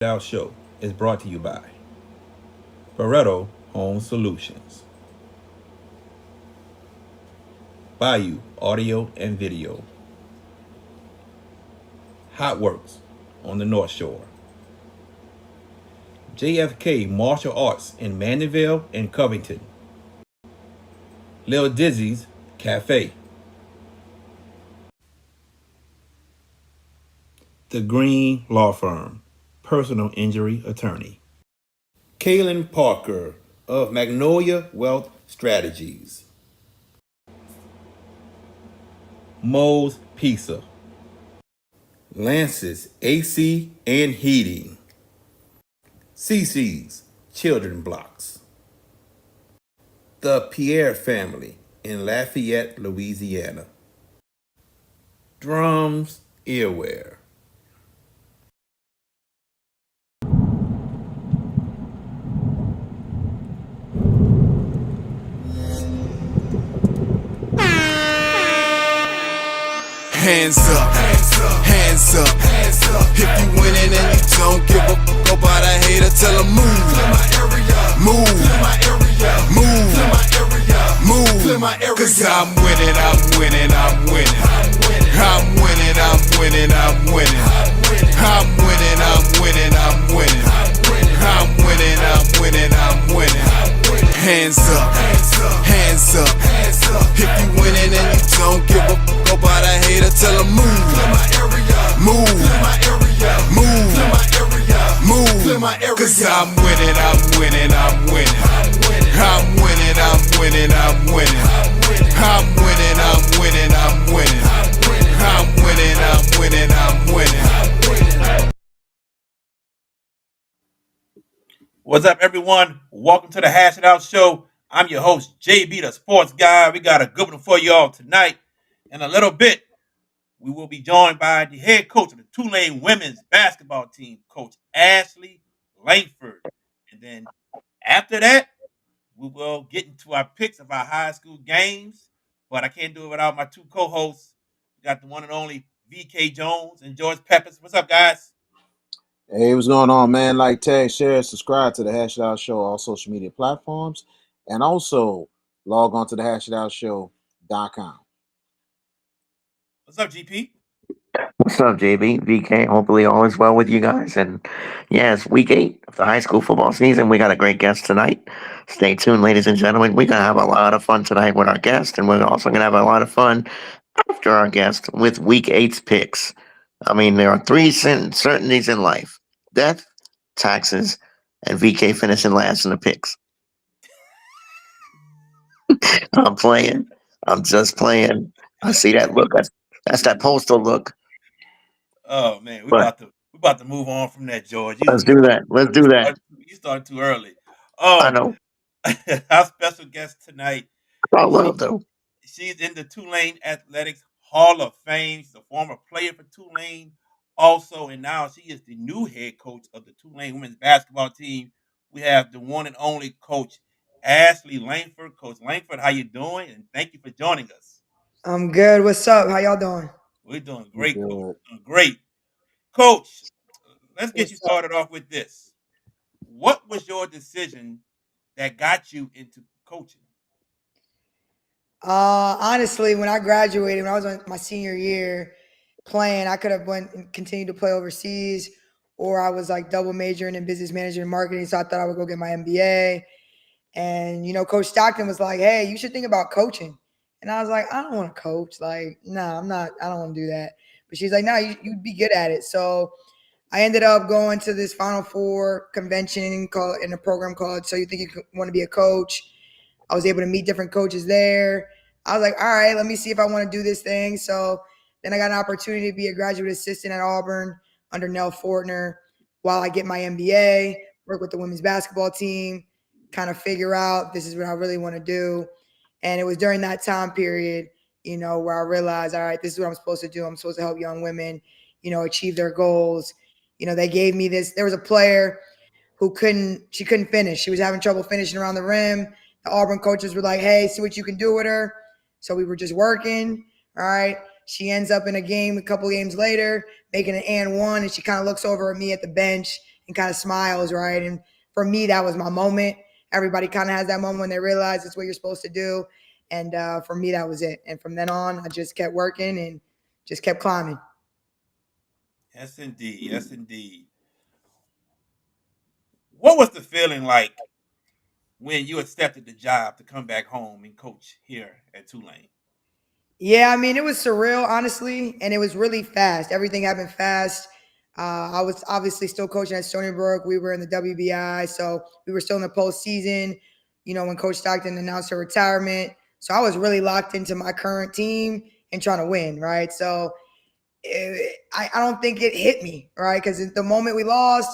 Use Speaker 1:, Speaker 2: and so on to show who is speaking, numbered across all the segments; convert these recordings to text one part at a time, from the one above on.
Speaker 1: Our show is brought to you by Pareto Home Solutions, Bayou Audio and Video, Hot Works on the North Shore, JFK Martial Arts in Mandeville and Covington, Lil Dizzy's Cafe, The Green Law Firm, Personal Injury Attorney, Kaylin Parker of Magnolia Wealth Strategies, Moe's Pizza, Lance's AC and Heating, CC's Children Blocks, The Pierre Family in Lafayette, Louisiana, Drums Earwear.
Speaker 2: Hands up, hands up, hands up, hands up. If you winning and you don't give a fuck about a hater, tell them move. Clear my area, move. Clear my area, move. Clear my area, move. Clear my area. Cause I'm winning, I'm winning, I'm winning. I'm winning, I'm winning, I'm winning. I'm winning, I'm winning, I'm winning. I'm winning, I'm winning, I'm winning. Hands up, hands up, hands up, hands up. If you winning and you don't give a fuck about a hater, tell them move. Clear my area, move. Clear my area, move. Clear my area, move. Clear my area. Cause I'm winning, I'm winning, I'm winning. I'm winning, I'm winning, I'm winning. I'm winning, I'm winning, I'm winning. I'm winning, I'm winning, I'm winning.
Speaker 1: What's up, everyone? Welcome to the Hash It Out Show. I'm your host, JB, the sports guy. We got a good one for y'all tonight. In a little bit, we will be joined by the head coach of the Tulane women's basketball team, Coach Ashley Langford. And then after that, we will get into our picks of our high school games. But I can't do it without my two co-hosts. We got the one and only VK Jones and George Peppers. What's up, guys?
Speaker 3: Hey, what's going on, man? Like, tag, share, subscribe to the Hash It Out Show, all social media platforms, and also log on to the hashitoutshow.com.
Speaker 1: What's up, GP?
Speaker 4: What's up, JB? VK? Hopefully all is well with you guys. And yeah, it's week 8 of the high school football season. We got a great guest tonight. Stay tuned, ladies and gentlemen. We're going to have a lot of fun tonight with our guest, and we're also going to have a lot of fun after our guest with week 8's picks. I mean, there are three certainties in life: death, taxes, and VK finishing last in the picks. I'm playing. I'm just playing. I see that look. That's that postal look.
Speaker 1: Oh man, we
Speaker 4: But
Speaker 1: about to move on from that, George.
Speaker 4: let's do that. Let's do that.
Speaker 1: You started too early.
Speaker 4: I
Speaker 1: Um,
Speaker 4: know.
Speaker 1: our special guest tonight,
Speaker 4: I
Speaker 1: she
Speaker 4: love though.
Speaker 1: she's in the Tulane Athletics Hall of Fame. She's a former player for Tulane, also, and now she is the new head coach of the Tulane women's basketball team. We have the one and only Coach Ashley Langford. Coach Langford, how you doing? And thank you for joining us.
Speaker 5: I'm good. What's up? How y'all doing?
Speaker 1: We're doing
Speaker 3: You
Speaker 1: great, Coach.
Speaker 3: good?
Speaker 1: Doing great, Coach. Let's get you
Speaker 5: What's up?
Speaker 1: started off with this. What was your decision that got you into coaching?
Speaker 5: Honestly, when I graduated, when I was in my senior year playing, I could have went and continued to play overseas, or I was like double majoring in business management and marketing. So I thought I would go get my MBA. And Coach Stockton was like, "Hey, you should think about coaching." And I was like, "I don't want to coach. Like, no, I'm not. I don't want to do that." But she's like, "No, you'd be good at it." So I ended up going to this Final Four convention called in a program called "So You Think You Want to Be a Coach." I was able to meet different coaches there. I was like, all right, let me see if I want to do this thing. So then I got an opportunity to be a graduate assistant at Auburn under Nell Fortner while I get my MBA, work with the women's basketball team, kind of figure out this is what I really want to do. And it was during that time period, where I realized, all right, this is what I'm supposed to do. I'm supposed to help young women, achieve their goals. They gave me this. There was a player who couldn't finish. She was having trouble finishing around the rim. The Auburn coaches were like, hey, see what you can do with her. So we were just working. All right. She ends up in a game a couple games later, making an and one, and she kind of looks over at me at the bench. and kind of smiles, right? And for me, that was my moment. Everybody kind of has that moment when they realize it's what you're supposed to do. And for me, that was it. And from then on, I just kept working and just kept climbing.
Speaker 1: Yes, indeed. Yes, indeed. What was the feeling like when you accepted the job to come back home and coach here at Tulane?
Speaker 5: Yeah, I mean, it was surreal, honestly, and it was really fast. Everything happened fast. I was obviously still coaching at Stony Brook. We were in the WBI, so we were still in the postseason. When Coach Stockton announced her retirement, so I was really locked into my current team and trying to win, right? So I don't think it hit me, right? Because the moment we lost,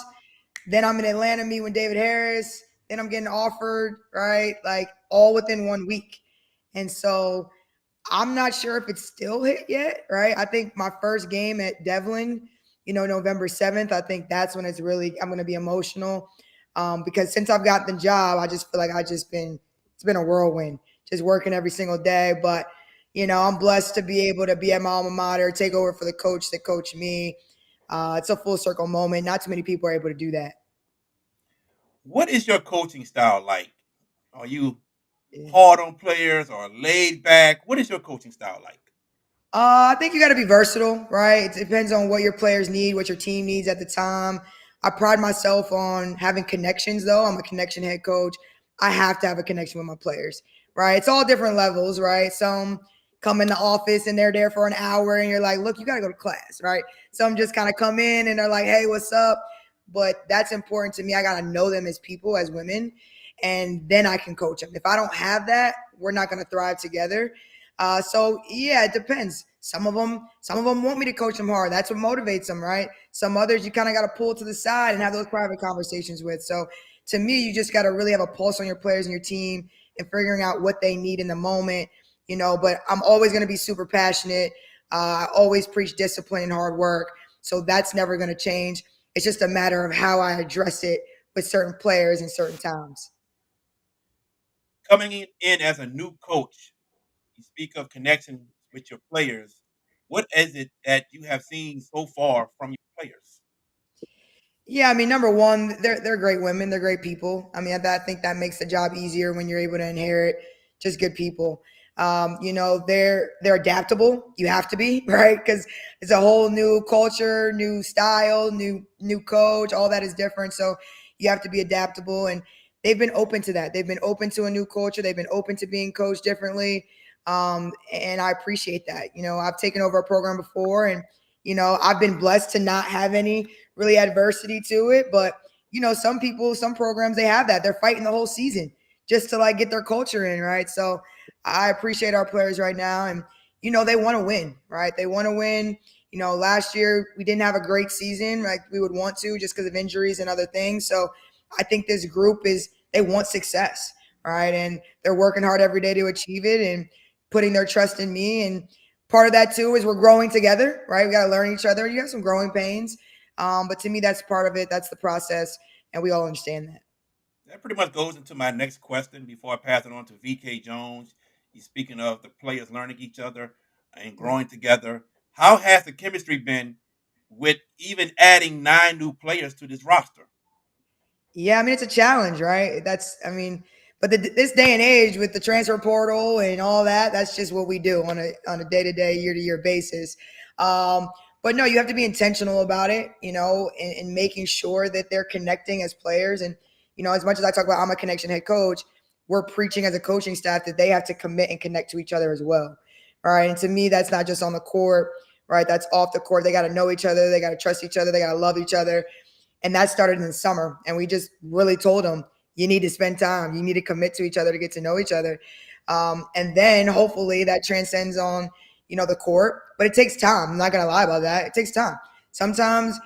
Speaker 5: then I'm in Atlanta meeting with David Harris. Then I'm getting offered, right? Like all within 1 week. And so I'm not sure if it's still hit yet, right? I think my first game at Devlin, November 7th, I think that's when I'm going to be emotional. Because since I've got the job, I just feel like it's been a whirlwind, just working every single day. But, I'm blessed to be able to be at my alma mater, take over for the coach that coached me. It's a full circle moment. Not too many people are able to do that.
Speaker 1: What is your coaching style like? Are you
Speaker 5: Yeah.
Speaker 1: hard on players or laid back? What is your coaching style like?
Speaker 5: I think you got to be versatile, right? It depends on what your players need, what your team needs at the time. I pride myself on having connections, though. I'm a connection head coach. I have to have a connection with my players, right? It's all different levels, right? Some come in the office and they're there for an hour and you're like, look, you got to go to class, right? Some just kind of come in and they're like, hey, what's up? But that's important to me. I got to know them as people, as women, and then I can coach them. If I don't have that, we're not going to thrive together. So yeah, it depends. Some of them want me to coach them hard. That's what motivates them, right? Some others you kind of got to pull to the side and have those private conversations with. So to me, you just got to really have a pulse on your players and your team and figuring out what they need in the moment. But I'm always going to be super passionate. I always preach discipline and hard work. So that's never going to change. It's just a matter of how I address it with certain players in certain times.
Speaker 1: Coming in as a new coach, you speak of connection with your players. What is it that you have seen so far from your players?
Speaker 5: Yeah, I mean, number one, they're great women. They're great people. I mean, I think that makes the job easier when you're able to inherit just good people. They're adaptable. You have to be right because it's a whole new culture, new style, new coach. All that is different. So you have to be adaptable, and they've been open to that. They've been open to a new culture. They've been open to being coached differently, and I appreciate that. I've taken over a program before, and I've been blessed to not have any really adversity to it. But some people, some programs, they have that. They're fighting the whole season just to like get their culture in, right? So I appreciate our players right now, and they want to win, right? They want to win. Last year we didn't have a great season like we would want to just because of injuries and other things. So I think this group they want success, right? And they're working hard every day to achieve it and putting their trust in me. And part of that too is we're growing together, right? We got to learn each other. You have some growing pains. But to me, that's part of it. That's the process. And we all understand that.
Speaker 1: That pretty much goes into my next question before I pass it on to VK Jones. He's speaking of the players learning each other and growing together. How has the chemistry been with even adding 9 new players to this roster?
Speaker 5: Yeah, I mean it's a challenge, right? But this day and age with the transfer portal and all that, that's just what we do on a day to day, year to year basis. Um, but no, you have to be intentional about it, and making sure that they're connecting as players. And as much as I talk about I'm a connection head coach, we're preaching as a coaching staff that they have to commit and connect to each other as well. All right, and to me, that's not just on the court, right? That's off the court. They got to know each other. They got to trust each other. They got to love each other, and that started in the summer. And we just really told them, you need to spend time. You need to commit to each other to get to know each other. And then hopefully that transcends on, the court. But it takes time. I'm not going to lie about that. It takes time. Sometimes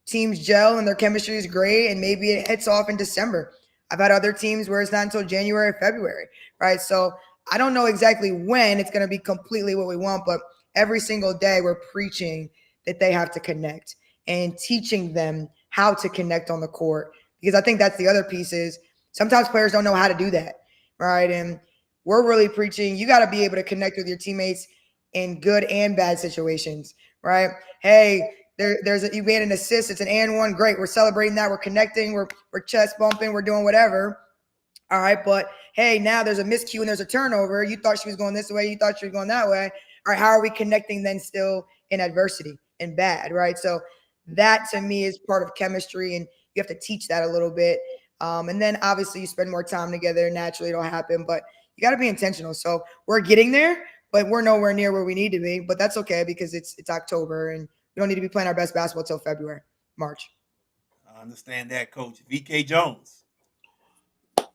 Speaker 5: teams gel and their chemistry is great, and maybe it hits off in December. I've had other teams where it's not until January or February, right? So I don't know exactly when it's going to be completely what we want, but every single day we're preaching that they have to connect and teaching them how to connect on the court. Because I think that's the other piece is sometimes players don't know how to do that, right? And we're really preaching you got to be able to connect with your teammates in good and bad situations, right? Hey, You made an assist. It's an and one. Great. We're celebrating that. We're connecting. We're chest bumping. We're doing whatever. All right, but hey, now there's a miscue and there's a turnover. You thought she was going this way. You thought she was going that way. All right, how are we connecting then still in adversity and bad, right? So that to me is part of chemistry, and you have to teach that a little bit. And then obviously you spend more time together. Naturally, it'll happen, but you got to be intentional. So we're getting there, but we're nowhere near where we need to be. But that's okay because it's October, and we don't need to be playing our best basketball till February, March.
Speaker 1: I understand that, Coach. VK Jones.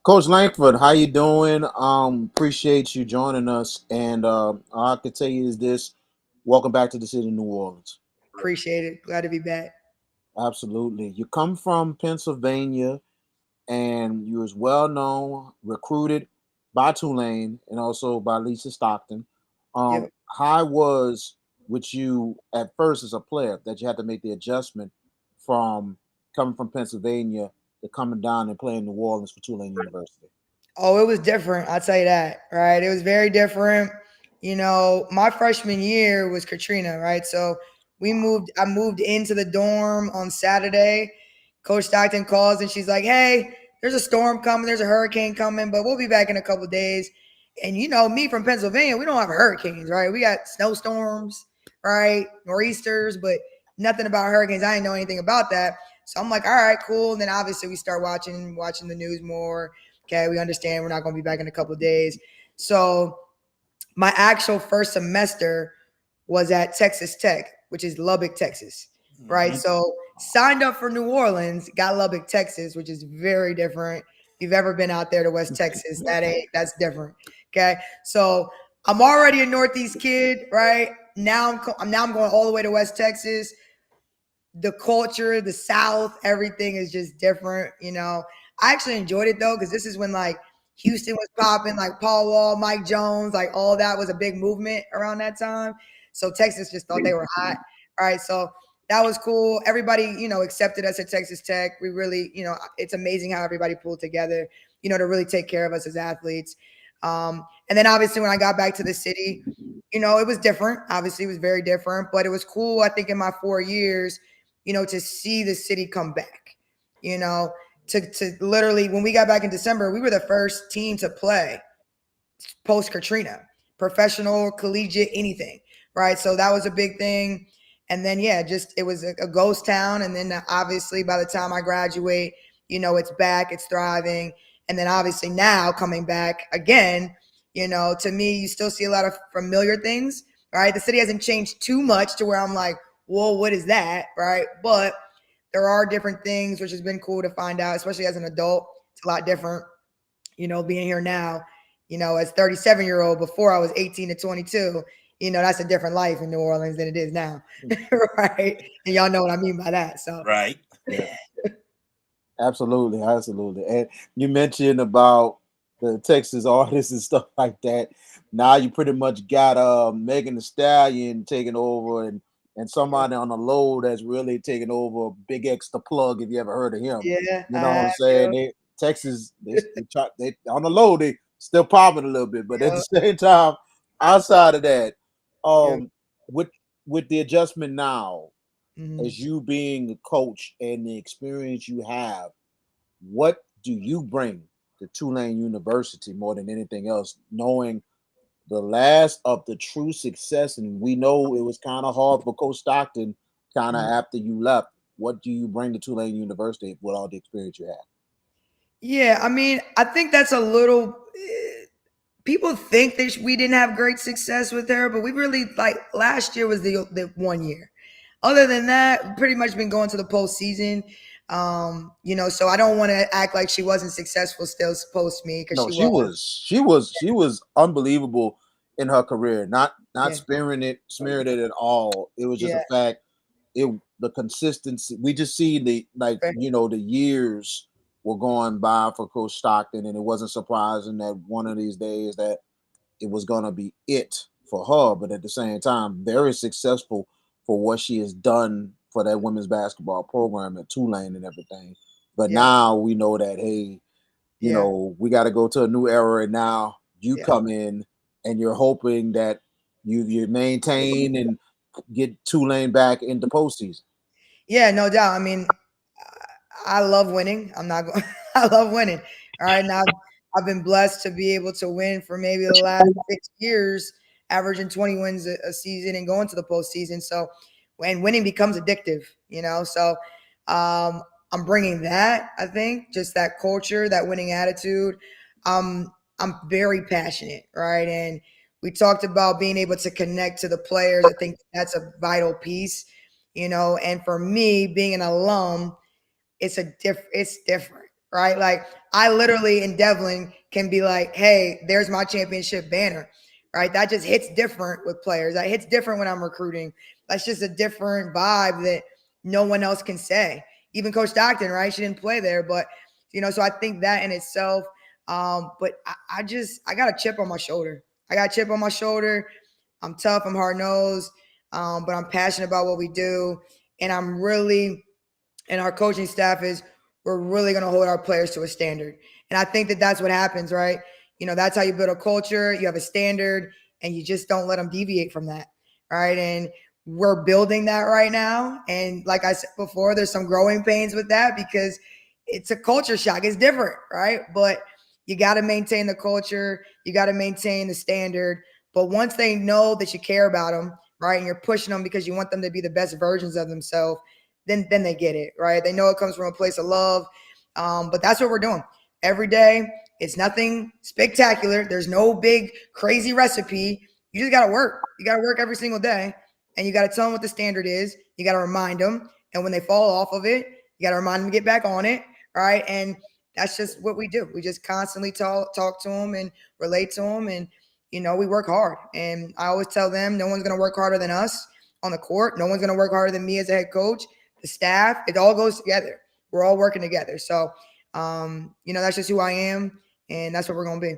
Speaker 3: Coach Langford, how you doing? Appreciate you joining us. And all I can tell you is this: welcome back to the city of New Orleans.
Speaker 5: Appreciate it. Glad to be back.
Speaker 3: Absolutely. You come from Pennsylvania, and you was well known, recruited by Tulane and also by Lisa Stockton.
Speaker 5: Yep.
Speaker 3: How was with you at first as a player that you had to make the adjustment from coming from Pennsylvania to coming down and playing New Orleans for Tulane University?
Speaker 5: Oh, it was different. I'll tell you that, right? It was very different. My freshman year was Katrina, right? So I moved into the dorm on Saturday. Coach Stockton calls and she's like, hey, there's a storm coming, there's a hurricane coming, but we'll be back in a couple days. And me from Pennsylvania, we don't have hurricanes, right? We got snowstorms, right? Nor'easters, but nothing about hurricanes. I didn't know anything about that. So I'm like, all right, cool. And then obviously we start watching the news more. Okay, we understand we're not going to be back in a couple of days. So my actual first semester was at Texas Tech, which is Lubbock, Texas, right? So signed up for New Orleans, got Lubbock, Texas, which is very different. If you've ever been out there to West Texas, that's different. Okay, so I'm already a Northeast kid, right? Now I'm going all the way to West Texas. The culture, the South, everything is just different. I actually enjoyed it though, because this is when like Houston was popping, like Paul Wall, Mike Jones, like all that was a big movement around that time. So Texas just thought they were hot. All right. So that was cool. Everybody, accepted us at Texas Tech. We really, it's amazing how everybody pulled together, to really take care of us as athletes. And then obviously when I got back to the city, it was different. Obviously, it was very different, but it was cool, I think, in my 4 years, to see the city come back, to literally, when we got back in December, we were the first team to play post Katrina, professional, collegiate, anything, right? So that was a big thing. And then, yeah, just it was a ghost town. And then obviously by the time I graduate, it's back, it's thriving. And then obviously now coming back again, to me, you still see a lot of familiar things, right? The city hasn't changed too much to where I'm like, whoa, what is that, right? But there are different things, which has been cool to find out, especially as an adult. It's a lot different, being here now, as 37-year-old. Before I was 18 to 22, that's a different life in New Orleans than it is now, right? And y'all know what I mean by that. So
Speaker 1: Right.
Speaker 3: Yeah. Absolutely, absolutely. And you mentioned about the Texas artists and stuff like that. Now you pretty much got Megan Thee Stallion taking over, and somebody on the low that's really taking over. Big X the Plug, if you ever heard of him.
Speaker 5: yeah,
Speaker 3: You
Speaker 5: I
Speaker 3: know what I'm
Speaker 5: have,
Speaker 3: saying? Texas, they on the low, they still popping a little bit, but at the same time, outside of that, with the adjustment now, as you being a coach and the experience you have, what do you bring to Tulane University more than anything else, knowing the last of the true success? And we know it was kind of hard for Coach Stockton kind of after you left. What do you bring to Tulane University with all the experience you have?
Speaker 5: Yeah, I mean, I think that's a little. People think that we didn't have great success with her, but we really like last year was the 1 year. Other than that, pretty much been going to the postseason. So I don't want to act like she wasn't successful still post me, because
Speaker 3: No,
Speaker 5: she
Speaker 3: she
Speaker 5: was.
Speaker 3: was unbelievable in her career. Not
Speaker 5: Yeah.
Speaker 3: smearing it at all. It was just
Speaker 5: Yeah.
Speaker 3: a fact. The consistency. We just see the years were going by for Coach Stockton, and it wasn't surprising that one of these days that it was gonna be it for her. But at the same time, very successful for what she has done for that women's basketball program at Tulane and everything. But
Speaker 5: Yeah.
Speaker 3: now we know that, hey,
Speaker 5: Yeah.
Speaker 3: we got to go to a new era, and now you
Speaker 5: Yeah.
Speaker 3: come in and you're hoping that you maintain and get Tulane back in the postseason.
Speaker 5: Yeah, no doubt. I mean, I love winning. I'm not going. I love winning. All right, now I've been blessed to be able to win for maybe the last 6 years, averaging 20 wins a season and going to the postseason. So, when winning becomes addictive, So, I'm bringing that. I think just that culture, that winning attitude. I'm very passionate, right? And we talked about being able to connect to the players. I think that's a vital piece, And for me, being an alum, it's different, right? Like I literally in Devlin can be like, hey, there's my championship banner, right? That just hits different with players. That hits different when I'm recruiting. That's just a different vibe that no one else can say. Even Coach Stockton, right? She didn't play there, but so I think that in itself. But I got a chip on my shoulder. I got a chip on my shoulder. I'm tough. I'm hard nosed, but I'm passionate about what we do, and and our coaching staff is we're really going to hold our players to a standard. And I think that that's what happens, right? That's how you build a culture. You have a standard and you just don't let them deviate from that, right? And we're building that right now. And like I said before, there's some growing pains with that because it's a culture shock. It's different, right? But you got to maintain the culture. You got to maintain the standard. But once they know that you care about them, right, and you're pushing them because you want them to be the best versions of themselves, then they get it, right? They know it comes from a place of love. But that's what we're doing every day. It's nothing spectacular. There's no big crazy recipe. You just got to work. You got to work every single day, and you got to tell them what the standard is. You got to remind them, and when they fall off of it, you got to remind them to get back on it, right? And that's just what we do. We just constantly talk to them and relate to them, and we work hard. And I always tell them, no one's going to work harder than us on the court. No one's going to work harder than me as a head coach. The staff, it all goes together. We're all working together. So, that's just who I am, and that's what we're gonna be.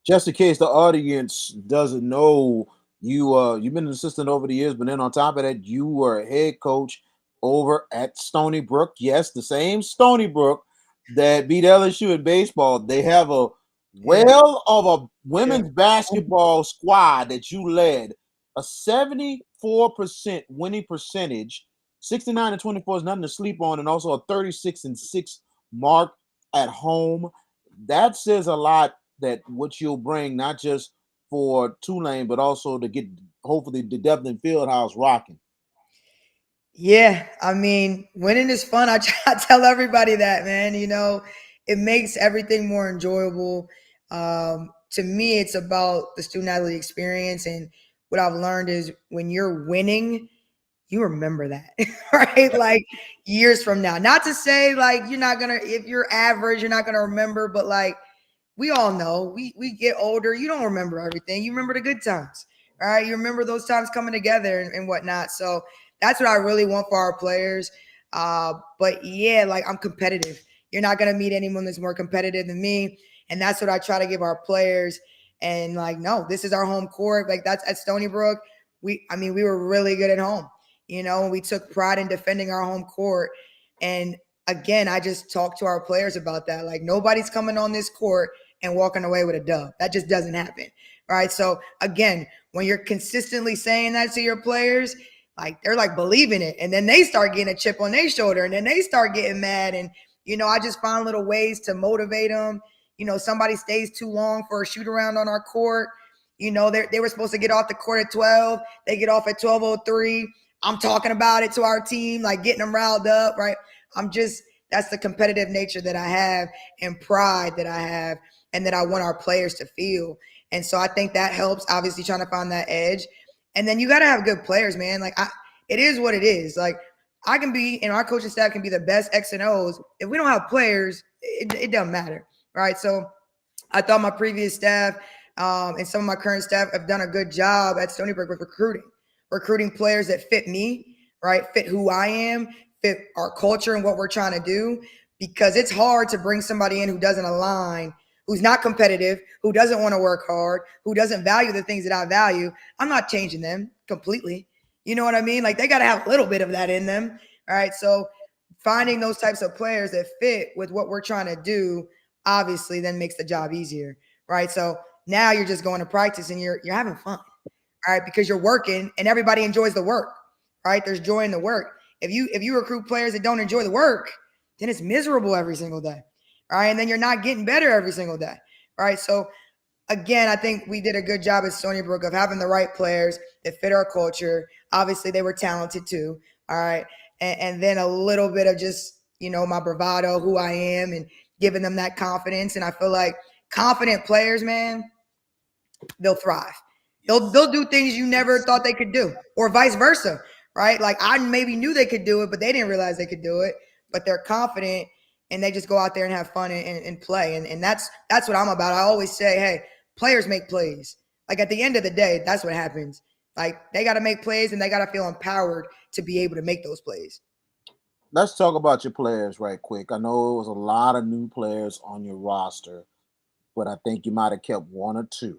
Speaker 3: Just in case the audience doesn't know, you've been an assistant over the years, but then on top of that, you were a head coach over at Stony Brook. Yes, the same Stony Brook that beat LSU in baseball. They have a well of a women's basketball squad that you led. A 74% winning percentage. 69-24 is nothing to sleep on, and also a 36-6 mark at home. That says a lot, that what you'll bring, not just for Tulane, but also to get hopefully the Devlin Fieldhouse rocking.
Speaker 5: Yeah, I mean, winning is fun. I try to tell everybody that, man. It makes everything more enjoyable. To me, it's about the student athlete experience, and what I've learned is when you're winning, you remember that, right? Like years from now. Not to say like you're not gonna, if you're average, you're not gonna remember, but like we all know we get older, you don't remember everything. You remember the good times, right? You remember those times coming together and whatnot. So that's what I really want for our players. But yeah, like I'm competitive. You're not gonna meet anyone that's more competitive than me. And that's what I try to give our players. And like, no, this is our home court. Like that's at Stony Brook. We were really good at home. We took pride in defending our home court. And again, I just talked to our players about that. Like nobody's coming on this court and walking away with a dub. That just doesn't happen. Right. So again, when you're consistently saying that to your players, like they're like believing it. And then they start getting a chip on their shoulder and then they start getting mad. And, I just find little ways to motivate them. Somebody stays too long for a shoot around on our court. They were supposed to get off the court at 12. They get off at 12:03. I'm talking about it to our team, like getting them riled up, right? That's the competitive nature that I have and pride that I have and that I want our players to feel. And so I think that helps, obviously trying to find that edge. And then you got to have good players, man. Like it is what it is. Like I can be, and our coaching staff can be the best X and O's. If we don't have players, it doesn't matter, right? So I thought my previous staff and some of my current staff have done a good job at Stony Brook with recruiting players that fit me, right? Fit who I am, fit our culture and what we're trying to do, because it's hard to bring somebody in who doesn't align, who's not competitive, who doesn't want to work hard, who doesn't value the things that I value. I'm not changing them completely. You know what I mean? Like they got to have a little bit of that in them. All right. So finding those types of players that fit with what we're trying to do, obviously then makes the job easier. Right. So now you're just going to practice and you're having fun. All right. Because you're working and everybody enjoys the work. Right. There's joy in the work. If you recruit players that don't enjoy the work, then it's miserable every single day. All right. And then you're not getting better every single day. All right. So again, I think we did a good job at Stony Brook of having the right players that fit our culture. Obviously, they were talented too. All right. And then a little bit of just, my bravado, who I am, and giving them that confidence. And I feel like confident players, man, they'll thrive. They'll do things you never thought they could do, or vice versa, right? Like I maybe knew they could do it, but they didn't realize they could do it. But they're confident, and they just go out there and have fun and play. And that's what I'm about. I always say, hey, players make plays. Like at the end of the day, that's what happens. Like they got to make plays, and they got to feel empowered to be able to make those plays.
Speaker 3: Let's talk about your players right quick. I know it was a lot of new players on your roster, but I think you might have kept one or two.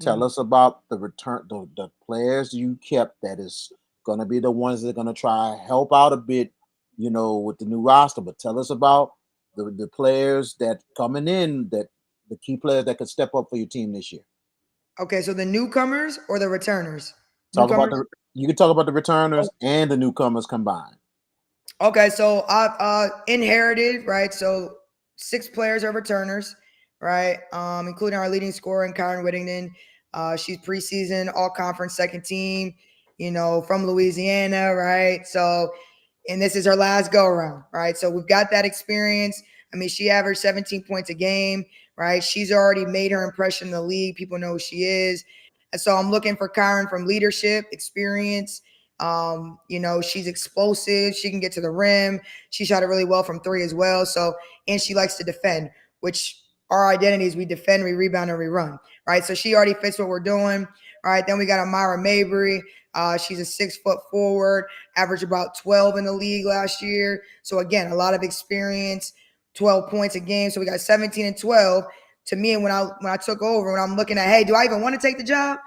Speaker 3: Tell us about the return, the players you kept that is going to be the ones that are going to try help out a bit, with the new roster. But tell us about the players that coming in, that the key players that could step up for your team this year.
Speaker 5: Okay, so the newcomers or the returners?
Speaker 3: You can talk about the returners and the newcomers combined.
Speaker 5: Okay, so I inherited, right? So 6 players are returners, right? Including our leading scorer, Kyron Whittington. She's preseason all-conference second team, from Louisiana, right? So, and this is her last go-around, right? So we've got that experience. I mean, she averaged 17 points a game, right? She's already made her impression in the league. People know who she is. And so I'm looking for Kyron from leadership, experience. She's explosive. She can get to the rim. She shot it really well from 3 as well. So, and she likes to defend, which our identities, we defend, we rebound, and we run, right? So she already fits what we're doing, right? Then we got Amira Mabry. She's a 6-foot forward, averaged about 12 in the league last year. So again, a lot of experience, 12 points a game. So we got 17 and 12. To me, when I took over, when I'm looking at, hey, do I even want to take the job?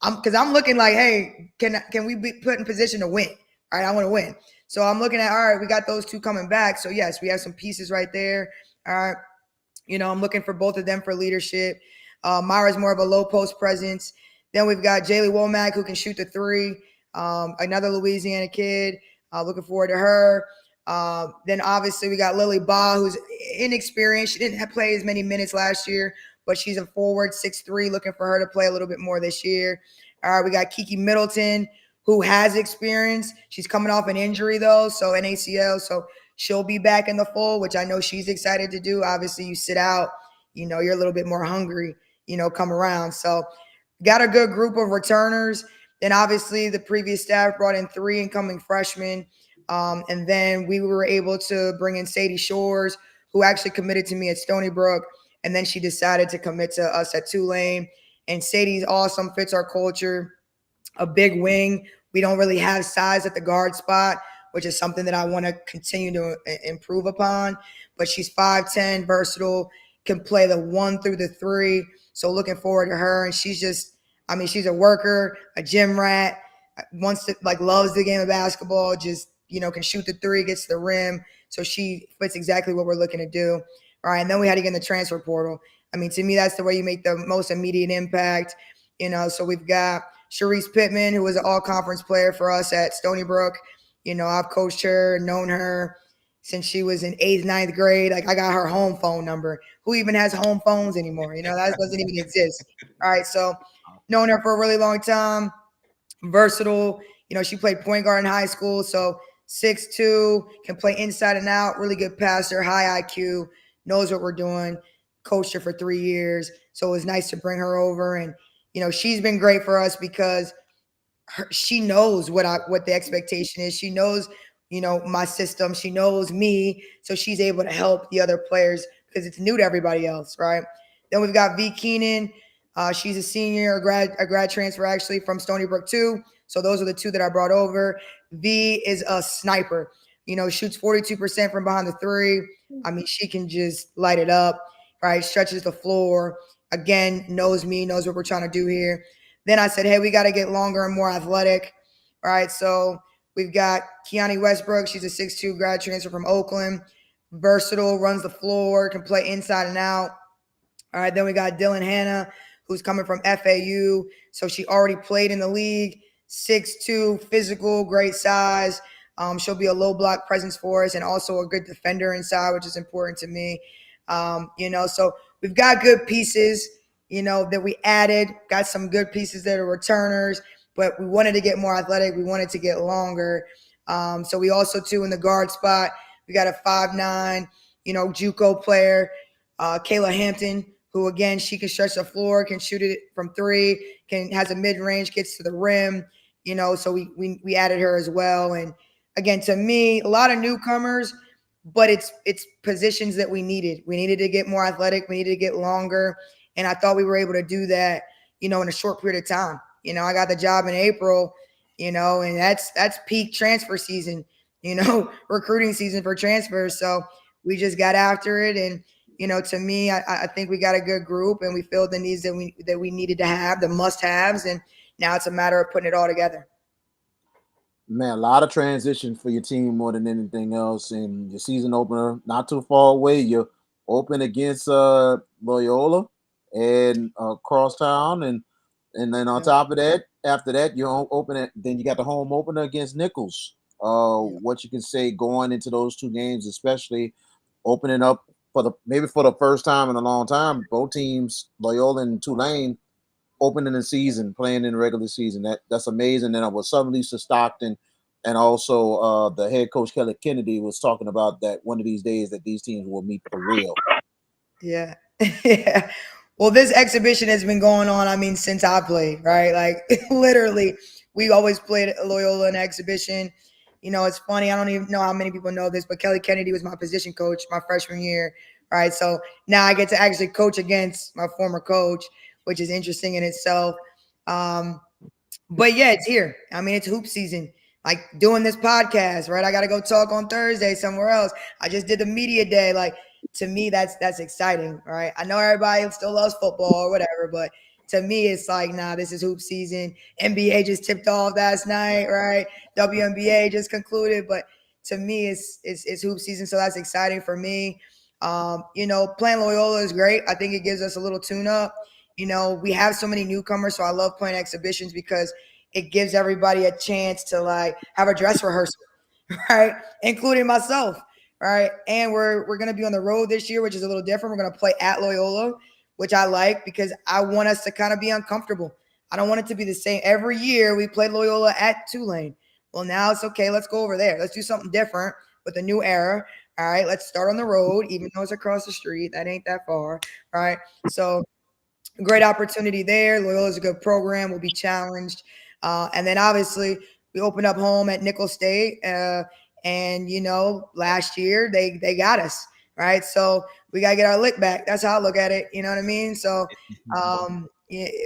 Speaker 5: Because I'm looking like, hey, can we be put in position to win? All right, I want to win. So I'm looking at, all right, we got those 2 coming back. So yes, we have some pieces right there. All right. I'm looking for both of them for leadership. Myra's more of a low post presence. Then we've got Jaylee Womack, who can shoot the 3. Another Louisiana kid. Looking forward to her. Then obviously we got Lily Ba, who's inexperienced. She didn't play as many minutes last year, but she's a forward, 6'3", looking for her to play a little bit more this year. All right, we got Kiki Middleton, who has experience. She's coming off an injury, though, so an ACL, so she'll be back in the fold, which I know she's excited to do. Obviously, you sit out, you're a little bit more hungry, come around. So got a good group of returners. Then obviously the previous staff brought in 3 incoming freshmen. And then we were able to bring in Sadie Shores, who actually committed to me at Stony Brook. And then she decided to commit to us at Tulane. And Sadie's awesome, fits our culture, a big wing. We don't really have size at the guard spot, which is something that I want to continue to improve upon. But she's 5'10", versatile, can play the 1 through the 3. So looking forward to her. And she's she's a worker, a gym rat, loves the game of basketball, just, can shoot the 3, gets to the rim. So she fits exactly what we're looking to do. All right. And then we had to get in the transfer portal. To me, that's the way you make the most immediate impact. So we've got Sharice Pittman, who was an all-conference player for us at Stony Brook. I've coached her, known her since she was in 8th, 9th grade. Like I got her home phone number. Who even has home phones anymore? That doesn't even exist. All right. So known her for a really long time, versatile. She played point guard in high school. So 6'2", can play inside and out, really good passer, high IQ, knows what we're doing, coached her for 3 years. So it was nice to bring her over. And, she's been great for us because she knows what the expectation is. She knows, my system. She knows me. So she's able to help the other players because it's new to everybody else, right? Then we've got V. Keenan. She's a senior, a grad transfer actually from Stony Brook too. So those are the 2 that I brought over. V is a sniper. Shoots 42% from behind the 3. She can just light it up, right? Stretches the floor. Again, knows me, knows what we're trying to do here. Then I said, hey, we got to get longer and more athletic, right? So we've got Kiani Westbrook. She's a 6'2" grad transfer from Oakland. Versatile, runs the floor, can play inside and out. All right, then we got Dylan Hanna, who's coming from FAU. So she already played in the league. 6'2", physical, great size. She'll be a low block presence for us and also a good defender inside, which is important to me. So we've got good pieces, that we added, got some good pieces that are returners, but we wanted to get more athletic. We wanted to get longer. So we also, too, in the guard spot, we got a 5'9", JUCO player, Kayla Hampton, who, again, she can stretch the floor, can shoot it from three, has a mid-range, gets to the rim, so we added her as well. And again, to me, a lot of newcomers, but it's positions that we needed. We needed to get more athletic. We needed to get longer. And I thought we were able to do that, in a short period of time. I got the job in April, and that's peak transfer season, recruiting season for transfers. So we just got after it. And, to me, I think we got a good group and we filled the needs that we needed to have, the must-haves. And now it's a matter of putting it all together.
Speaker 3: Man, a lot of transition for your team more than anything else. And your season opener, not too far away. You're open against Loyola and Crosstown, and then on top of that, after that, you're open it. Then you got the home opener against Nichols. What you can say going into those two games, especially opening up for the first time in a long time, both teams, Loyola and Tulane, opening the season, playing in the regular season. That's amazing. And I was some Lisa Stockton and also the head coach Kelly Kennedy was talking about that one of these days that these teams will meet for real.
Speaker 5: Yeah. Yeah. Well, this exhibition has been going on, since I played, right? Like literally, we always played Loyola in exhibition. It's funny. I don't even know how many people know this, but Kelly Kennedy was my position coach my freshman year, right? So now I get to actually coach against my former coach, which is interesting in itself. But yeah, it's here. It's hoop season. Like doing this podcast, right? I got to go talk on Thursday somewhere else. I just did the media day. Like to me, that's exciting, right? I know everybody still loves football or whatever, but to me, it's like, nah, this is hoop season. NBA just tipped off last night, right? WNBA just concluded, but to me, it's hoop season, so that's exciting for me. Playing Loyola is great. I think it gives us a little tune-up. We have so many newcomers, so I love playing exhibitions because it gives everybody a chance to like have a dress rehearsal, right? Including myself, right? And we're gonna be on the road this year, which is a little different. We're gonna play at Loyola, which I like because I want us to kind of be uncomfortable. I don't want it to be the same every year. We played Loyola at Tulane. Well, now it's okay. Let's go over there. Let's do something different with a new era. All right, let's start on the road, even though it's across the street. That ain't that far, right? So great opportunity there. Loyola is a good program. We'll be challenged. And then obviously we opened up home at Nicholls State. And last year they got us, right? So we got to get our lick back. That's how I look at it. You know what I mean? So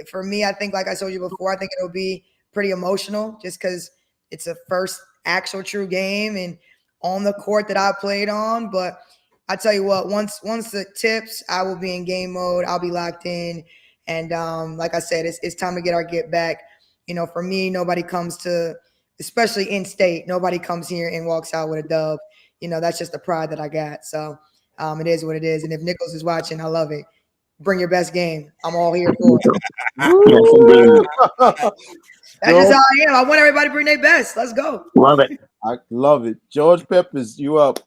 Speaker 5: for me, I think, like I told you before, I think it'll be pretty emotional just because it's a first actual true game and on the court that I played on. But I tell you what, once the tips, I will be in game mode. I'll be locked in. And like I said, it's time to get our get back. For me, nobody comes to, especially in state, nobody comes here and walks out with a dub. That's just the pride that I got. So it is what it is. And if Nichols is watching, I love it. Bring your best game. I'm all here for it.
Speaker 4: Yes, indeed.
Speaker 5: That's just how I am. I want everybody to bring their best. Let's go.
Speaker 4: Love it.
Speaker 3: I love it. George Peppers, you up?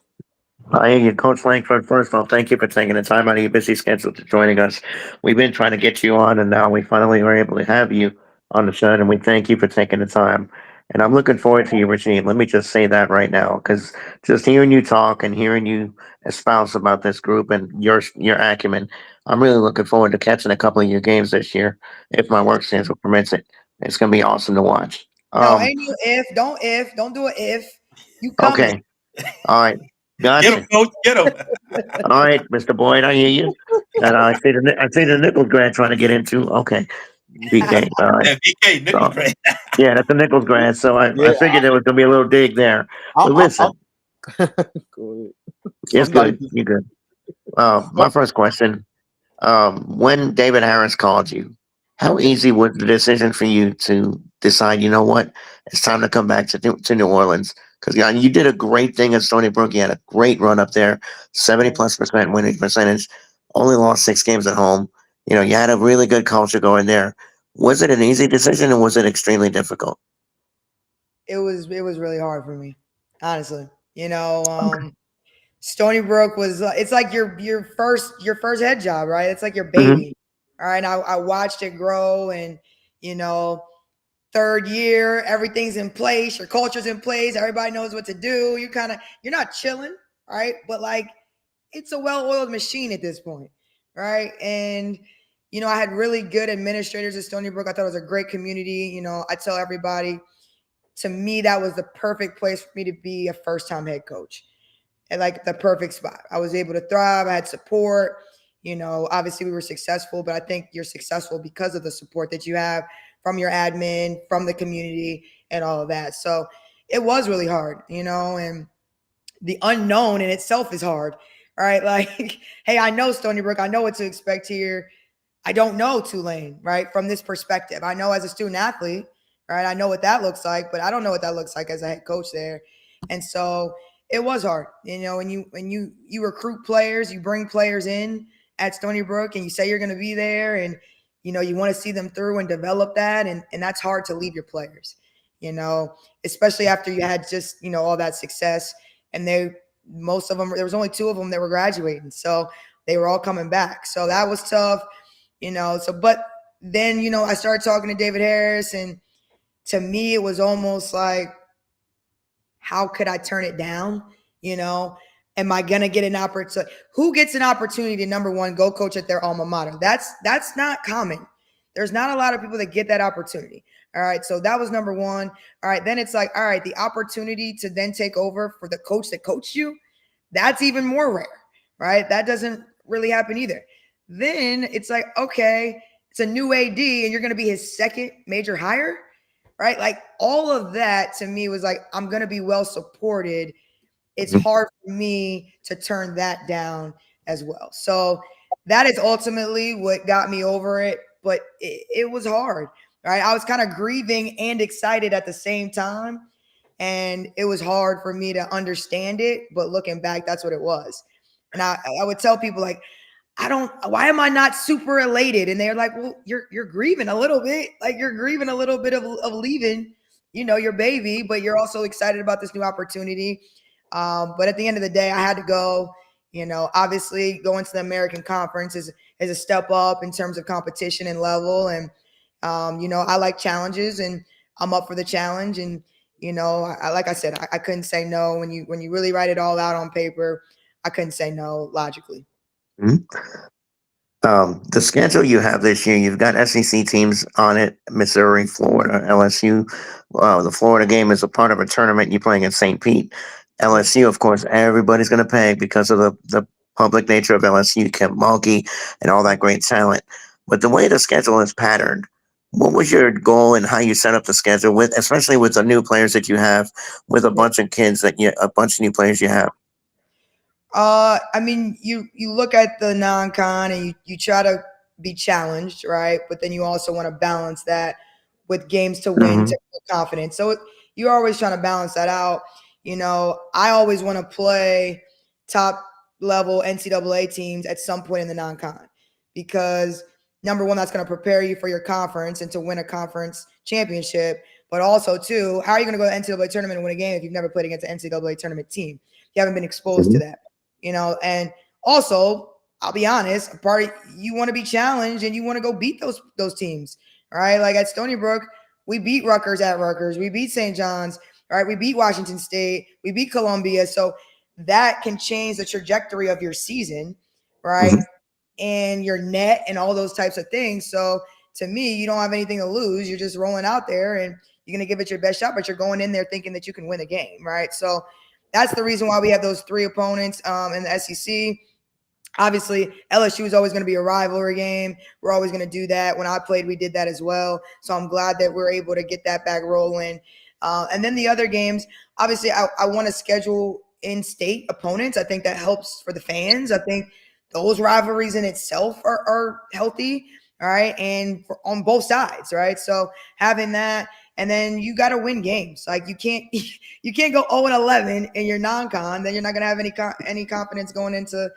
Speaker 4: Hi, you, Coach Langford. First of all, thank you for taking the time out of your busy schedule to joining us. We've been trying to get you on, and now we finally were able to have you on the show, and we thank you for taking the time. And I'm looking forward to your regime. Let me just say that right now, because just hearing you talk and hearing you espouse about this group and your acumen, I'm really looking forward to catching a couple of your games this year, if my work schedule permits it. It's going to be awesome to watch.
Speaker 5: No, ain't no if. Don't do an if. You coming.
Speaker 4: Okay. All right.
Speaker 1: Get him,
Speaker 4: Gotcha.
Speaker 1: coach. Get him.
Speaker 4: All right, Mr. Boyd, I hear you. And I see the Nichols grad trying to get into. Okay, BK. All right.
Speaker 1: That VK nickel
Speaker 4: So,
Speaker 1: trade.
Speaker 4: yeah, that's the Nichols grad. So I
Speaker 3: Yeah,
Speaker 4: figured there was gonna be a little dig there. But listen,
Speaker 3: go ahead.
Speaker 4: it's
Speaker 3: Somebody
Speaker 4: good. You're good. My first question: when David Harris called you, how easy was the decision for you to decide? You know what? It's time to come back to New Orleans because you did a great thing at Stony Brook. You had a great run up there, 70+% winning percentage. Only lost 6 games at home. You had a really good culture going there. Was it an easy decision or was it extremely difficult?
Speaker 5: It was really hard for me. honestly. Stony Brook was it's like your first head job, right? It's like your
Speaker 4: Mm-hmm.
Speaker 5: baby. All right. I watched it grow, and you know, third year, everything's in place, your culture's in place, everybody knows what to do. You're not chilling, right? But like it's a well-oiled machine at this point, right? And I had really good administrators at Stony Brook. I thought it was a great community. I tell everybody, to me, that was the perfect place for me to be a first-time head coach, and like the perfect spot. I was able to thrive. I had support. Obviously we were successful, but I think you're successful because of the support that you have from your admin, from the community, and all of that. So it was really hard, and the unknown in itself is hard, right? Like, hey, I know Stony Brook. I know what to expect here. I don't know Tulane, right? From this perspective, I know as a student athlete, right? I know what that looks like, but I don't know what that looks like as a head coach there. And so it was hard, when you recruit players, you bring players in at Stony Brook, and you say you're going to be there, and you want to see them through and develop that, and that's hard to leave your players, especially after you had just all that success, and most of them, there was only 2 of them that were graduating, so they were all coming back, so that was tough. But then, I started talking to David Harris, and to me, it was almost like, how could I turn it down? Am I going to get an opportunity? Who gets an opportunity to, number one, go coach at their alma mater? That's not common. There's not a lot of people that get that opportunity. All right. So that was number one. All right. Then it's like, all right, the opportunity to then take over for the coach that coached you, that's even more rare, right? That doesn't really happen either. Then it's like, okay, it's a new AD and you're going to be his second major hire, right? Like all of that to me was like, I'm going to be well supported. It's hard for me to turn that down as well. So that is ultimately what got me over it, but it was hard, right? I was kind of grieving and excited at the same time. And it was hard for me to understand it, but looking back, that's what it was. And I would tell people like, why am I not super elated? And they're like, well, you're grieving a little bit. Like you're grieving a little bit of leaving, your baby, but you're also excited about this new opportunity. But at the end of the day, I had to go. Obviously going to the American Conference is a step up in terms of competition and level. And, I like challenges and I'm up for the challenge. And, like I said, I couldn't say no. When you really write it all out on paper, I couldn't say no logically.
Speaker 4: Mm-hmm. The schedule you have this year, you've got SEC teams on it: Missouri, Florida, LSU. The Florida game is a part of a tournament you're playing at St. Pete. LSU, of course, everybody's going to pay because of the public nature of LSU, Kemp Mulkey, and all that great talent. But the way the schedule is patterned, what was your goal and how you set up the schedule with, especially with the new players that you have, with a bunch of kids a bunch of new players you have?
Speaker 5: I mean, you look at the non-con and you try to be challenged, right? But then you also want to balance that with games to win,
Speaker 4: Mm-hmm.
Speaker 5: to confidence. So you're always trying to balance that out. I always want to play top level NCAA teams at some point in the non-con because number one, that's going to prepare you for your conference and to win a conference championship. But also, too, how are you going to go to the NCAA tournament and win a game if you've never played against an NCAA tournament team? You haven't been exposed to that. And also, I'll be honest, you want to be challenged and you want to go beat those teams, right? Like at Stony Brook, we beat Rutgers at Rutgers, we beat St. John's, right? We beat Washington State, we beat Columbia. So that can change the trajectory of your season, right?
Speaker 4: Mm-hmm.
Speaker 5: And your net and all those types of things. So to me, you don't have anything to lose. You're just rolling out there and you're going to give it your best shot, but you're going in there thinking that you can win a game, right? So that's the reason why we have those 3 opponents in the SEC. Obviously, LSU is always going to be a rivalry game. We're always going to do that. When I played, we did that as well. So I'm glad that we're able to get that back rolling. And then the other games, obviously, I want to schedule in-state opponents. I think that helps for the fans. I think those rivalries in itself are healthy, all right, and on both sides, right? So having that, and then you got to win games. Like you can't go 0-11 in your non-con. Then you're not going to have any confidence going into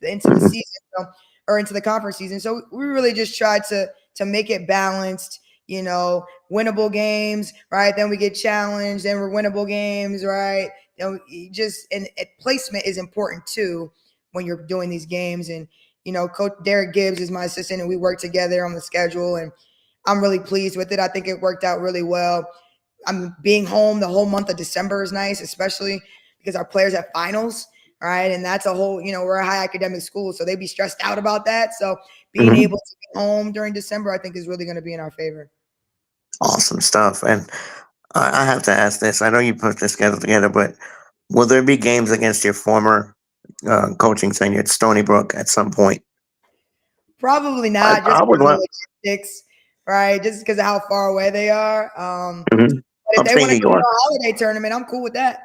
Speaker 5: the season or into the conference season. So we really just tried to make it balanced. Winnable games, right? Then we get challenged. Then we're winnable games, right? and placement is important too when you're doing these games. And Coach Derek Gibbs is my assistant, and we work together on the schedule, and I'm really pleased with it. I think it worked out really well. I'm being home the whole month of December is nice, especially because our players have finals, right? And that's a whole, we're a high academic school, so they'd be stressed out about that. So being
Speaker 4: Mhm.
Speaker 5: able to be home during December, I think is really going to be in our favor.
Speaker 4: Awesome stuff. And I have to ask this. I know you put this schedule together, but will there be games against your former coaching tenure at Stony Brook at some point?
Speaker 5: Probably
Speaker 4: I,
Speaker 5: not, just
Speaker 4: I would
Speaker 5: because of
Speaker 4: love.
Speaker 5: the logistics, right? Just because of how far away they are.
Speaker 4: Mhm.
Speaker 5: But if they want
Speaker 4: Upstate
Speaker 5: to
Speaker 4: New
Speaker 5: go to
Speaker 4: York.
Speaker 5: a holiday tournament, I'm cool with that.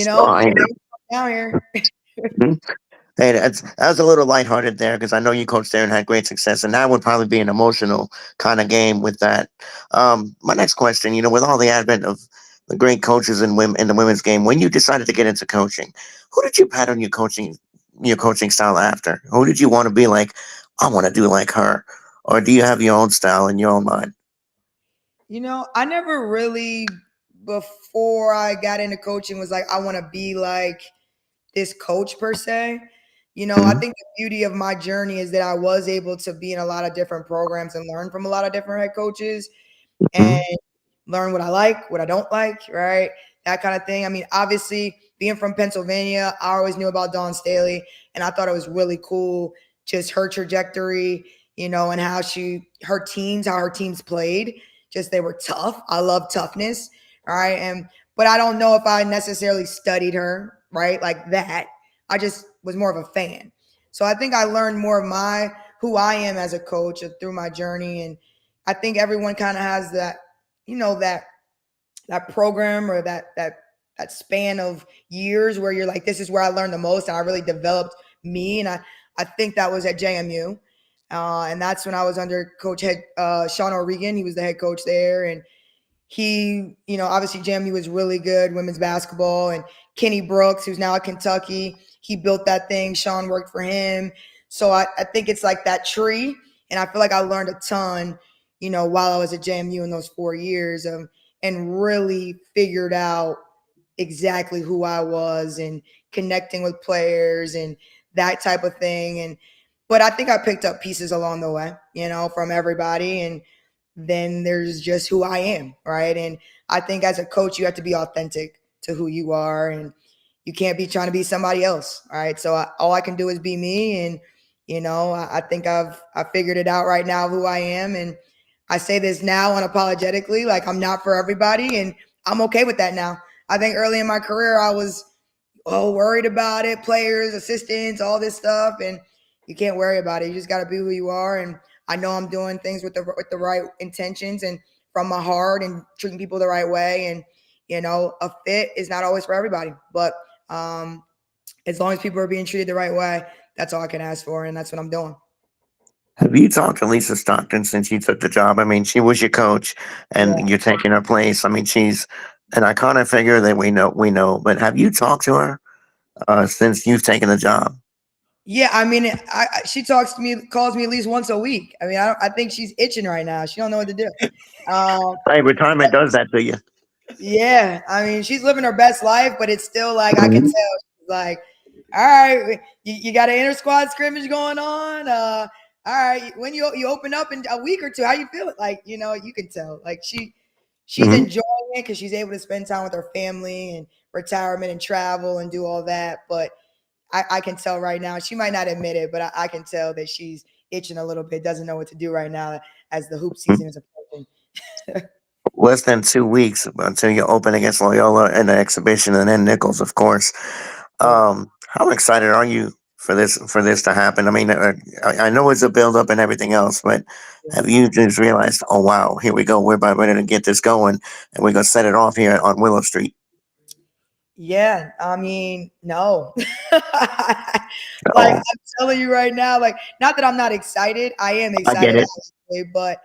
Speaker 4: Oh, I
Speaker 5: They
Speaker 4: know.
Speaker 5: can come down here.
Speaker 4: Mhm. Hey, that was a little lighthearted there because I know you coached there and had great success, and that would probably be an emotional kind of game with that. My next question, with all the advent of the great coaches in women in the women's game, when you decided to get into coaching, who did you pattern your coaching style after? Who did you want to be like? I want to do like her, or do you have your own style in your own mind?
Speaker 5: I never really, before I got into coaching, was like, I want to be like this coach per se. I
Speaker 4: Hmm.
Speaker 5: think the beauty of my journey is that I was able to be in a lot of different programs and learn from a lot of different head coaches and
Speaker 4: Hmm.
Speaker 5: learn what I like, what I don't like, right? That kind of thing. I mean, obviously, being from Pennsylvania, I always knew about Dawn Staley, and I thought it was really cool, just her trajectory, and how her teams played. Just they were tough. I love toughness, all right? But I don't know if I necessarily studied her, right? Like that. I just was more of a fan. So I think I learned more of who I am as a coach through my journey. And I think everyone kind of has that, that program or that span of years where you're like, this is where I learned the most and I really developed me. And I think that was at JMU. And that's when I was under Sean O'Regan. He was the head coach there. And he, obviously JMU was really good, women's basketball. And Kenny Brooks, who's now at Kentucky, he built that thing. Sean worked for him. So I think it's like that tree. And I feel like I learned a ton, while I was at JMU in those 4 years and really figured out exactly who I was and connecting with players and that type of thing. But I think I picked up pieces along the way, from everybody. And then there's just who I am, right? And I think as a coach, you have to be authentic to who you are, and you can't be trying to be somebody else, right? So all I can do is be me, and I think I figured it out right now who I am, and I say this now unapologetically, like I'm not for everybody, and I'm okay with that now. I think early in my career, I was worried about it, players, assistants, all this stuff, and you can't worry about it. You just got to be who you are, and I know I'm doing things with the right intentions and from my heart and treating people the right way. And a fit is not always for everybody, but as long as people are being treated the right way, that's all I can ask for, and that's what I'm doing.
Speaker 4: Have you talked to Lisa Stockton since you took the job? I mean, she was your coach,
Speaker 5: Yeah.
Speaker 4: and you're taking her place. I mean, she's an iconic figure that we know. But have you talked to her since you've taken the job?
Speaker 5: Yeah, I mean, she talks to me, calls me at least once a week. I mean, I think she's itching right now. She don't know what to do. Um,
Speaker 4: Hey, retirement does that to you.
Speaker 5: Yeah, I mean, she's living her best life, but it's still like I can tell
Speaker 4: Mhm.
Speaker 5: she's like, all right, you got an inter squad scrimmage going on. All right, when you open up in a week or two, how you feel? Like, you can tell. Like she's
Speaker 4: Mhm.
Speaker 5: enjoying it because she's able to spend time with her family and retirement and travel and do all that. But I can tell right now, she might not admit it, but I can tell that she's itching a little bit, doesn't know what to do right now as the hoop season is approaching.
Speaker 4: Less than 2 weeks until you open against Loyola in the exhibition, and then Nichols, of course.
Speaker 5: Yeah.
Speaker 4: How excited are you for this to happen? I mean, I know it's a build up and everything else, but have you just realized, oh wow, here we go, we're about ready to get this going, and we're gonna set it off here on Willow Street?
Speaker 5: Yeah, I mean, no. Like
Speaker 4: Oh,
Speaker 5: I'm telling you right now, like not that I'm not excited. I am
Speaker 4: I get
Speaker 5: excited,
Speaker 4: it.
Speaker 5: obviously, but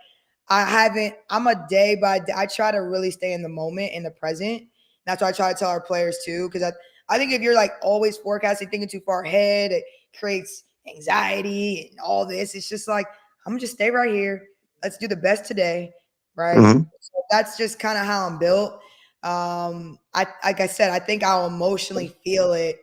Speaker 5: I'm a day by day. I try to really stay in the moment, in the present. That's what I try to tell our players too, because I think if you're like always forecasting, thinking too far ahead, it creates anxiety and all this. It's just like I'm gonna just stay right here. Let's do the best today, right?
Speaker 4: Hmm.
Speaker 5: So that's just kind of how I'm built. Like I said, I think I'll emotionally feel it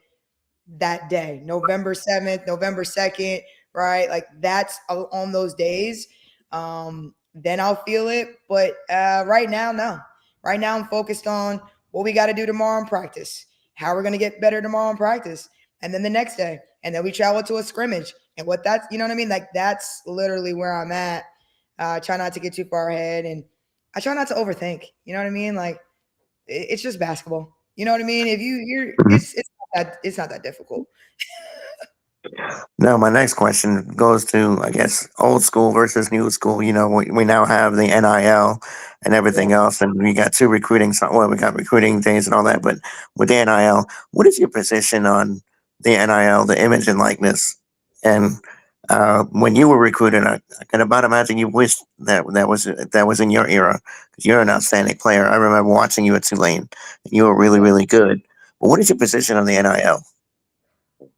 Speaker 5: that day, November 7th, November 2nd, right? Like that's on those days. Then I'll feel it. But right now, no. Right now, I'm focused on what we got to do tomorrow in practice, how we're going to get better tomorrow in practice, and then the next day. And then we travel to a scrimmage. And what that's, you know what I mean? Like that's literally where I'm at. Try not to get too far ahead. And I try not to overthink. You know what I mean? Like it's just basketball. You know what I mean? If you're, it's not that difficult.
Speaker 4: Now, my next question goes to, I guess, old school versus new school. We now have the NIL and
Speaker 5: Yeah.
Speaker 4: everything else, and we got two recruiting. Well, we got recruiting days and all that, but with the NIL, what is your position on the NIL, the image and likeness? And when you were recruited, I can about imagine you wish that was in your era because you're an outstanding player. I remember watching you at Tulane, and you were really, really good. But what is your position on the NIL?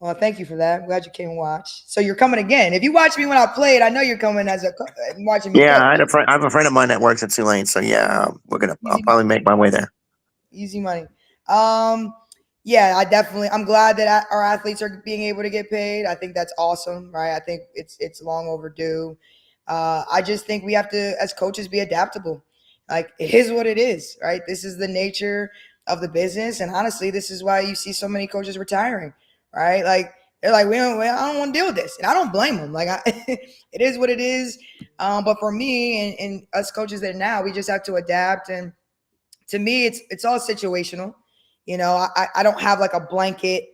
Speaker 5: Well, thank you for that. I'm glad you came and watch. So you're coming again. If you watched me when I played, I know you're coming as watching me
Speaker 4: Yeah,
Speaker 5: coach.
Speaker 4: I have a friend of mine that works at Tulane, so yeah, I'll
Speaker 5: Easy
Speaker 4: probably
Speaker 5: money.
Speaker 4: make my way there.
Speaker 5: Easy money. Um, yeah, I'm glad that our athletes are being able to get paid. I think that's awesome, right? I think it's long overdue. I just think we have to, as coaches, be adaptable. Like it is what it is, right? This is the nature of the business, and honestly, this is why you see so many coaches retiring, right? Like they're like, I don't want to deal with this, and I don't blame them. Like it is what it is. But for me and us coaches that now, we just have to adapt and to me it's all situational. I don't have like a blanket,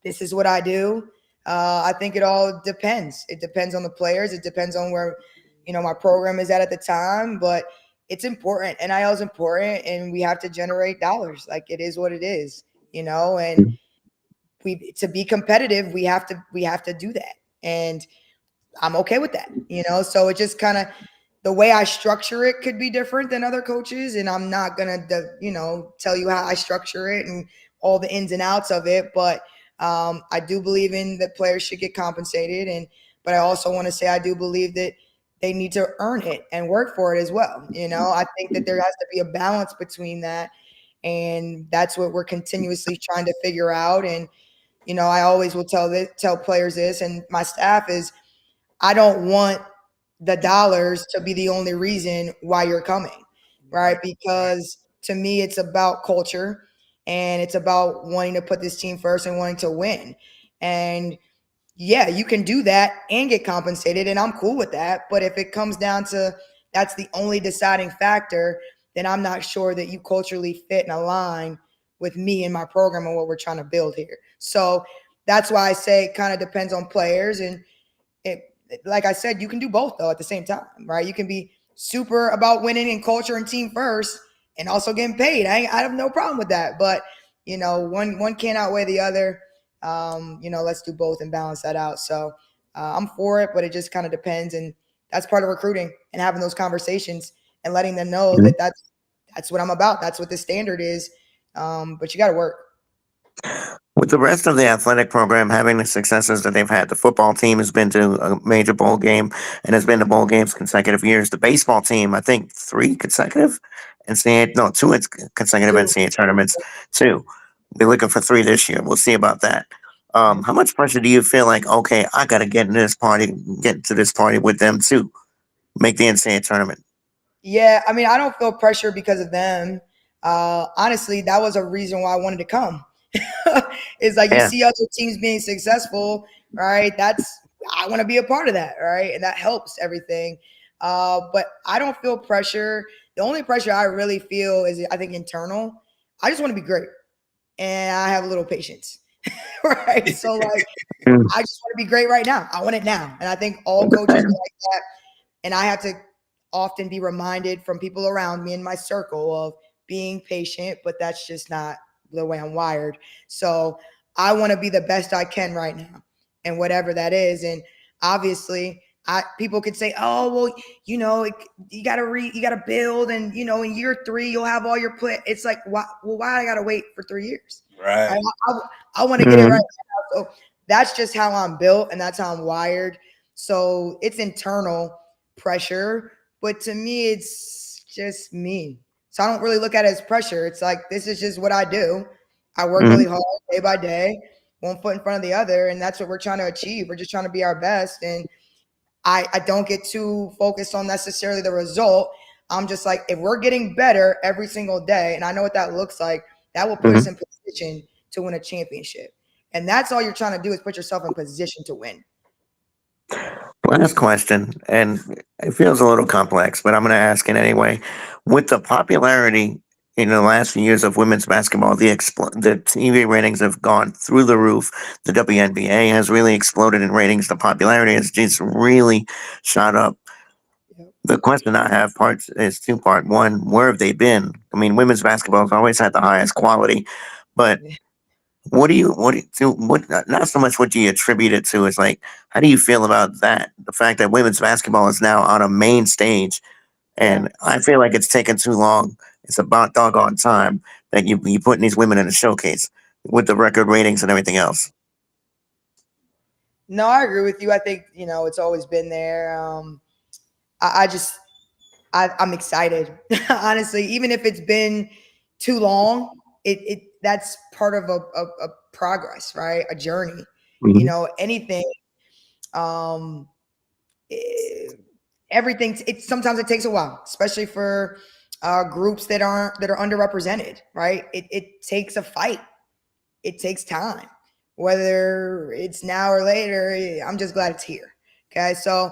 Speaker 5: this is what I do. I think it all depends. It depends on the players, it depends on where my program is at the time, but it's important. NIL is important, and we have to generate dollars. Like it is what it is. And we to be competitive, we have to do that, and I'm okay with that. So it just kind of, the way I structure it could be different than other coaches, and I'm not gonna tell you how I structure it and all the ins and outs of it. But I do believe in that players should get compensated, but I also want to say I do believe that they need to earn it and work for it as well. I think that there has to be a balance between that, and that's what we're continuously trying to figure out. And I always will tell players this, and my staff is, I don't want the dollars to be the only reason why you're coming, right? Because to me, it's about culture, and it's about wanting to put this team first and wanting to win. And yeah, you can do that and get compensated, and I'm cool with that. But if it comes down to that's the only deciding factor, then I'm not sure that you culturally fit and align with me and my program and what we're trying to build here. So that's why I say it kind of depends on players. And it, like I said, you can do both though at the same time, right? You can be super about winning and culture and team first, and also getting paid. I have no problem with that, but one can't outweigh the other. Let's do both and balance that out. So I'm for it, but it just kind of depends, and that's part of recruiting and having those conversations and letting them know that that's what I'm about. That's what the standard is. But you got to work.
Speaker 4: With the rest of the athletic program having the successes that they've had, the football team has been to a major bowl game and has been to bowl games consecutive years. The baseball team, I think, three consecutive NCAA, no, two consecutive
Speaker 5: Two.
Speaker 4: NCAA tournaments. Two. We're looking for three this year. We'll see about that. How much pressure do you feel like? Okay, I got to get to this party with them too, make the NCAA tournament.
Speaker 5: Yeah, I mean, I don't feel pressure because of them. Honestly, that was a reason why I wanted to come. It's like you
Speaker 4: Yeah.
Speaker 5: see other teams being successful, right? I want to be a part of that, right? And that helps everything. But I don't feel pressure. The only pressure I really feel is, I think, internal. I just want to be great, and I have a little patience, right? So like,
Speaker 4: Mm.
Speaker 5: I just want to be great right now. I want it now, and I think all coaches are like that. And I have to often be reminded from people around me in my circle of being patient, but that's just not the way I'm wired. So I want to be the best I can right now, and whatever that is. And obviously, people could say, "Oh, well, you gotta build, and in year 3 you'll have all your play." It's like, why? Well, why I gotta wait for 3 years?
Speaker 1: Right.
Speaker 5: I want to get it right now. So that's just how I'm built, and that's how I'm wired. So it's internal pressure, but to me, it's just me. So I don't really look at it as pressure. It's like, this is just what I do. I work
Speaker 4: Mhm.
Speaker 5: really hard day by day, one foot in front of the other, and that's what we're trying to achieve. We're just trying to be our best, and I don't get too focused on necessarily the result. I'm just like, if we're getting better every single day, and I know what that looks like, that will put us
Speaker 4: Mhm.
Speaker 5: in position to win a championship. And that's all you're trying to do, is put yourself in position to win.
Speaker 4: Last question, and it feels a little complex, but I'm going to ask it anyway. With the popularity in the last few years of women's basketball, the TV ratings have gone through the roof. The WNBA has really exploded in ratings. The popularity has just really shot up.
Speaker 5: Yep.
Speaker 4: The question I have parts is two part. One, where have they been? I mean, women's basketball has always had the highest quality, but not so much what do you attribute it to, is like, how do you feel about that? The fact that women's basketball is now on a main stage,
Speaker 5: Yeah.
Speaker 4: and I feel like it's taken too long. It's about doggone time that you putting these women in a showcase with the record ratings and everything else.
Speaker 5: No, I agree with you. I think, it's always been there. I just, I'm excited. Honestly, even if it's been too long, that's part of a progress, right? A journey.
Speaker 4: Mhm.
Speaker 5: Anything, um, eh, everything. Sometimes it takes a while, especially for groups that are underrepresented, right? It takes a fight. It takes time. Whether it's now or later, I'm just glad it's here. Okay, so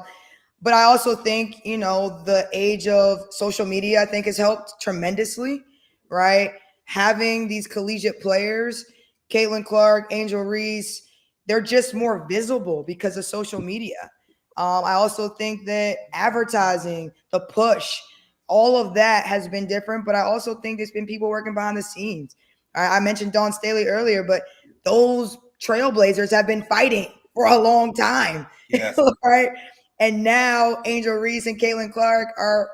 Speaker 5: but I also think, the age of social media, I think, has helped tremendously, right? Having these collegiate players, Caitlin Clark, Angel Reese, they're just more visible because of social media. I also think that advertising, the push, all of that has been different, but I also think there's been people working behind the scenes. I mentioned Dawn Staley earlier, but those trailblazers have been fighting for a long time,
Speaker 1: Yes.
Speaker 5: right? And now Angel Reese and Caitlin Clark are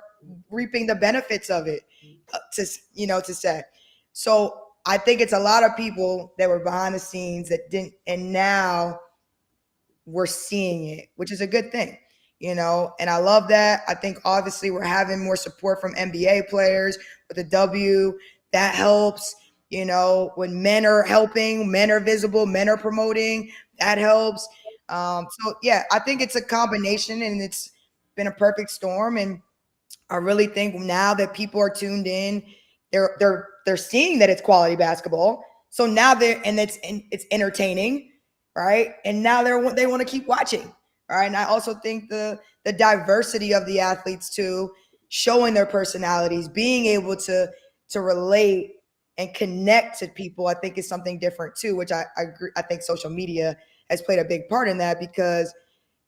Speaker 5: reaping the benefits of it. To say, so I think it's a lot of people that were behind the scenes that didn't, and now we're seeing it, which is a good thing, and I love that. I think obviously we're having more support from NBA players with the W. That helps, when men are helping, men are visible, men are promoting, that helps. So yeah, I think it's a combination, and it's been a perfect storm. And I really think now that people are tuned in, they're seeing that it's quality basketball. So now it's entertaining, right? And now they want to keep watching, right? And I also think the diversity of the athletes too, showing their personalities, being able to relate and connect to people, I think is something different too, which I agree. I think social media has played a big part in that, because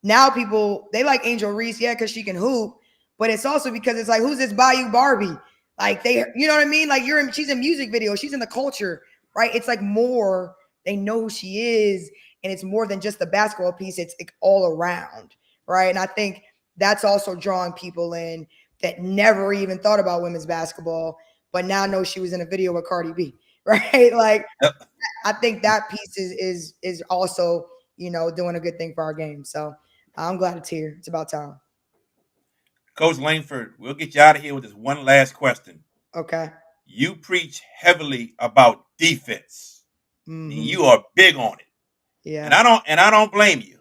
Speaker 5: now people, they like Angel Reese, yeah, because she can hoop, but it's also because it's like, who's this Bayou Barbie? Like, you know what I mean? Like, she's in music videos, she's in the culture, right? It's like more, they know who she is, and it's more than just the basketball piece. It's all around, right? And I think that's also drawing people in that never even thought about women's basketball, but now know she was in a video with Cardi B, right? Like,
Speaker 1: Yep.
Speaker 5: I think that piece is also, doing a good thing for our game. So I'm glad it's here. It's about time.
Speaker 1: Coach Langford, we'll get you out of here with this one last question.
Speaker 5: Okay.
Speaker 1: You preach heavily about defense, and
Speaker 5: Mm-hmm.
Speaker 1: you are big on it. And
Speaker 5: Yeah.
Speaker 1: I don't blame you.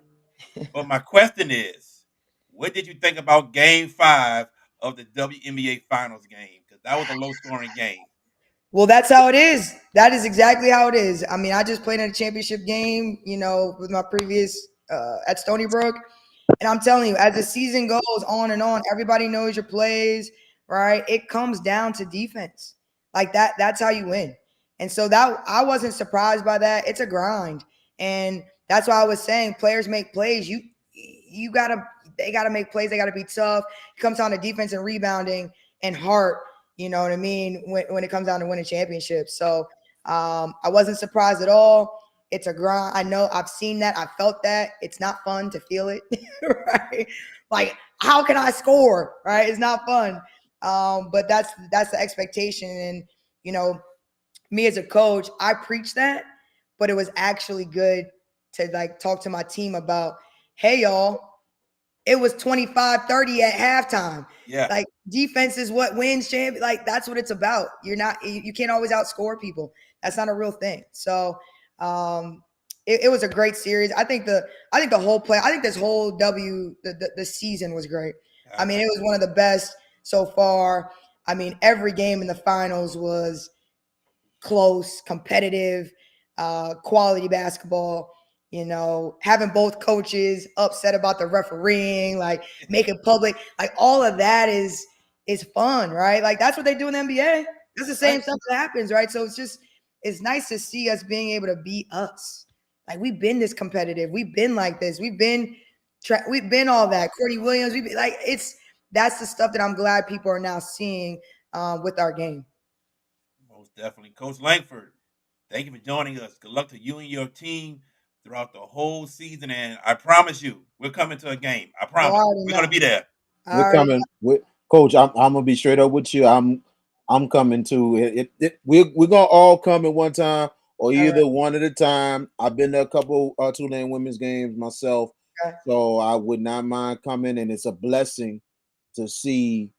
Speaker 1: But my question is, what did you think about Game 5 of the WNBA Finals game? Because that was a low-scoring game.
Speaker 5: Well, that's how it is. That is exactly how it is. I mean, I just played in a championship game, with my previous at Stony Brook. And I'm telling you, as the season goes on and on, everybody knows your plays, right? It comes down to defense. Like that, that's how you win. And so that, I wasn't surprised by that. It's a grind. And that's why I was saying players make plays. They gotta make plays, they gotta be tough. It comes down to defense and rebounding and heart, you know what I mean, when it comes down to winning championships. So I wasn't surprised at all. It's a grind. I know, I've seen that. I felt that. It's not fun to feel it, right? Like, how can I score? Right? It's not fun. But that's the expectation. And me as a coach, I preach that, but it was actually good to like talk to my team about, hey y'all, it was 25-30 at halftime.
Speaker 1: Yeah.
Speaker 5: Like defense is what wins champion. Like that's what it's about. You can't always outscore people. That's not a real thing. So it was a great series. I think the whole play. I think this whole the season was great. I mean, it was one of the best so far. I mean, every game in the finals was close, competitive, quality basketball. You know, having both coaches upset about the refereeing, like making public, like all of that is fun, right? Like that's what they do in the NBA. That's the same stuff that happens, right? So it's nice to see us being able to be us. Like we've been this competitive, we've been like this, we've been all that. Courtney Williams, we've been like that's the stuff that I'm glad people are now seeing with our game.
Speaker 1: Most definitely. Coach Langford, thank you for joining us. Good luck to you and your team throughout the whole season. And I promise you, we're coming to a game. I promise. We're going to be there.
Speaker 3: We're coming. Coach, I'm gonna be straight up with you. I'm coming too. We're gonna all come at one time, or either one at a time. I've been to a couple Tulane women's games myself, so I would not mind coming. And it's a blessing to see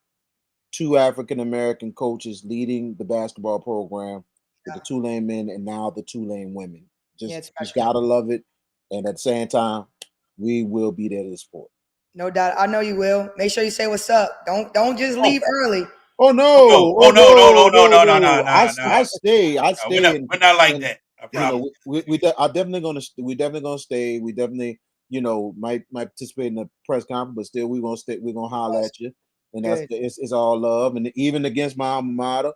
Speaker 3: two African American coaches leading the basketball program with the Tulane men and now the Tulane women. Just gotta love it. And at the same time, we will be there to support.
Speaker 5: No doubt. I know you will. Make sure you say what's up. Don't just leave early.
Speaker 3: Oh no!
Speaker 1: Oh no!
Speaker 3: I stay.
Speaker 1: We're not like that. I promise.
Speaker 3: We definitely gonna stay. We definitely might participate in the press conference, but still we gonna stay. We're gonna holler at you, and it's all love. And even against my alma mater,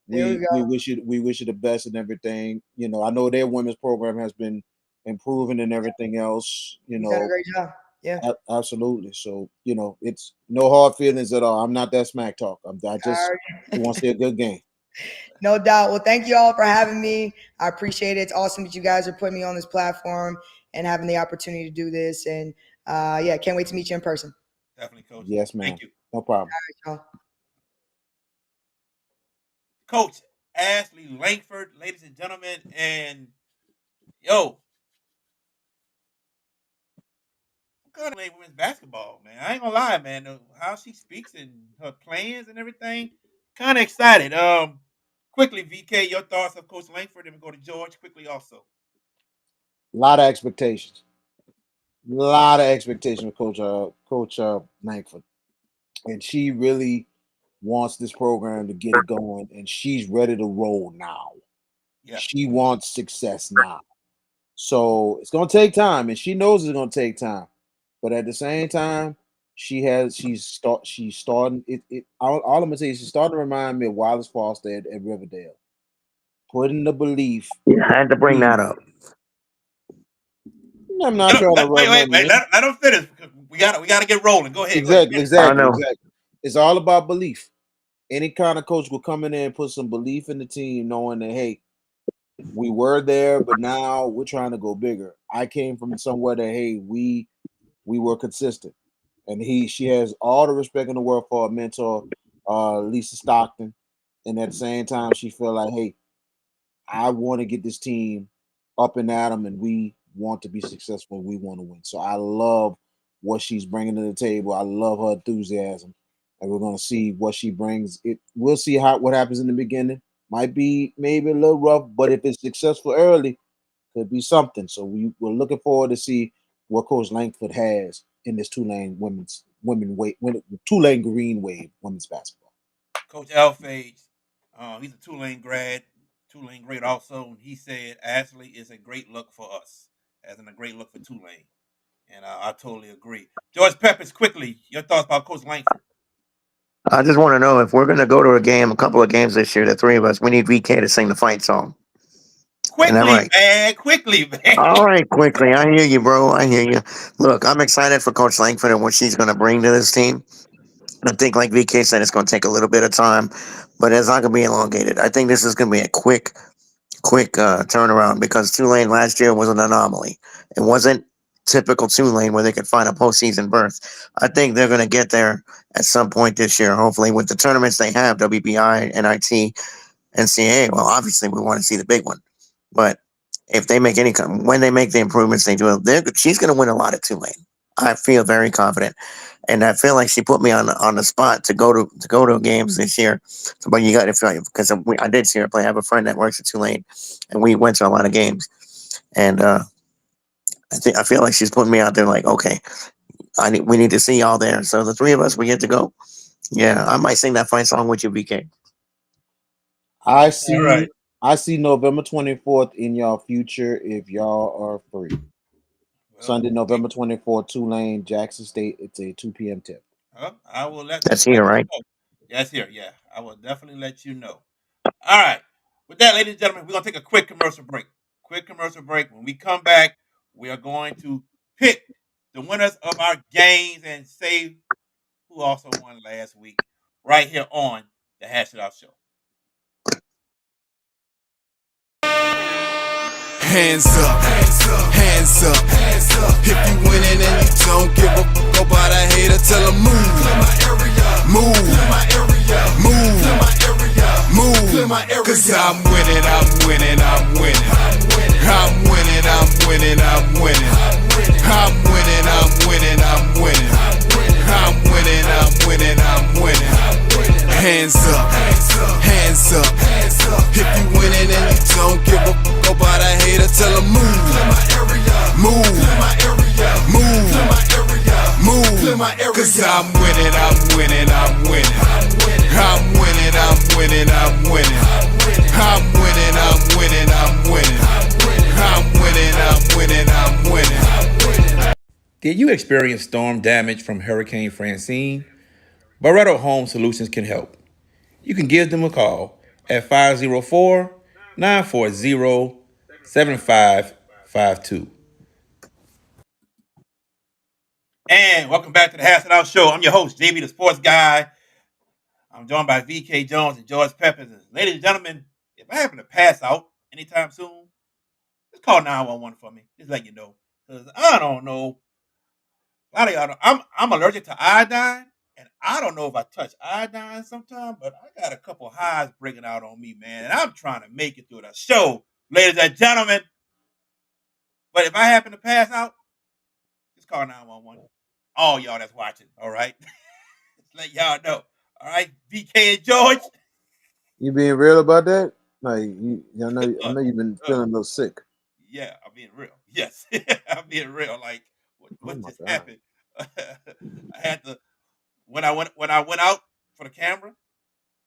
Speaker 3: we wish you the best and everything. I know their women's program has been improving and everything else.
Speaker 5: You done a great job. Yeah,
Speaker 3: absolutely. So it's no hard feelings at all. I'm not that smack talk. I just want to see a good game.
Speaker 5: No doubt. Well, thank you all for having me. I appreciate it. It's awesome that you guys are putting me on this platform and having the opportunity to do this. And can't wait to meet you in person.
Speaker 1: Definitely, Coach.
Speaker 3: Yes, ma'am.
Speaker 1: Thank you.
Speaker 3: No problem.
Speaker 5: All right, y'all.
Speaker 1: Coach Ashley Langford, ladies and gentlemen, and kind of women's basketball, man. I ain't gonna lie, man. How she speaks and her plans and everything, kind of excited. Quickly, VK, your thoughts of Coach Langford, and we go to George quickly also.
Speaker 3: A lot of expectations. With Coach Langford, and she really wants this program to get it going, and she's ready to roll now. Yeah. She wants success now. So it's gonna take time, and she knows it's gonna take time. But at the same time, she's starting it. All I'm gonna say is she's starting to remind me of Wallace Foster at Riverdale. Putting the belief.
Speaker 4: You had to bring that up.
Speaker 3: I'm not trying to
Speaker 1: wait. Let him finish. We gotta get rolling. Go ahead.
Speaker 3: Exactly. It's all about belief. Any kind of coach will come in there and put some belief in the team, knowing that hey, we were there, but now we're trying to go bigger. I came from somewhere that hey, we were consistent, and she has all the respect in the world for her mentor, Lisa Stockton, and at the same time, she feel like hey, I want to get this team up and at them, and we want to be successful. We want to win. So I love what she's bringing to the table. I love her enthusiasm, and we're going to see what she brings. We'll see what happens in the beginning. Might be maybe a little rough, but if it's successful early, could be something. So we're looking forward to see what Coach Langford has in this Tulane Tulane Green Wave women's basketball.
Speaker 1: Coach Alfage, he's a Tulane grad, Tulane great also. He said Ashley is a great look for us, as in a great look for Tulane. And I totally agree. George Peppers, quickly, your thoughts about Coach Langford.
Speaker 4: I just want to know if we're going to go to a couple of games this year, the three of us, we need VK to sing the fight song.
Speaker 1: Quickly, man.
Speaker 4: All right, quickly. I hear you, bro. I hear you. Look, I'm excited for Coach Langford and what she's going to bring to this team. I think, like VK said, it's going to take a little bit of time, but it's not going to be elongated. I think this is going to be a quick turnaround because Tulane last year was an anomaly. It wasn't typical Tulane where they could find a postseason berth. I think they're going to get there at some point this year, hopefully, with the tournaments they have, WBI, NIT, NCAA. Well, obviously, we want to see the big one. But if they make when they make the improvements they do, she's going to win a lot at Tulane. I feel very confident, and I feel like she put me on the spot to go to games this year. So, but you got to because I did see her play. I have a friend that works at Tulane, and we went to a lot of games. And I feel like she's putting me out there. Like, okay, we need to see y'all there. So the three of us, we get to go. Yeah, I might sing that fight song with you, BK.
Speaker 3: I
Speaker 1: All right.
Speaker 3: see November 24th in y'all future if y'all are free.
Speaker 1: Well,
Speaker 3: Sunday, November 24th, Tulane, Jackson State. It's a 2 p.m. tip.
Speaker 1: I will let
Speaker 4: That's
Speaker 1: you
Speaker 4: here, right?
Speaker 1: know. That's here. Yeah, I will definitely let you know. All right. With that, ladies and gentlemen, we're gonna take a quick commercial break. Quick commercial break. When we come back, we are going to pick the winners of our games and say who also won last week, right here on the Hash It Out Show.
Speaker 2: Hands up, hands up, hands up, hands up. If you winning and you don't give a fuck about a hater, tell them move. Clear my area, move. Clear my area, move. Clear my area, move. Clear my area. Cause I'm winning, I'm winning, I'm winning. I'm winning, I'm winning, I'm winning. I'm winning, I'm winning, I'm winning. I'm winning, I'm winning, I'm winning. Hands up, hands up, hands up, hands up. If you winning and you don't give a fuck about a hater, tell them move. Clear my area, move. Clear my area, move. Clear my area, move. Clear my area. Cause I'm winning, I'm winning, I'm winning. I'm winning, I'm winning, I'm winning. I'm winning, I'm winning, I'm winning. I'm winning, I'm winning, I'm winning.
Speaker 1: Did you experience storm damage from Hurricane Francine? Barretto Home Solutions can help. You can give them a call at 504 940 7552. And welcome back to the Hash It Out Show. I'm your host, JB the Sports Guy. I'm joined by VK Jones and George Peppers. Ladies and gentlemen, if I happen to pass out anytime soon, just call 911 for me. Just let you know. Because I don't know. A lot of y'all know. I'm allergic to iodine. And I don't know if I touch iodine sometime, but I got a couple highs breaking out on me, man. And I'm trying to make it through the show, ladies and gentlemen. But if I happen to pass out, just call 911. All y'all that's watching, all right? Just let y'all know. All right, VK and George.
Speaker 3: You being real about that? Like, I know you've been feeling a little sick.
Speaker 1: Yeah, I'm being real. Yes, I'm being real. Like,
Speaker 3: Oh
Speaker 1: what
Speaker 3: my
Speaker 1: just
Speaker 3: God.
Speaker 1: happened? I had to when I went out for the camera.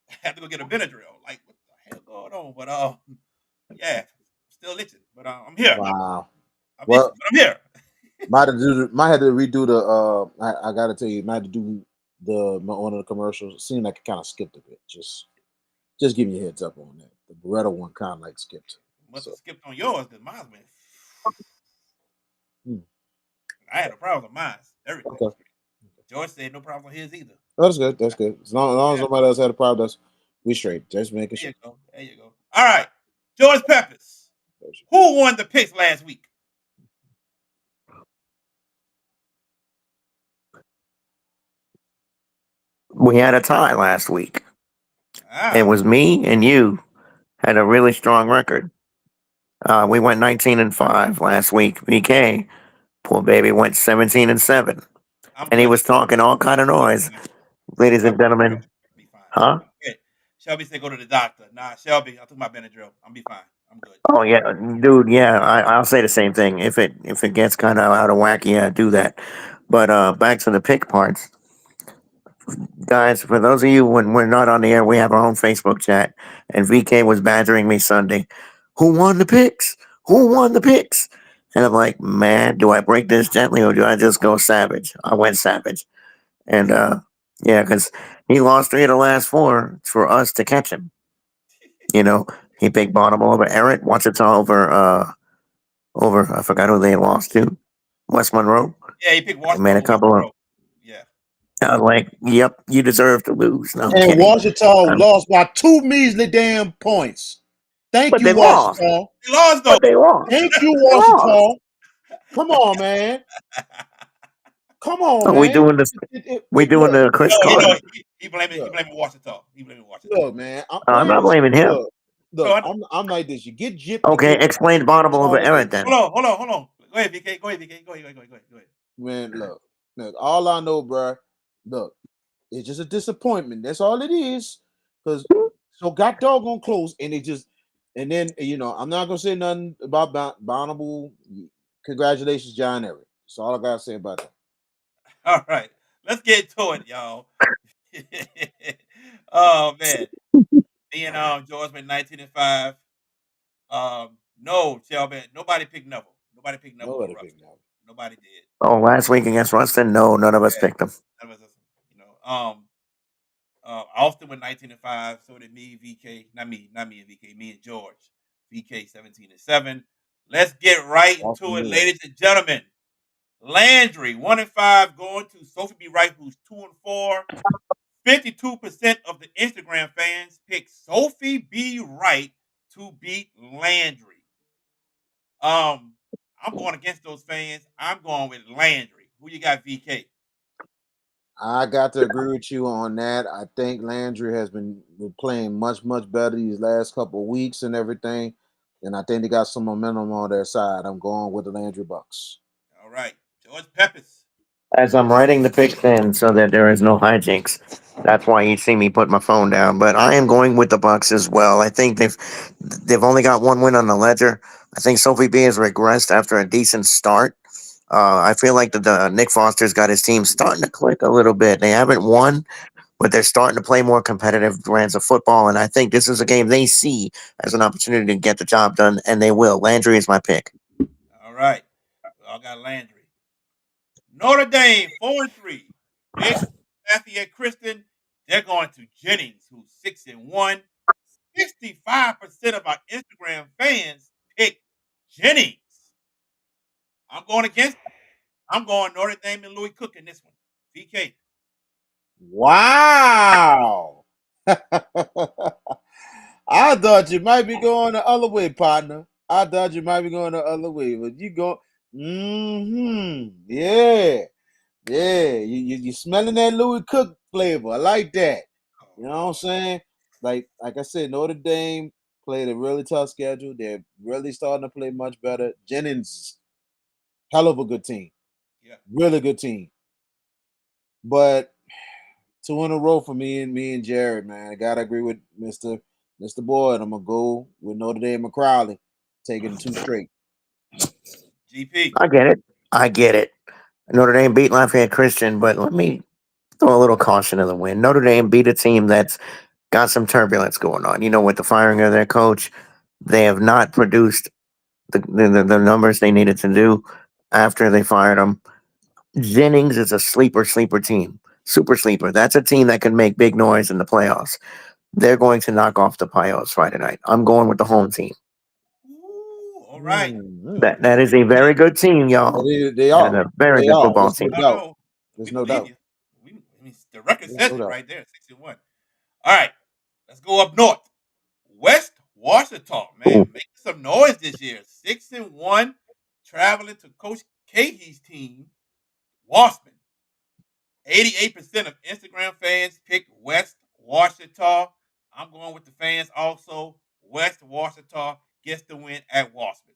Speaker 1: I had to go get a Benadryl. Like, what the hell going on? But yeah, still itching. But I'm here.
Speaker 3: Wow.
Speaker 1: I'm
Speaker 3: Well,
Speaker 1: itching, but I'm here.
Speaker 3: might have to redo the. I gotta tell you, might have to do one of the commercials. It seemed like it kind of skipped a bit. Just give me a heads up on that. The Beretta one kind of like skipped.
Speaker 1: Must
Speaker 3: So,
Speaker 1: have skipped on yours because mine went.
Speaker 3: hmm,
Speaker 1: I had no problem with mine. Everything
Speaker 3: okay.
Speaker 1: was great. George said no problem with his either.
Speaker 3: That's good. That's good. As long as
Speaker 1: Yeah,
Speaker 3: nobody else had a problem, we straight. Just making
Speaker 1: there
Speaker 3: sure.
Speaker 1: you go. There you go. All right, George Peppers. Who won the picks last week?
Speaker 4: We had a tie last week. It
Speaker 1: Ah,
Speaker 4: was me and you had a really strong record. We went 19-5 last week. VK, poor baby, went 17-7,
Speaker 1: I'm
Speaker 4: and he
Speaker 1: good.
Speaker 4: was talking all kind of noise. Ladies and
Speaker 1: I'll
Speaker 4: gentlemen,
Speaker 1: be fine.
Speaker 4: huh?
Speaker 1: Okay. Shelby said go to the doctor. Nah, Shelby, I took my Benadryl. I'll be fine. I'm good.
Speaker 4: Oh yeah, dude. Yeah, I'll say the same thing. If it gets kind of out of whack, yeah, do that. But back to the pick parts, guys. For those of you when we're not on the air, we have our own Facebook chat, and VK was badgering me Sunday. Who won the picks? Who won the picks? And I'm like, man, do I break this gently or do I just go savage? I went savage, and yeah, because he lost 3 of the last 4 for us to catch him. You know, he picked Baltimore over Eric, Wichita over I forgot who they lost to, West Monroe.
Speaker 1: Yeah, he picked
Speaker 4: They made
Speaker 1: Washington
Speaker 4: a
Speaker 1: over West
Speaker 4: couple of.
Speaker 1: Monroe. Yeah.
Speaker 4: I was like, "Yep, you deserve to lose." No, I'm
Speaker 3: And
Speaker 4: kidding.
Speaker 3: Washington
Speaker 4: Um,
Speaker 3: lost by 2 measly damn points. Thank
Speaker 4: but
Speaker 3: you,
Speaker 4: they lost.
Speaker 3: Washington.
Speaker 1: He lost though.
Speaker 4: But they lost.
Speaker 3: Thank you,
Speaker 4: They lost.
Speaker 3: Washington. Come on, man. Come on,
Speaker 4: Oh, we
Speaker 3: man.
Speaker 4: doing this. We doing
Speaker 3: Look,
Speaker 4: the Chris
Speaker 1: No,
Speaker 4: Carter.
Speaker 1: he
Speaker 3: look,
Speaker 1: blaming Washington. He blaming Washington.
Speaker 3: look, man.
Speaker 4: I'm not blaming him.
Speaker 1: No,
Speaker 3: I'm like this. You get gypped, you
Speaker 4: Okay,
Speaker 3: get
Speaker 4: explain Baltimore over
Speaker 3: all of this.
Speaker 4: Eric then.
Speaker 1: hold on. Go ahead, VK. Go ahead, VK. Go ahead.
Speaker 3: Man, look. All I know, bro. Look, it's just a disappointment. That's all it is. Cause so got doggone close, and it just, and then I'm not gonna say nothing about Bonnable. Congratulations, John Eric. That's all I gotta say about that.
Speaker 1: All right, let's get to it, y'all. Oh man, me and George been 19 and 5. No, Shelby, nobody picked Neville. Nobody picked Neville over
Speaker 3: Nobody picked
Speaker 1: Rustin.
Speaker 3: that.
Speaker 1: Nobody did.
Speaker 4: Oh, last week against Ruston, no, none of us
Speaker 1: Yeah,
Speaker 4: picked them.
Speaker 1: that was just, you know. Austin went 19 and 5. So did me, VK. Not me and VK. Me and George. VK 17 and 7. Let's get right into
Speaker 3: Austin
Speaker 1: it,
Speaker 3: Moore.
Speaker 1: ladies and gentlemen. Landry 1 and 5 going to Sophie B. Wright, who's 2 and 4. 52% of the Instagram fans pick Sophie B. Wright to beat Landry. Um, I'm going against those fans. I'm going with Landry. Who you got, VK?
Speaker 3: I got to agree with you on that. I think Landry has been playing much better these last couple of weeks and everything, and I think they got some momentum on their side. I'm going with the Landry Bucks.
Speaker 1: All right, George Peppers.
Speaker 4: As I'm writing the picks in so that there is no hijinks. That's why you see me put my phone down. But I am going with the Bucks as well. I think they've only got one win on the ledger. I think Sophie B has regressed after a decent start. I feel like the Nick Foster's got his team starting to click a little bit. They haven't won, but they're starting to play more competitive brands of football. And I think this is a game they see as an opportunity to get the job done, and they will. Landry is my pick.
Speaker 1: All right, we all got Landry. Notre Dame 4-3. Big Lafayette Christian. They're going to Jennings, who's 6-1. 65% of our Instagram fans pick Jennings. I'm going against. I'm going Notre Dame and Louis Cook in this one. VK.
Speaker 3: Wow. I thought you might be going the other way, partner. I thought you might be going the other way, but you go. Yeah. Yeah. You smelling that Louis Cook flavor. I like that. You know what I'm saying? Like I said, Notre Dame played a really tough schedule. They're really starting to play much better. Jennings, hell of a good team.
Speaker 1: Yeah.
Speaker 3: Really good team. But two in a row for me and Jared, man. I gotta agree with Mr. Boyd. I'm gonna go with Notre Dame and Crowley, taking two straight.
Speaker 1: GP.
Speaker 4: I get it. I get it. Notre Dame beat Lafayette Christian, but let me throw a little caution to the wind. Notre Dame beat a team that's got some turbulence going on. With the firing of their coach, they have not produced the numbers they needed to do after they fired him. Jennings is a sleeper team, super sleeper. That's a team that can make big noise in the playoffs. They're going to knock off the Pios Friday night. I'm going with the home team.
Speaker 1: Ooh, all right.
Speaker 3: Mm-hmm.
Speaker 4: That is a very good team, y'all.
Speaker 3: They
Speaker 4: That is
Speaker 3: are.
Speaker 4: a very
Speaker 3: They
Speaker 4: good
Speaker 3: are.
Speaker 4: football
Speaker 3: There's
Speaker 4: team.
Speaker 3: no
Speaker 1: I
Speaker 3: doubt.
Speaker 1: know. We
Speaker 3: There's no
Speaker 1: believe
Speaker 3: doubt.
Speaker 1: you. The record
Speaker 3: There's
Speaker 1: says
Speaker 3: no
Speaker 1: it
Speaker 3: doubt.
Speaker 1: right there, 6-1. All right. Let's go up north. West Washington, man,
Speaker 4: Ooh,
Speaker 1: making some noise this year. 6-1, traveling to Coach Cahey's team, Wasman. 88% of Instagram fans picked West Washington. I'm going with the fans also. West Washington gets the win at Wasman.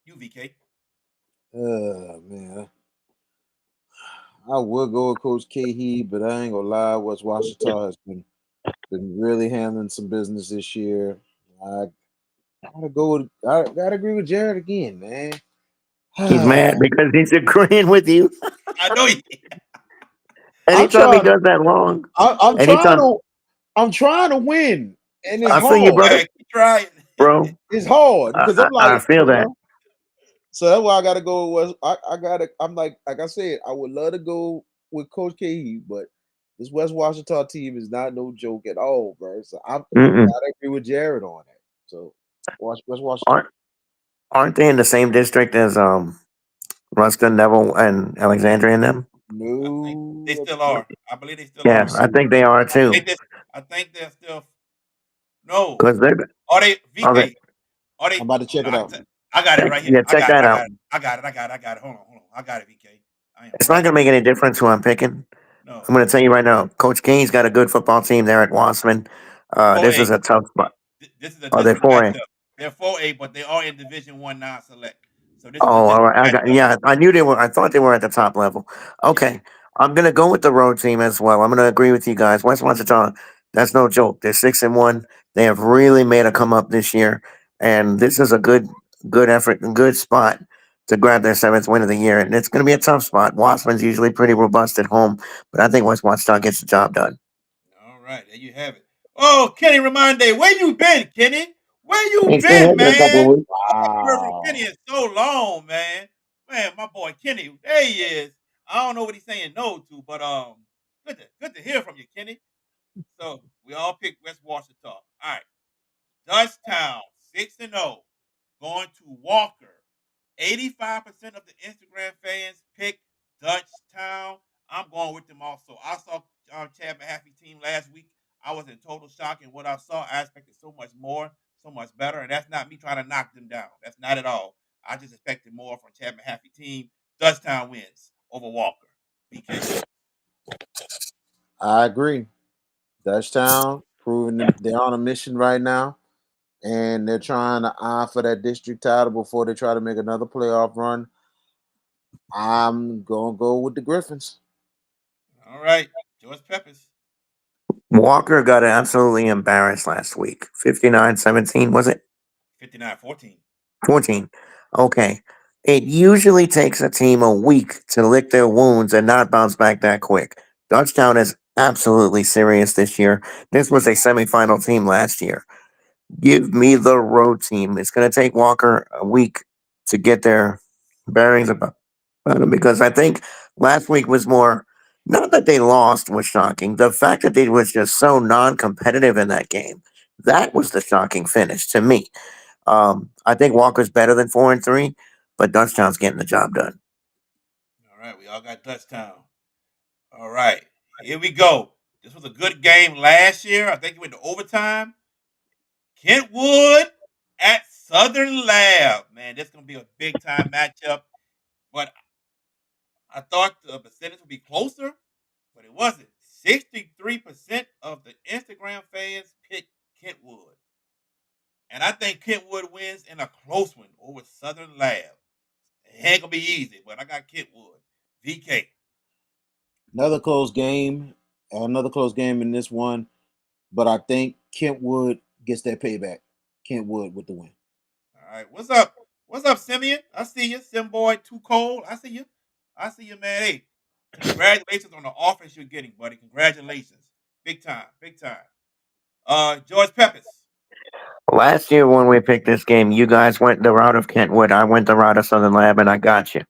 Speaker 1: UVK.
Speaker 3: Man. I would go with Coach K. But I ain't gonna lie, West Washington has been really handling some business this year. I gotta agree with Jared again, man.
Speaker 4: he's mad because he's agreeing with you.
Speaker 1: I know you.
Speaker 3: I'm
Speaker 4: Anytime he
Speaker 3: trying.
Speaker 4: does that wrong,
Speaker 3: I'm trying
Speaker 4: anytime
Speaker 3: to. I'm trying to win,
Speaker 1: He's
Speaker 3: and
Speaker 1: trying
Speaker 3: it's
Speaker 1: to
Speaker 4: I
Speaker 1: get
Speaker 4: feel
Speaker 1: the
Speaker 4: you,
Speaker 3: hard.
Speaker 1: win
Speaker 4: brother,
Speaker 1: back. Keep trying.
Speaker 4: bro.
Speaker 3: It's hard because I'm
Speaker 4: I
Speaker 3: like,
Speaker 4: feel that.
Speaker 3: So that's why I gotta go with West. I gotta. I'm like I said, I would love to go with Coach K. But this West Washington team is not no joke at all, bro. So I
Speaker 4: Mm-mm.
Speaker 3: gotta agree with Jared on that. So West Washington.
Speaker 4: Aren't aren't they in the same district as Ruston, Neville, and Alexandria and them?
Speaker 1: I think they
Speaker 3: No,
Speaker 1: still are. I believe they still
Speaker 4: Yeah,
Speaker 1: are.
Speaker 4: I think they are
Speaker 1: I
Speaker 4: too.
Speaker 1: think this. I think they're still. No.
Speaker 4: Because they're
Speaker 1: Are they
Speaker 4: okay.
Speaker 1: VK? Are they?
Speaker 3: I'm about to
Speaker 1: Hold
Speaker 3: check
Speaker 1: on.
Speaker 3: it out.
Speaker 1: I got it right here.
Speaker 4: Yeah,
Speaker 1: I
Speaker 4: check
Speaker 1: got it.
Speaker 4: that
Speaker 1: I got
Speaker 4: out.
Speaker 1: it. I got it. I got it. I got it. Hold on. I got it, VK. I am
Speaker 4: It's not
Speaker 1: right
Speaker 4: gonna
Speaker 1: here.
Speaker 4: make any difference who I'm picking.
Speaker 1: No.
Speaker 4: I'm gonna tell you right now, Coach King's got a good football team there at Wassman. This
Speaker 1: 4A.
Speaker 4: is a tough spot.
Speaker 1: This is a
Speaker 4: Oh, they're
Speaker 1: district
Speaker 4: 4A.
Speaker 1: matchup. They're 4A, but they are in Division 1 non-select. So this is a
Speaker 4: Oh, all right. I got,
Speaker 1: matchup.
Speaker 4: yeah, I knew they were. I thought they were at the top level.
Speaker 1: Yeah.
Speaker 4: Okay, I'm gonna go with the road team as well. I'm gonna agree with you guys. West Wichita, that's no joke. They're 6-1. They have really made a come up this year, and this is a good effort and good spot to grab their seventh win of the year. And it's gonna be a tough spot. Wasman's usually pretty robust at home, but I think West Wichita gets the job done.
Speaker 1: All right, there you have it. Oh, Kenny Ramonde, where you been, Kenny? Where you
Speaker 4: Ain't seen
Speaker 1: been,
Speaker 4: him in a couple
Speaker 1: man?
Speaker 4: of weeks.
Speaker 1: I haven't heard from Kenny
Speaker 3: Wow.
Speaker 1: in so long, man. Man, my boy Kenny, there he is. I don't know what he's saying no to, but good to hear from you, Kenny. So we all picked West Washington. All right, Dutchtown 6-0, going to Walker. 85% of the Instagram fans pick Dutchtown. I'm going with them also. I saw Chad Mahaffey's team last week. I was in total shock in what I saw. I expected so much more, so much better, and that's not me trying to knock them down. That's not at all. I just expected more from Chad Mahaffey's team. Dutchtown wins over Walker. BK.
Speaker 3: I agree. Dutchtown proving they're on a mission right now, and they're trying to eye for that district title before they try to make another playoff run. I'm gonna go with the Griffins.
Speaker 1: All right, George Peppers.
Speaker 4: Walker got absolutely embarrassed last week. 59-17, was it?
Speaker 1: 59-14.
Speaker 4: 14. Okay. It usually takes a team a week to lick their wounds and not bounce back that quick. Dutchtown is absolutely serious this year. This was a semifinal team last year. Give me the road team. It's going to take Walker a week to get their bearings about him because I think last week was more, not that they lost was shocking. The fact that they was just so non-competitive in that game, that was the shocking finish to me. I think Walker's better than 4-3, but Dutchtown's getting the job done.
Speaker 1: All right, we all got Dutchtown. All right, here we go. This was a good game last year. I think it went to overtime. Kentwood at Southern Lab. Man, this is going to be a big time matchup. But I thought the percentage would be closer, but it wasn't. 63% of the Instagram fans picked Kentwood. And I think Kentwood wins in a close one over Southern Lab. It ain't going to be easy, but I got Kentwood. VK.
Speaker 3: Another close game, another close game in this one, but I think Kentwood gets that payback. Kentwood with the win.
Speaker 1: All right, what's up? What's up, Simeon? I see you. Sim boy, too cold. I see you. I see you, man. Hey, congratulations on the offense you're getting, buddy. Congratulations. Big time. Big time. George Peppers.
Speaker 4: Last year when we picked this game, you guys went the route of Kentwood. I went the route of Southern Lab, and I got you.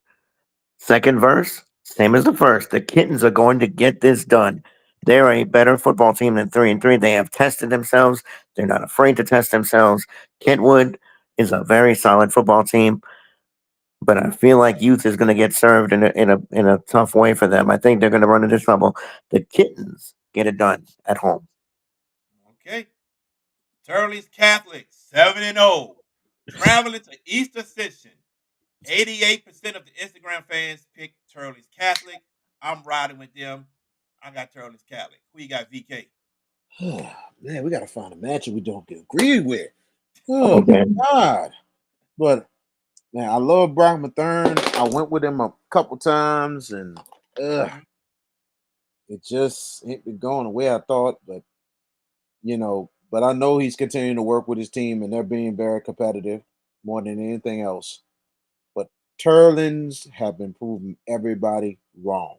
Speaker 4: Second verse, same as the first. The Kittens are going to get this done. They're a better football team than 3-3. They have tested themselves. They're not afraid to test themselves. Kentwood is a very solid football team, but I feel like youth is going to get served in a tough way for them. I think they're going to run into trouble. The Kittens get it done at home.
Speaker 1: Okay. Turley's Catholic, 7-0. Traveling to East Ascension. 88% of the Instagram fans picked Turley's Catholic. I'm riding with them. I got Turley's Catholic. Who you got, VK?
Speaker 3: Man, we gotta find a matchup we don't agree with. Oh my
Speaker 4: Okay.
Speaker 3: god! But man, I love Brock Mathern. I went with him a couple times, and
Speaker 1: Mm-hmm.
Speaker 3: it just ain't been going the way I thought. But but I know he's continuing to work with his team, and they're being very competitive more than anything else. But Turlins have been proving everybody wrong,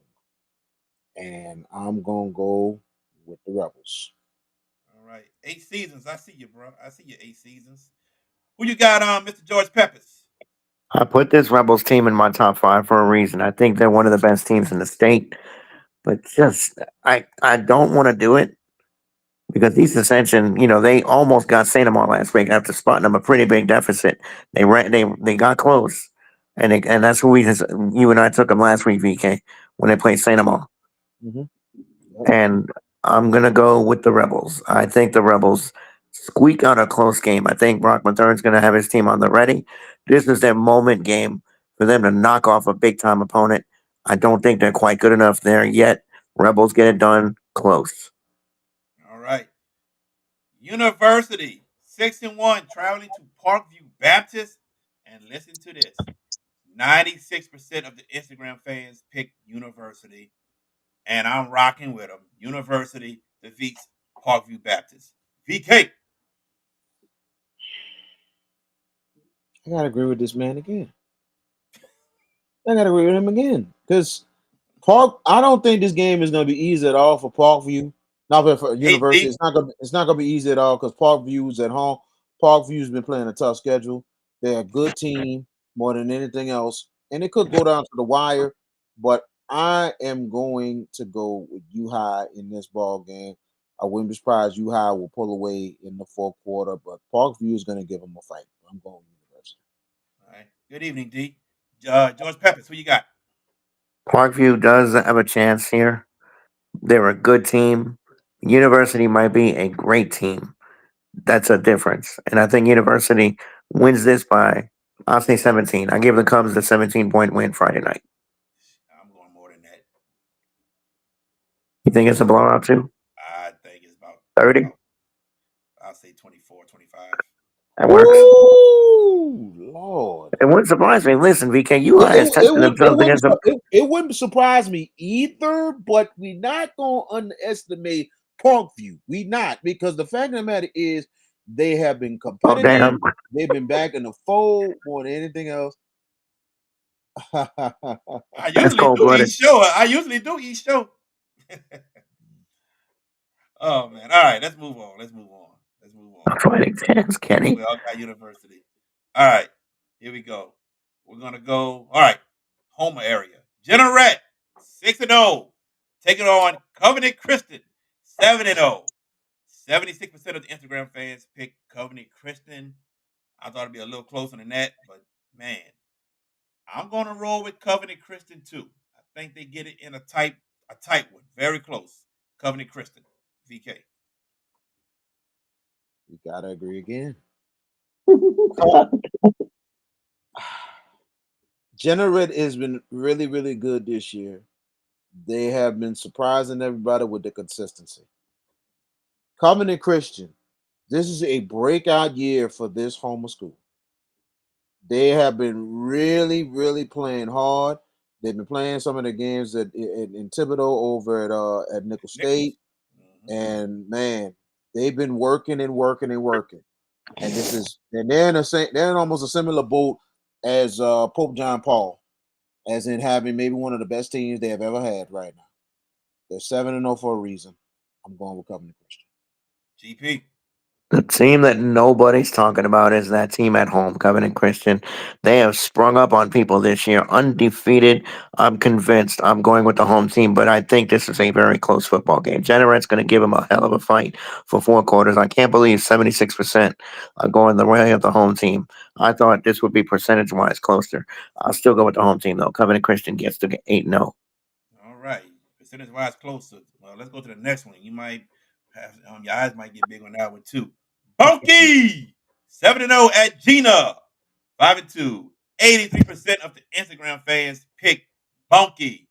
Speaker 3: and I'm gonna go with the Rebels.
Speaker 1: All right. 8 seasons. I see you, bro. I see you, 8 seasons. Who you got, Mr. George Peppers?
Speaker 4: I put this Rebels team in my top five for a reason. I think they're one of the best teams in the state, but just I don't want to do it because East Ascension, they almost got Saint Amar last week after spotting them a pretty big deficit. They got close, and that's who you and I took them last week, VK, when they played Saint Amar.
Speaker 3: Mm-hmm. Yep.
Speaker 4: And I'm gonna go with the Rebels. I think the Rebels squeak out a close game. I think Brock Mathern's gonna have his team on the ready. This is their moment game for them to knock off a big time opponent. I don't think they're quite good enough there yet. Rebels get it done close.
Speaker 1: All right. University, 6-1, traveling to Parkview Baptist. And listen to this. 96% of the Instagram fans pick University, and I'm rocking with them. University defeats Parkview Baptist. VK.
Speaker 3: I gotta agree with this man again. I gotta agree with him again because Park. I don't think this game is gonna be easy at all for Parkview. Not for
Speaker 1: Hey,
Speaker 3: University.
Speaker 1: D.
Speaker 3: It's not gonna. It's not gonna be easy at all because Parkview's at home. Parkview's been playing a tough schedule. They're a good team more than anything else, and it could go down to the wire. But I am going to go with U High in this ball game. I wouldn't be surprised U High will pull away in the fourth quarter, but Parkview is going to give them a fight. I'm going University.
Speaker 1: All right. Good evening, D. George Peppers, who you got?
Speaker 4: Parkview does have a chance here. They're a good team. University might be a great team. That's a difference. And I think University wins this by, I'll say 17. I give the Cubs the 17-point win Friday night.
Speaker 1: I'm going more than that.
Speaker 4: You think it's a blowout too?
Speaker 1: I think it's about
Speaker 4: 30?
Speaker 1: I'll say 24, 25.
Speaker 4: That works.
Speaker 3: Ooh, Lord.
Speaker 4: It wouldn't surprise me. Listen, VK,
Speaker 3: It,
Speaker 4: UI
Speaker 3: it,
Speaker 4: has
Speaker 3: it
Speaker 4: tested
Speaker 3: would it
Speaker 4: themselves
Speaker 3: wouldn't
Speaker 4: against them.
Speaker 3: it wouldn't surprise me either, but we not gonna underestimate Parkview. We not because the fact of the matter is they have been
Speaker 4: Oh,
Speaker 3: competitive.
Speaker 4: damn.
Speaker 3: They've been back in the fold more than anything else.
Speaker 1: I
Speaker 4: That's
Speaker 1: usually
Speaker 4: cold
Speaker 1: do eat
Speaker 4: blooded.
Speaker 1: show. I usually do eat show. Oh man. All right, let's move on. Let's move on. Let's move on.
Speaker 4: Fighting chance, Kenny.
Speaker 1: We all got university. All right, here we go. We're gonna go. All right, Homer area. Generette 6-0, taking on Covenant Christian 7-0. 76% of the Instagram fans pick Covenant Christian. I thought it'd be a little closer than that, but man, I'm gonna roll with Covenant Christian too. I think they get it in a tight one, very close. Covenant Christian, VK.
Speaker 3: We gotta agree again. Generate has been really, really good this year. They have been surprising everybody with the consistency. Covenant Christian, this is a breakout year for this Homer school. They have been really, really playing hard. They've been playing some of the games in Thibodeau over at Nickel
Speaker 1: Nichols.
Speaker 3: State, and man, they've been working and working and working. And they're in they're in almost a similar boat as Pope John Paul, as in having maybe one of the best teams they have ever had right now. They're 7-0 for a reason. I'm going with Covenant Christian.
Speaker 1: GP.
Speaker 4: The team that nobody's talking about is that team at home, Covenant Christian. They have sprung up on people this year, undefeated. I'm convinced. I'm going with the home team, but I think this is a very close football game. Generet's going to give them a hell of a fight for 4 quarters. I can't believe 76% are going the way of the home team. I thought this would be percentage-wise closer. I'll still go with the home team, though. Covenant Christian gets to 8-0.
Speaker 1: All right. Percentage wise closer. Well, let's go to the next one. You might have your eyes might get big on that one too. Bunky 7-0 at Gina. 5-2. 83% of the Instagram fans pick Bunky.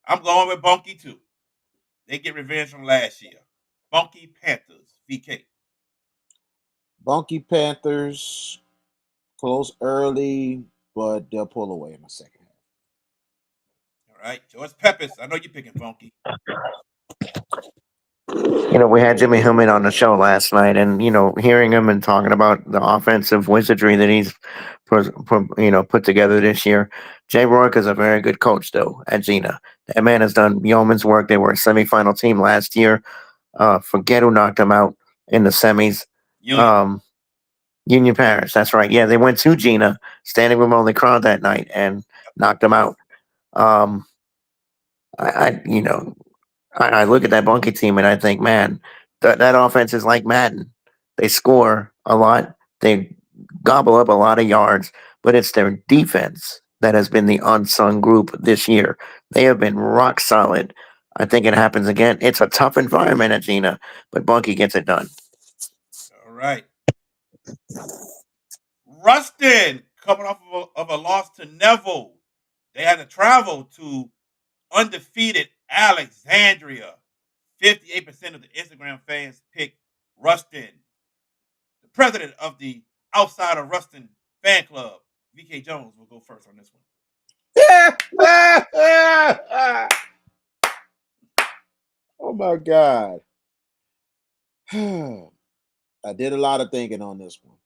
Speaker 1: I'm going with Bunky too. They get revenge from last year. Bunky Panthers. VK.
Speaker 3: Bunky Panthers close early, but they'll pull away in the second half.
Speaker 1: All right. George Peppers. I know you're picking Bunky.
Speaker 4: We had Jimmy Hillman on the show last night, and hearing him and talking about the offensive wizardry that he's put together this year. Jay Rourke is a very good coach, though, at Gina. That man has done yeoman's work. They were a semifinal team last year. Forget who knocked them out in the semis.
Speaker 1: Union.
Speaker 4: Union Parish. That's right. Yeah, they went to Gina, standing room only crowd that night, and knocked them out. Um, I you know I look at that Bunky team and I think, man, that offense is like Madden. They score a lot, they gobble up a lot of yards, but it's their defense that has been the unsung group this year. They have been rock solid. I think it happens again. It's a tough environment at Gina, but Bunky gets it done.
Speaker 1: All right. Rustin coming off of a loss to Neville. They had to travel to undefeated Alexandria. 58% of the Instagram fans pick Rustin. The president of the Outside of Rustin fan club, VK Jones will go first on this one.
Speaker 3: Oh my God. I did a lot of thinking on this one.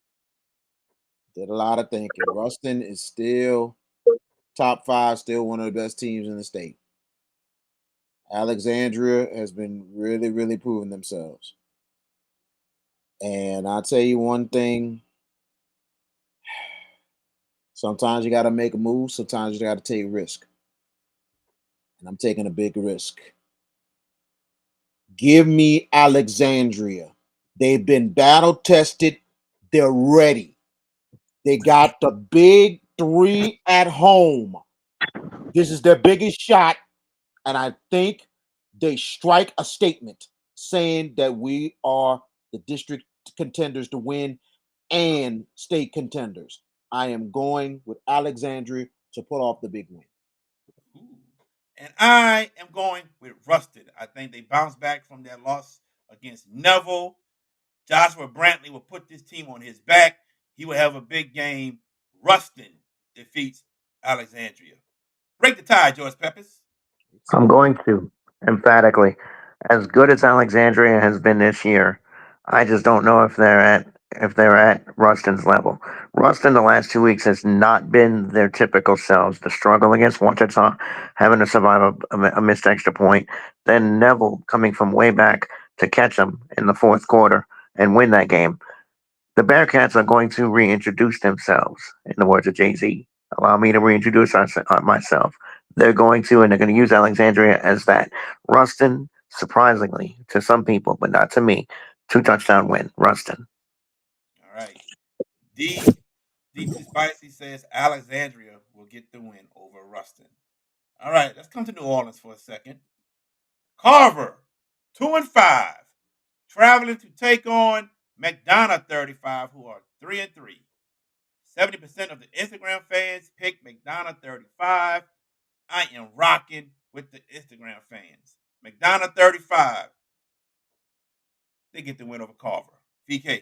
Speaker 3: Did a lot of thinking. Ruston is still top 5, still one of the best teams in the state. Alexandria has been really, really proving themselves. And I'll tell you one thing. Sometimes you got to make a move. Sometimes you got to take risk. And I'm taking a big risk. Give me Alexandria. They've been battle tested. They're ready. They got the big 3 at home. This is their biggest shot. And I think they strike a statement saying that we are the district contenders to win and state contenders. I am going with Alexandria to pull off the big win.
Speaker 1: Ooh. And I am going with Rusted. I think they bounce back from their loss against Neville. Joshua Brantley will put this team on his back. He will have a big game. Ruston defeats Alexandria. Break the tie, George Peppers.
Speaker 4: I'm going to emphatically. As good as Alexandria has been this year, I just don't know if they're at Ruston's level. Ruston the last 2 weeks has not been their typical selves. The struggle against Wichita, having to survive a missed extra point, then Neville coming from way back to catch them in the fourth quarter and win that game. The Bearcats are going to reintroduce themselves, in the words of Jay Z. Allow me to reintroduce myself. They're going to, and they're going to use Alexandria as that. Ruston, surprisingly, to some people, but not to me, 2 touchdown win. Ruston.
Speaker 1: All right. D2 Spicy says Alexandria will get the win over Ruston. All right, let's come to New Orleans for a second. Carver, 2-5, traveling to take on McDonough 35, who are 3-3. 70% of the Instagram fans pick McDonough 35. I am rocking with the Instagram fans. McDonough 35. They get the win over Carver. VK.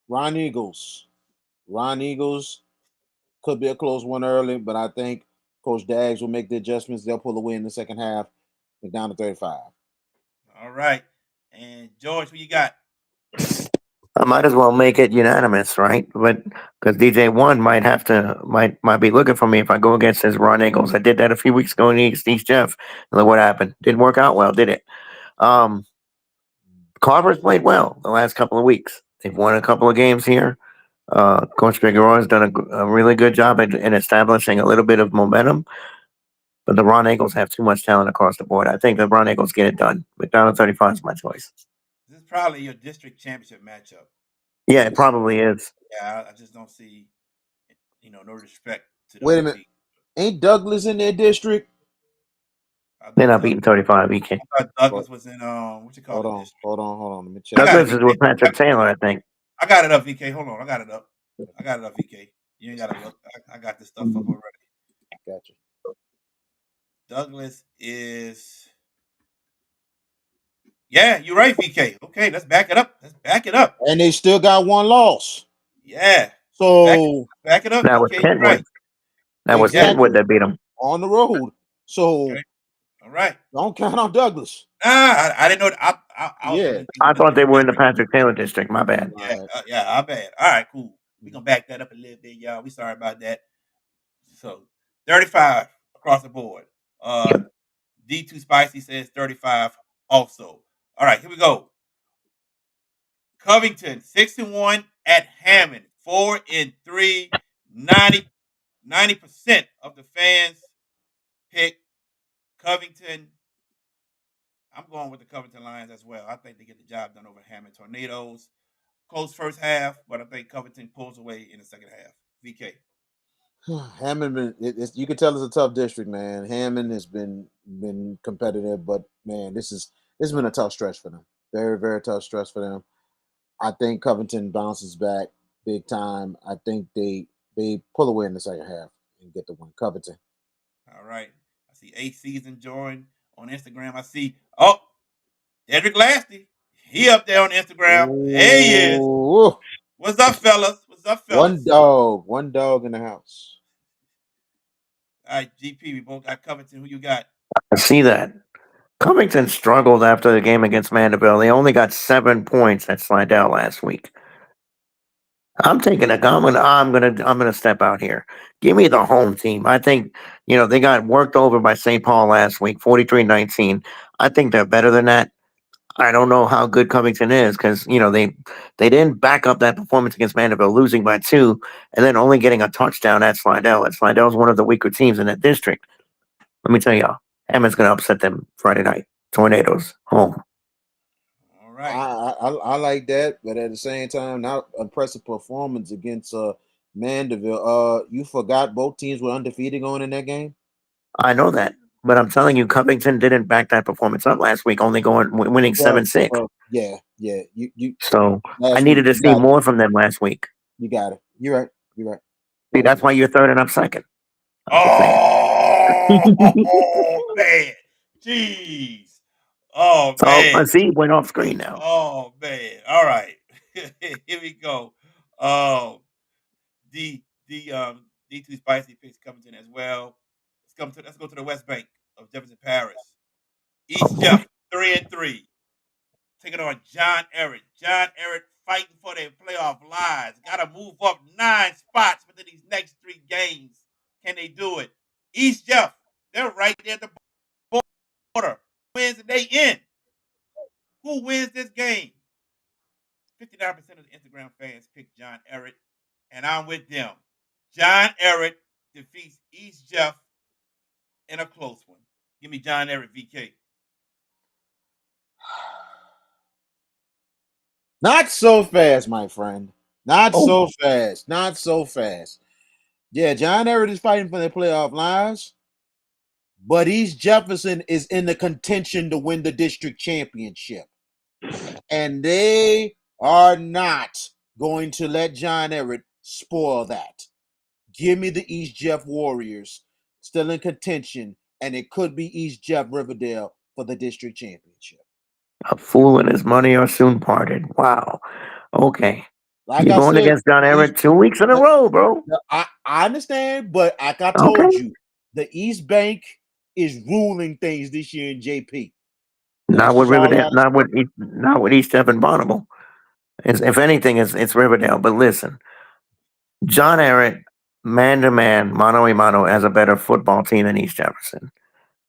Speaker 3: Ron Eagles. Ron Eagles could be a close one early, but I think Coach Daggs will make the adjustments. They'll pull away in the second half. They're down to 35.
Speaker 1: All right. And George, who you got?
Speaker 4: I might as well make it unanimous, right? But because DJ1 might be looking for me if I go against his Ron Eagles. I did that a few weeks ago against East Jeff. And look what happened. Didn't work out well, did it? Um, Carver's played well the last couple of weeks. They've won a couple of games here. Coach Figueroa has done a really good job in establishing a little bit of momentum. But the Ron Eagles have too much talent across the board. I think the Ron Eagles get it done. McDonald 35 is my choice.
Speaker 1: This is probably your district championship matchup.
Speaker 4: Yeah, it probably is.
Speaker 1: Yeah, I just don't see, no respect to the
Speaker 3: Wait a
Speaker 1: other
Speaker 3: minute.
Speaker 1: team.
Speaker 3: Ain't Douglas in their district?
Speaker 4: They're not beating 35. You can't.
Speaker 1: I thought Douglas was in what you call
Speaker 3: Hold
Speaker 1: it
Speaker 3: on.
Speaker 1: district.
Speaker 3: Hold on. Let me check.
Speaker 1: I got
Speaker 4: Douglas
Speaker 1: it,
Speaker 4: is
Speaker 1: VK.
Speaker 4: with Patrick Taylor, I think.
Speaker 1: I got it up, VK. Hold on, I got it up. VK. You ain't gotta look. I got this stuff up already.
Speaker 3: Gotcha.
Speaker 1: Douglas is. Yeah, you're right, VK. Okay, let's back it up.
Speaker 3: And they still got one loss.
Speaker 1: Yeah.
Speaker 3: So
Speaker 1: Back it up,
Speaker 4: That was
Speaker 1: VK. You're right.
Speaker 4: Kentwood. That was
Speaker 3: exactly
Speaker 4: Kentwood that beat him.
Speaker 3: on the road. So
Speaker 1: Okay. All right.
Speaker 3: don't count on Douglas.
Speaker 1: I didn't know. I was
Speaker 3: Yeah.
Speaker 1: putting
Speaker 4: I thought they were in the
Speaker 1: district.
Speaker 4: Patrick Taylor district. My bad.
Speaker 1: Yeah, I bad. All right, cool. We're gonna back that up a little bit, y'all. We sorry about that. So 35 across the board. D2 Spicy says 35 also. All right, here we go. Covington, 6-1 at Hammond, 4-3, 90% of the fans pick Covington. I'm going with the Covington Lions as well. I think they get the job done over Hammond Tornadoes. Close first half, but I think Covington pulls away in the second half. VK.
Speaker 3: Hammond, you can tell it's a tough district, man. Hammond has been competitive, but man, this has been a tough stretch for them. Very, very tough stretch for them. I think Covington bounces back big time. I think they pull away in the second half and get the win. Covington.
Speaker 1: All right. I see 8th season join on Instagram. I see Dedrick Lasty. He up there on Instagram. Hey, he is.
Speaker 3: Ooh.
Speaker 1: What's up, fellas? up, fellas?
Speaker 3: One dog in the house.
Speaker 1: All right, GP, we both got Covington. Who you got?
Speaker 4: I see that. Covington struggled after the game against Mandeville. They only got 7 points at Slidell last week. I'm gonna step out here. Give me the home team. I think they got worked over by St. Paul last week, 43-19. I think they're better than that. I don't know how good Covington is because they didn't back up that performance against Mandeville, losing by 2, and then only getting a touchdown at Slidell. And Slidell's one of the weaker teams in that district. Let me tell y'all, Emmett's gonna upset them Friday night. Tornadoes home.
Speaker 1: All
Speaker 3: I,
Speaker 1: right.
Speaker 3: I like that, but at the same time, not impressive performance against Mandeville. You forgot both teams were undefeated going in that game.
Speaker 4: I know that, but I'm telling you, Covington didn't back that performance up last week, only winning
Speaker 3: Well,
Speaker 4: 7-6.
Speaker 3: well, yeah. You
Speaker 4: So I
Speaker 3: last week
Speaker 4: needed to
Speaker 3: you
Speaker 4: see
Speaker 3: got
Speaker 4: more from them last week.
Speaker 3: you got it. You're right. You're right.
Speaker 4: See,
Speaker 3: Last
Speaker 4: that's
Speaker 3: week.
Speaker 4: why you're third and I'm second. I'm just saying.
Speaker 1: Oh man, jeez. Oh
Speaker 4: So
Speaker 1: man.
Speaker 4: see, went off screen now.
Speaker 1: Oh man. All right. Here we go. Um, D2 Spicy picks Covington as well. Let's go to the West Bank of Jefferson Parish.
Speaker 4: Oh
Speaker 1: East
Speaker 4: boy.
Speaker 1: Jeff 3-3. Taking on John Everett. John Everett fighting for their playoff lives. Got to move up 9 spots within these next 3 games. Can they do it? East Jeff, they're right there at the border. Wins and they in. Who wins this game? 59% of the Instagram fans pick John Everett, and I'm with them. John Everett defeats East Jeff in a close one. Give me John Everett, VK.
Speaker 3: Not so fast, my friend. Not
Speaker 4: Oh,
Speaker 3: so fast. Not so fast. Yeah, John Everett is fighting for their playoff lives, but East Jefferson is in the contention to win the district championship. And they are not going to let John Everett spoil that. Give me the East Jeff Warriors still in contention, and it could be East Jeff Riverdale for the district championship.
Speaker 4: a fool and his money are soon parted. Wow. Okay.
Speaker 3: Like
Speaker 4: You're
Speaker 3: I
Speaker 4: going
Speaker 3: said,
Speaker 4: against John
Speaker 3: East,
Speaker 4: Everett 2 weeks in a row, bro.
Speaker 3: I understand, but like I
Speaker 4: Okay.
Speaker 3: told you, the East Bank is ruling things this year in JP. That's
Speaker 4: Not with
Speaker 3: just all I
Speaker 4: Riverdale.
Speaker 3: gotta say.
Speaker 4: Not with East Jeff and Bonneville. If anything, it's Riverdale. But listen, John Everett, man to man, mano a mano, has a better football team than East Jefferson.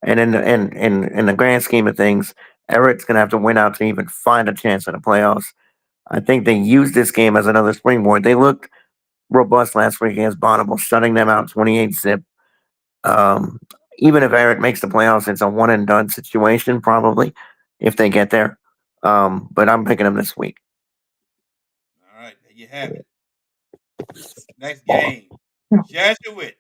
Speaker 4: And in the grand scheme of things, Everett's gonna have to win out to even find a chance in the playoffs. I think they used this game as another springboard. They looked robust last week against Bonneville, shutting them out 28-zip. Um, Even if Everett makes the playoffs, it's a one and done situation probably if they get there. But I'm picking them this week.
Speaker 1: All right, there you have it. Next game. Jesuit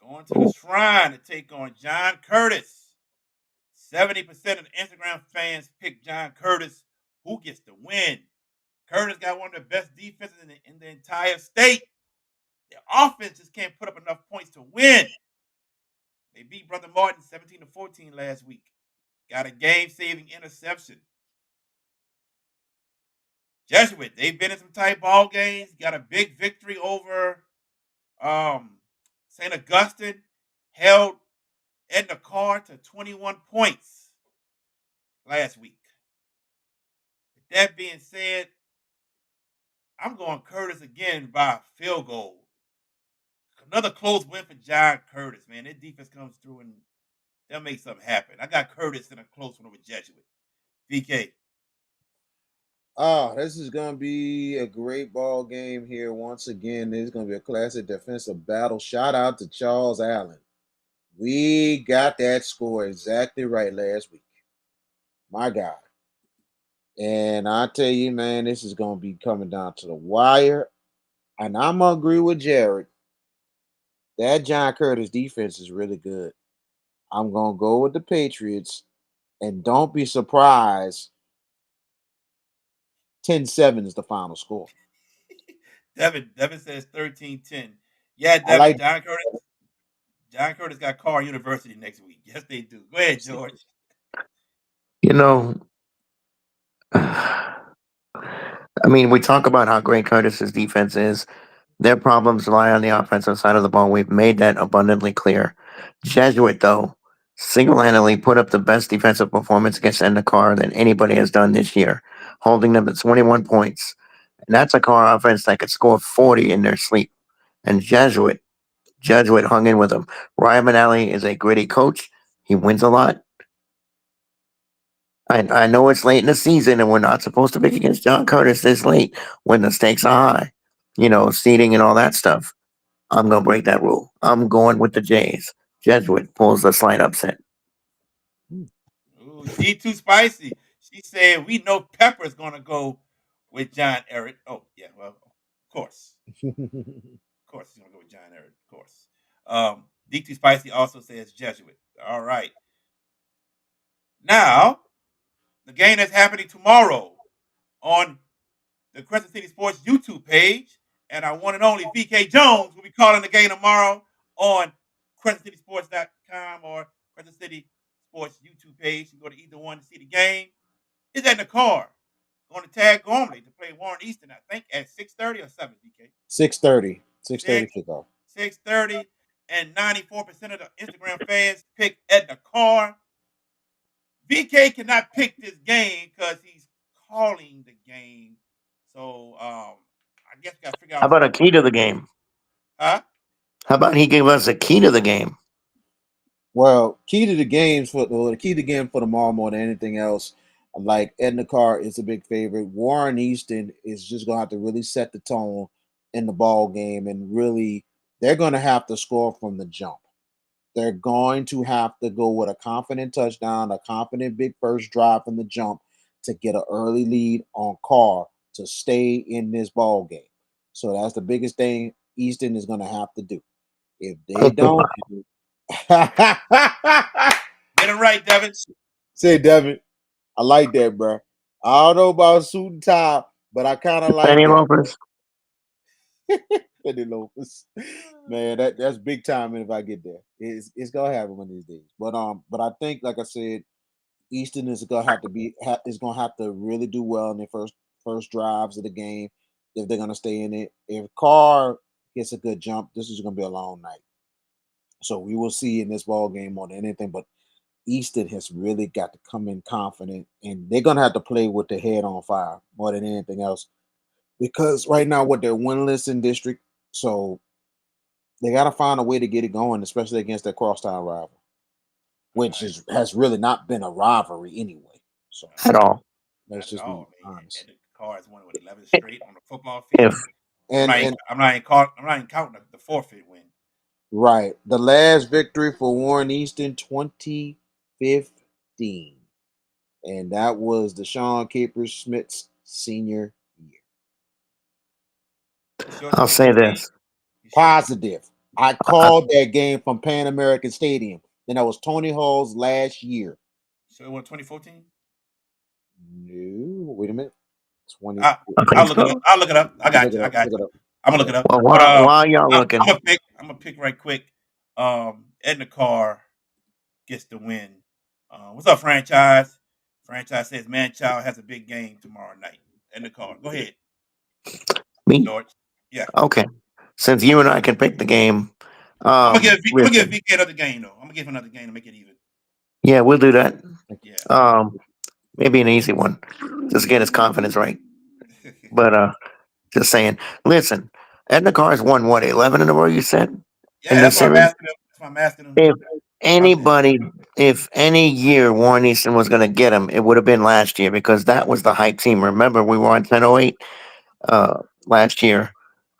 Speaker 1: going to the Shrine to take on John Curtis. 70% of the Instagram fans pick John Curtis. Who gets the win? Curtis got one of the best defenses in the entire state. Their offense just can't put up enough points to win. They beat Brother Martin 17-14 last week. Got a game-saving interception. Jesuit, they've been in some tight ball games. Got a big victory over St. Augustine. Held Edna Carr to 21 points last week. With that being said, I'm going Curtis again by a field goal. Another close win for John Curtis, man. Their defense comes through and they'll make something happen. I got Curtis in a close one over Jesuit. VK.
Speaker 3: Oh, this is gonna be a great ball game here. Once again, this is gonna be a classic defensive battle. Shout out to Charles Allen. We got that score exactly right last week. My God. And I tell you, man, this is gonna be coming down to the wire. And I'm gonna agree with Jared. That John Curtis defense is really good. I'm gonna go with the Patriots. And don't be surprised. 10-7 is the final score.
Speaker 1: Devin says 13-10. Yeah,
Speaker 3: I
Speaker 1: Devin.
Speaker 3: like
Speaker 1: John Curtis got Carr University next week. Yes, they do. Go ahead, George.
Speaker 4: You know, I mean, we talk about how great Curtis's defense is. Their problems lie on the offensive side of the ball. We've made that abundantly clear. Jesuit, though, single-handedly put up the best defensive performance against Endicott than anybody has done this year, holding them to 21 points. And that's a car offense that could score 40 in their sleep. And Jesuit hung in with them. Ryan Manali is a gritty coach. He wins a lot. I know it's late in the season and we're not supposed to pick against John Curtis this late when the stakes are high, seeding and all that stuff. I'm going to break that rule. I'm going with the Jays. Jesuit pulls the slight upset.
Speaker 1: Ooh, D2 Spicy. She said, we know Pepper's going to go with John Eric. Oh, yeah, well, of course. Of course, he's going to go with John Eric, of course. D2 Spicy also says Jesuit. All right. Now, the game that's happening tomorrow on the Crescent City Sports YouTube page, and our one and only VK Jones will be calling the game tomorrow on CrescentCitySports.com or Crescent City Sports YouTube page. You can go to either one to see the game. Is that in the car? Going to Tag Gormley to play Warren Easton, I think, at 6:30 or 7, VK?
Speaker 3: 6:30. 6:30
Speaker 1: 6,
Speaker 3: kickoff.
Speaker 1: 6:30, and 94% of the Instagram fans pick Edna Carr. VK cannot pick this game because he's calling the game. So I guess we got to figure
Speaker 4: How
Speaker 1: out
Speaker 4: about a
Speaker 1: something.
Speaker 4: key to the game?
Speaker 1: Huh?
Speaker 4: How about he gave us a key to the game?
Speaker 3: Well, key to the games for the key to the game for tomorrow more than anything else. Like Edna Carr is a big favorite. Warren Easton is just gonna have to really set the tone in the ball game, and really they're gonna have to score from the jump. They're going to have to go with a confident touchdown, a confident big first drive from the jump to get an early lead on Carr to stay in this ball game. So that's the biggest thing Easton is going to have to do. If they don't,
Speaker 1: Get it right, Devin.
Speaker 3: say Devin, I like that, bro. I don't know about suit and tie, but I kind of like
Speaker 4: Penny
Speaker 3: that.
Speaker 4: loafers?
Speaker 3: Penny loafers. Man, that's big time. And if I get there, it's gonna happen one of these days. But I think, like I said, Easton is gonna have to is gonna have to really do well in their first drives of the game if they're gonna stay in it. If Carr gets a good jump, this is gonna be a long night. So we will see in this ball game more than anything. But Easton has really got to come in confident, and they're gonna have to play with their head on fire more than anything else. Because right now, what they're winless in district, so they got to find a way to get it going, especially against their crosstown rival, which
Speaker 1: Right.
Speaker 3: has really not been a rivalry anyway. So
Speaker 4: At all.
Speaker 1: Not
Speaker 3: let's
Speaker 1: at
Speaker 3: just be
Speaker 1: all. I mean,
Speaker 3: honest.
Speaker 1: and the Carr has won with 11 straight on the football field.
Speaker 4: If
Speaker 3: And
Speaker 1: I'm not even counting the forfeit win.
Speaker 3: right, the last victory for Warren Easton, 2015, and that was Deshaun Capers Smith's senior year.
Speaker 1: You sure
Speaker 4: I'll say
Speaker 1: 2015?
Speaker 4: this,
Speaker 1: You sure?
Speaker 3: Positive. I
Speaker 4: I,
Speaker 3: called that game from Pan American Stadium. Then that was Tony Hall's last year.
Speaker 1: You sure it was 2014?
Speaker 3: No, wait a minute. 20.
Speaker 1: I,
Speaker 4: I
Speaker 1: I'll
Speaker 4: think
Speaker 1: look it up.
Speaker 4: so.
Speaker 1: I'll look it up. I
Speaker 3: Look
Speaker 1: got
Speaker 3: it
Speaker 1: you. I
Speaker 3: up.
Speaker 1: got
Speaker 3: Look it
Speaker 1: you.
Speaker 3: up.
Speaker 1: I'm
Speaker 3: Look
Speaker 1: gonna
Speaker 3: it
Speaker 1: look
Speaker 3: up.
Speaker 1: it up.
Speaker 4: Well,
Speaker 1: But
Speaker 4: while y'all looking,
Speaker 1: I'm gonna pick right quick. Edna Carr gets the win. What's up, franchise? Franchise says Manchild has a big game tomorrow night. Edna Carr. Go ahead,
Speaker 4: me?
Speaker 1: George. Yeah.
Speaker 4: Okay. Since you and I can pick the game,
Speaker 1: I'm gonna give
Speaker 4: listen,
Speaker 1: VK another game though. I'm gonna give him another game to make it even.
Speaker 4: yeah, we'll do that.
Speaker 1: Yeah.
Speaker 4: Um, maybe an easy one. Just get his confidence right. But just saying. Listen, Edna Carr's won what, 11 in a row? You said
Speaker 1: Yeah,
Speaker 4: in
Speaker 1: that's
Speaker 4: this
Speaker 1: why I'm
Speaker 4: series.
Speaker 1: asking him. That's why I'm asking him.
Speaker 4: If
Speaker 1: About
Speaker 4: anybody, if any year Warren Easton was going to get him, it would have been last year because that was the hype team. Remember, we were on 1008 last year,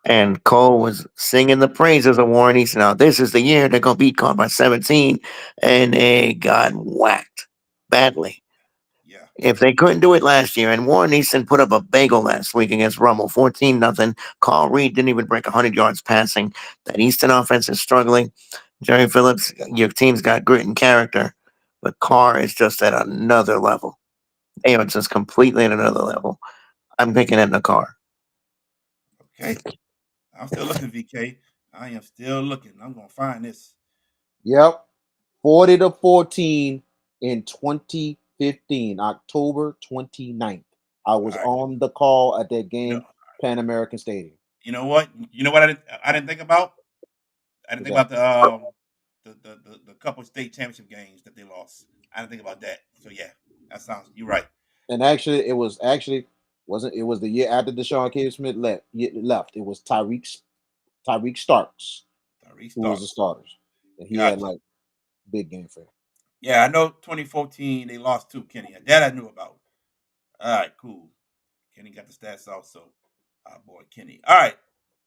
Speaker 4: and Cole was singing the praises of Warren Easton. Now, this is the year they're going to beat Carr by 17, and they got whacked badly.
Speaker 1: yeah.
Speaker 4: If they couldn't do it last year, and Warren Easton put up a bagel last week against Rummel, 14-0. Carl Reed didn't even break 100 yards passing. That Easton offense is struggling. Jerry Phillips, your team's got grit and character, but Carr is just at another level. They are just completely at another level. I'm picking it in the car.
Speaker 1: Okay. I'm still looking, VK. I am still looking. I'm gonna find this.
Speaker 3: Yep. 40-14 in 2015, October 29th. I was
Speaker 1: All right.
Speaker 3: on the call at that
Speaker 1: You know,
Speaker 3: game, Pan American Stadium.
Speaker 1: you know what? You know what I didn't think about? I didn't
Speaker 3: What's
Speaker 1: think
Speaker 3: that?
Speaker 1: about the couple state championship games that they lost. I didn't think about that. So yeah, that sounds. You're right.
Speaker 3: And actually, it was actually wasn't it was the year after Deshaun K. Smith left. It was Tyreek Starks
Speaker 1: Tyree
Speaker 3: who was the
Speaker 1: Starks.
Speaker 3: starters, and he had
Speaker 1: Gotcha.
Speaker 3: like big game for him.
Speaker 1: Yeah, I know 2014 they lost to Kenny. That I knew about. All right, cool. Kenny got the stats also. Our boy Kenny. All right.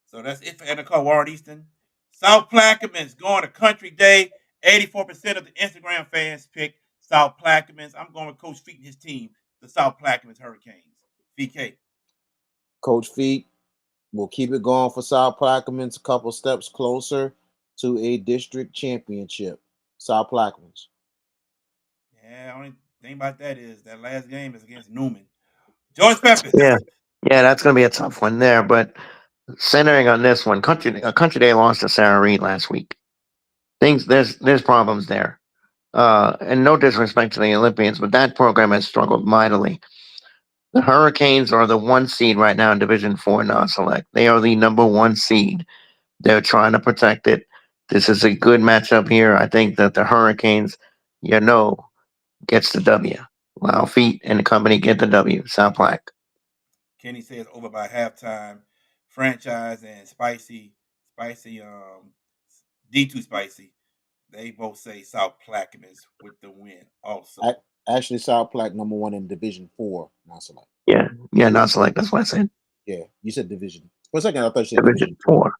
Speaker 1: So that's it for NFL Warren Easton. South Plaquemines going to Country Day. 84% of the Instagram fans pick South Plaquemines. I'm going with Coach Feet and his team, the South Plaquemines Hurricanes. VK.
Speaker 3: Coach Feet will keep it going for South Plaquemines, a couple steps closer to a district championship. South Plaquemines.
Speaker 1: Yeah, only thing about that is that last game is against Newman. George Peppers.
Speaker 4: Yeah, yeah, that's going to be a tough one there. But centering on this one, Country Day lost to Sarah Reed last week. Things there's problems there. And no disrespect to the Olympians, but that program has struggled mightily. The Hurricanes are the one seed right now in Division Four non-select. They are the number one seed. They're trying to protect it. This is a good matchup here. I think that the Hurricanes, gets the W. Wow, Feet and the company get the W. South Plaque.
Speaker 1: Kenny says over by halftime. Franchise and spicy, D2 spicy. They both say South Plaquemines with the win also.
Speaker 3: Actually, South Plaque #1 in Division 4, not select.
Speaker 4: Yeah, yeah, non-select. That's what I said.
Speaker 3: Yeah, you said division. For a second, I thought you said
Speaker 4: Division
Speaker 3: Division 4.
Speaker 4: 4.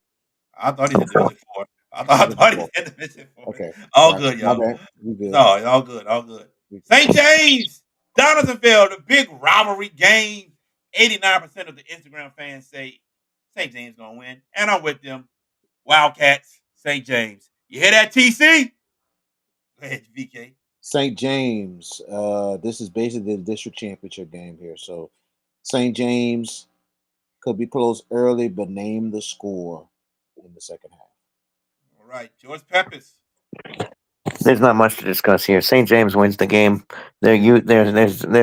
Speaker 1: I thought he
Speaker 4: Oh,
Speaker 1: said
Speaker 4: 4.
Speaker 1: Division 4. I
Speaker 3: Division
Speaker 1: thought he
Speaker 3: 4.
Speaker 1: said Division 4.
Speaker 3: Okay,
Speaker 1: All
Speaker 3: right.
Speaker 1: good,
Speaker 3: My
Speaker 1: y'all.
Speaker 3: bad. We good.
Speaker 1: No, all good, all good.
Speaker 3: We good.
Speaker 1: St. James, Donaldsonville, the big rivalry game. 89% of the Instagram fans say St. James gonna win, and I'm with them. Wildcats, St. James. You hear that, TC? Go ahead, VK.
Speaker 3: St. James. This is basically the district championship game here. So St. James could be close early, but name the score in the second half.
Speaker 1: All right, George Peppers.
Speaker 4: There's not much to discuss here. St. James wins the game. They're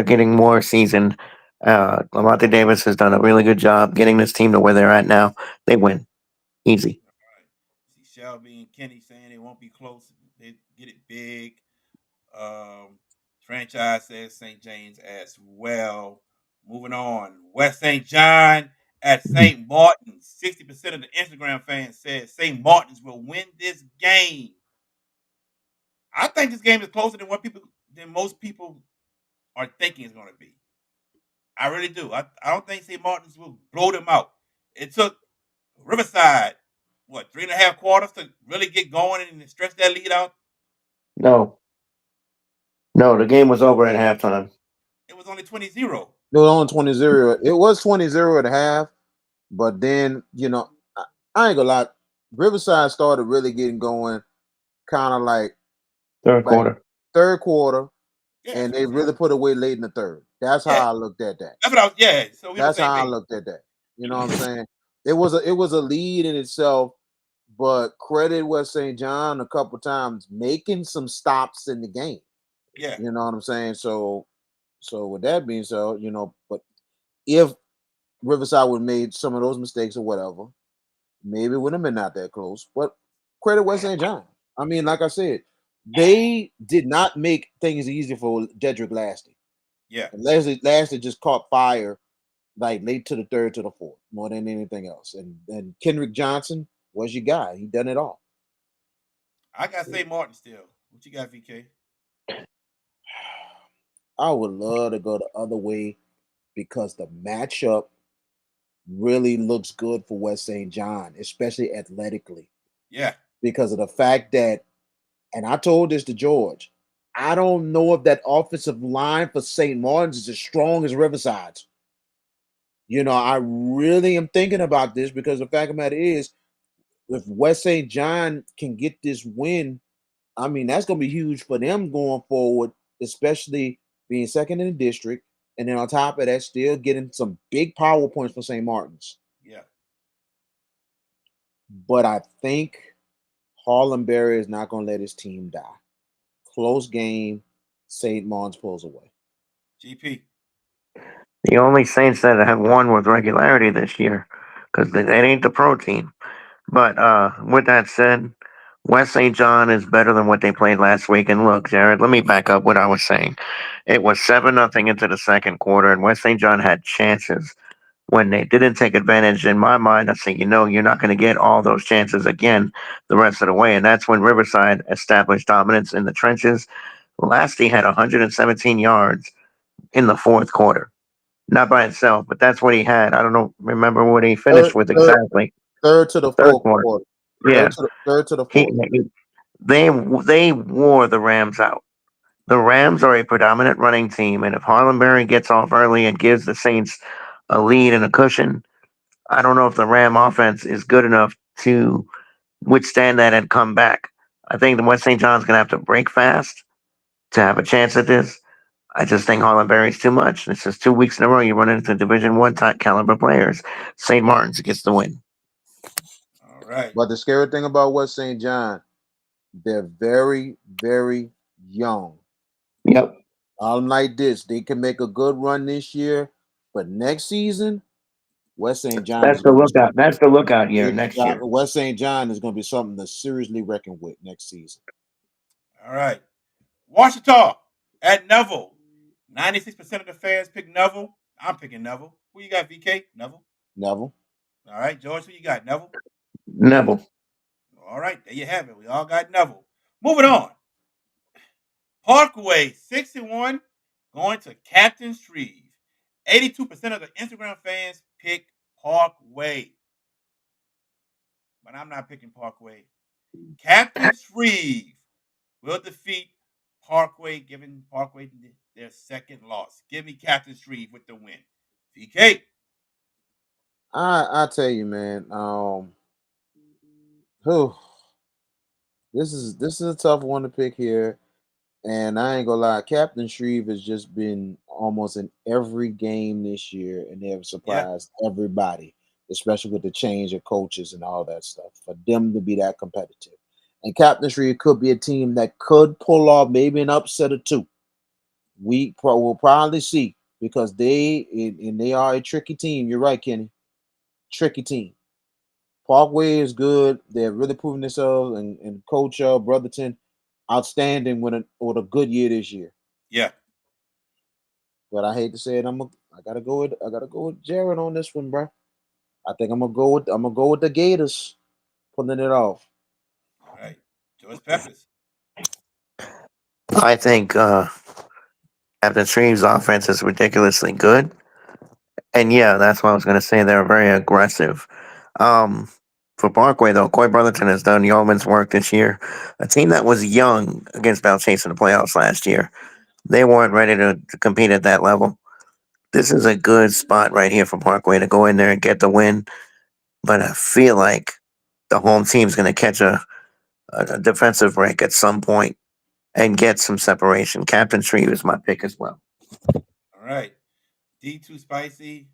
Speaker 4: getting more seasoned. Lamonte Davis has done a really good job getting this team to where they're at now. They win. Easy.
Speaker 1: All right. See Shelby and Kenny saying it won't be close. They get it big. Um, Franchise says St. James as well. Moving on. West St. John at St. Martin's. 60% of the Instagram fans said St. Martin's will win this game. I think this game is closer than most people are thinking it's going to be. I really do. I don't think St. Martin's will blow them out. It took Riverside, what, 3.5 quarters to really get going and stretch that lead out?
Speaker 4: No, no, the game was over at halftime.
Speaker 1: It was only 20-0.
Speaker 3: It was only 20-0. It was 20-0 at half, but then, I ain't gonna lie. Riverside started really getting going kind of
Speaker 4: Third
Speaker 3: like
Speaker 4: quarter.
Speaker 3: third quarter,
Speaker 1: Yeah,
Speaker 3: and
Speaker 1: that's what
Speaker 3: they
Speaker 1: I'm saying.
Speaker 3: really put away late in the third. That's how
Speaker 1: Yeah,
Speaker 3: I looked at that.
Speaker 1: that's what I was. Yeah, so we on the
Speaker 3: That's
Speaker 1: same
Speaker 3: how I
Speaker 1: page.
Speaker 3: looked at that. You know what I'm saying? It was a lead in itself, but credit West St. John a couple times making some stops in the game.
Speaker 1: Yeah,
Speaker 3: You know what I'm saying? So with that being so, but if Riverside would have made some of those mistakes or whatever, maybe it wouldn't have been not that close. But credit West St. John. I mean, like I said, they did not make things easy for Dedrick Lasty.
Speaker 1: yeah.
Speaker 3: And Lasty just caught fire like late to the third to the fourth, more than anything else. And Kendrick Johnson was your guy. He done it all.
Speaker 1: I got St. Martin still. What you got, VK?
Speaker 3: I would love to go the other way because the matchup really looks good for West St. John, especially athletically,
Speaker 1: Yeah,
Speaker 3: because of the fact that, and I told this to George, I don't know if that offensive line for St. Martin's is as strong as Riverside's. I really am thinking about this because the fact of the matter is, if West St. John can get this win, I mean, that's going to be huge for them going forward, especially being second in the district. And then on top of that, still getting some big power points for St. Martin's.
Speaker 1: yeah.
Speaker 3: But I think Harlem Berry is not going to let his team die. Close game, St. Martin's pulls away.
Speaker 1: GP.
Speaker 4: The only Saints that have won with regularity this year, because that ain't the pro team. But with that said, West St. John is better than what they played last week. And look, Jared, let me back up what I was saying. It was 7-0 into the second quarter, and West St. John had chances. When they didn't take advantage, in my mind, I say, you're not going to get all those chances again the rest of the way. And that's when Riverside established dominance in the trenches. Lasty had 117 yards in the fourth quarter. Not by itself, but that's what he had. I don't know, remember what he finished
Speaker 3: Third,
Speaker 4: with
Speaker 3: third,
Speaker 4: exactly.
Speaker 3: third to the
Speaker 4: Third
Speaker 3: fourth
Speaker 4: quarter.
Speaker 3: quarter.
Speaker 4: Yeah.
Speaker 3: Third to the
Speaker 4: He,
Speaker 3: fourth.
Speaker 4: they wore the Rams out. The Rams are a predominant running team, and if Harlan Berry gets off early and gives the Saints a lead and a cushion, I don't know if the Ram offense is good enough to withstand that and come back. I think the West St. John's going to have to break fast to have a chance at this. I just think Harlan Berry's too much. This is 2 weeks in a row you run into Division One type caliber players. St. Martin's gets the win.
Speaker 1: All right.
Speaker 3: But the scary thing about West St. John, they're very, very young.
Speaker 4: Yep.
Speaker 3: Like this, they can make a good run this year, but next season, West St. John
Speaker 4: That's
Speaker 3: is
Speaker 4: the
Speaker 3: going to be
Speaker 4: lookout.
Speaker 3: something.
Speaker 4: That's the lookout year next year.
Speaker 3: West St. John is going to be something to seriously reckon with next season.
Speaker 1: All right. Washita at Neville. 96% of the fans pick Neville. I'm picking Neville. Who you got, VK? Neville.
Speaker 3: Neville.
Speaker 1: All right, George, who you got? Neville.
Speaker 4: Neville.
Speaker 1: All right, there you have it. We all got Neville. Moving on. Parkway 6-1 going to Captain Shreve. 82% of the Instagram fans pick Parkway. But I'm not picking Parkway. Captain Shreve will defeat Parkway, giving Parkway their second loss. Give me Captain Shreve with the win. VK.
Speaker 3: I tell you, man. Whew, this is a tough one to pick here. And I ain't gonna lie, Captain Shreve has just been almost in every game this year, and they have
Speaker 1: Yeah.
Speaker 3: surprised everybody, especially with the change of coaches and all that stuff. For them to be that competitive, and Captain Shreve could be a team that could pull off maybe an upset or two. Will probably see because they are a tricky team. You're right, Kenny. Tricky team. Parkway is good. They're really proving themselves, and Coach Brotherton outstanding with a good year this year.
Speaker 1: Yeah.
Speaker 3: But I hate to say it, I gotta go with Jared on this one, bro. I think I'm gonna go with the Gators pulling it off.
Speaker 1: All right. George Peppers.
Speaker 4: I think Captain Stream's offense is ridiculously good. And yeah, that's what I was going to say. They're very aggressive. Um, for Parkway, though, Coy Brotherton has done yeoman's work this year. A team that was young against Bell Chase in the playoffs last year, they weren't ready to compete at that level. This is a good spot right here for Parkway to go in there and get the win. But I feel like the home team's going to catch a defensive break at some point and get some separation. Captain Shreve is my pick as well.
Speaker 1: All right. D2 Spicy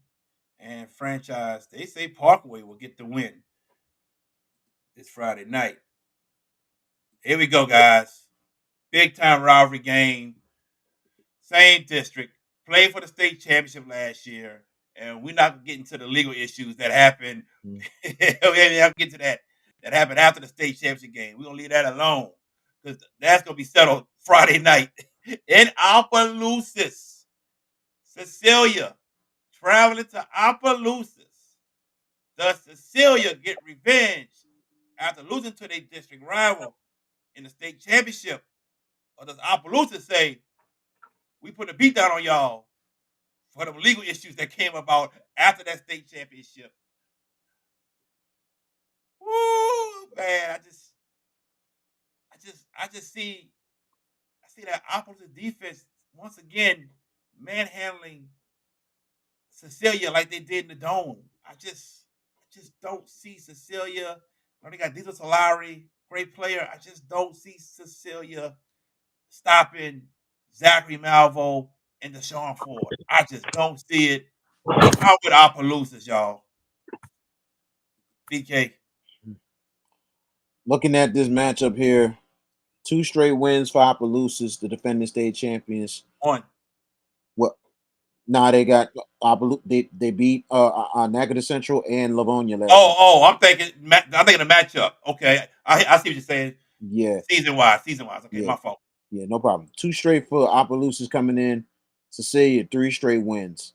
Speaker 1: and Franchise. They say Parkway will get the win this Friday night. Here we go, guys. Big time rivalry game. Same district. Played for the state championship last year. And we're not getting to the legal issues that happened. We have to get to that. That happened after the state championship game. We're going to leave that alone. Because that's going to be settled Friday night in Opelousas. Cecilia traveling to Opelousas. Does Cecilia get revenge after losing to their district rival in the state championship? Or does Opelousas say, we put a beat down on y'all for the legal issues that came about after that state championship? Woo, man, I see that Opelousas defense once again manhandling Cecilia like they did in the dome. I just don't see Cecilia. They got Diesel Solari, great player. I just don't see Cecilia stopping Zachary Malvo and Deshaun Ford. I just don't see it. I'm with Opelousas, y'all. DK.
Speaker 3: Looking at this matchup here, 2 straight wins for Opelousas, the defending state champions.
Speaker 1: One.
Speaker 3: What? Nah, they got they beat Negative Central and Livonia last night.
Speaker 1: I'm thinking the matchup. Okay, I see what you're saying.
Speaker 3: Yeah,
Speaker 1: Season wise. Okay,
Speaker 3: yeah,
Speaker 1: my fault.
Speaker 3: yeah, no problem. 2 straight for Opelousas coming in. Cecilia 3 straight wins,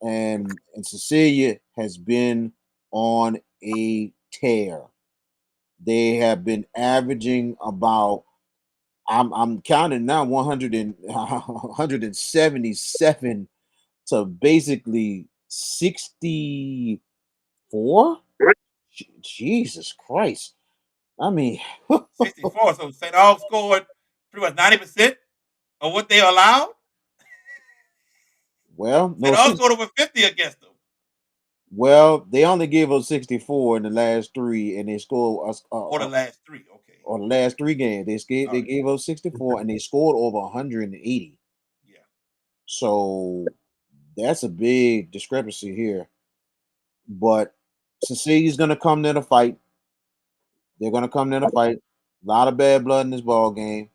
Speaker 3: and Cecilia has been on a tear. They have been averaging about I'm counting now 177 to basically 64. Jesus Christ! I mean,
Speaker 1: 64. So St. Aug scored pretty much 90% of what they allowed.
Speaker 3: well,
Speaker 1: St.
Speaker 3: no,
Speaker 1: Aug scored over 50 against them.
Speaker 3: well, they only gave us 64 in the last 3, and they scored us
Speaker 1: Or the last three. Okay.
Speaker 3: on the last 3 games. They
Speaker 1: Sorry.
Speaker 3: gave us 64, and they scored over 180.
Speaker 1: Yeah.
Speaker 3: So that's a big discrepancy here. But Cecilia's gonna come there to fight. They're gonna come there to fight. A lot of bad blood in this ball game,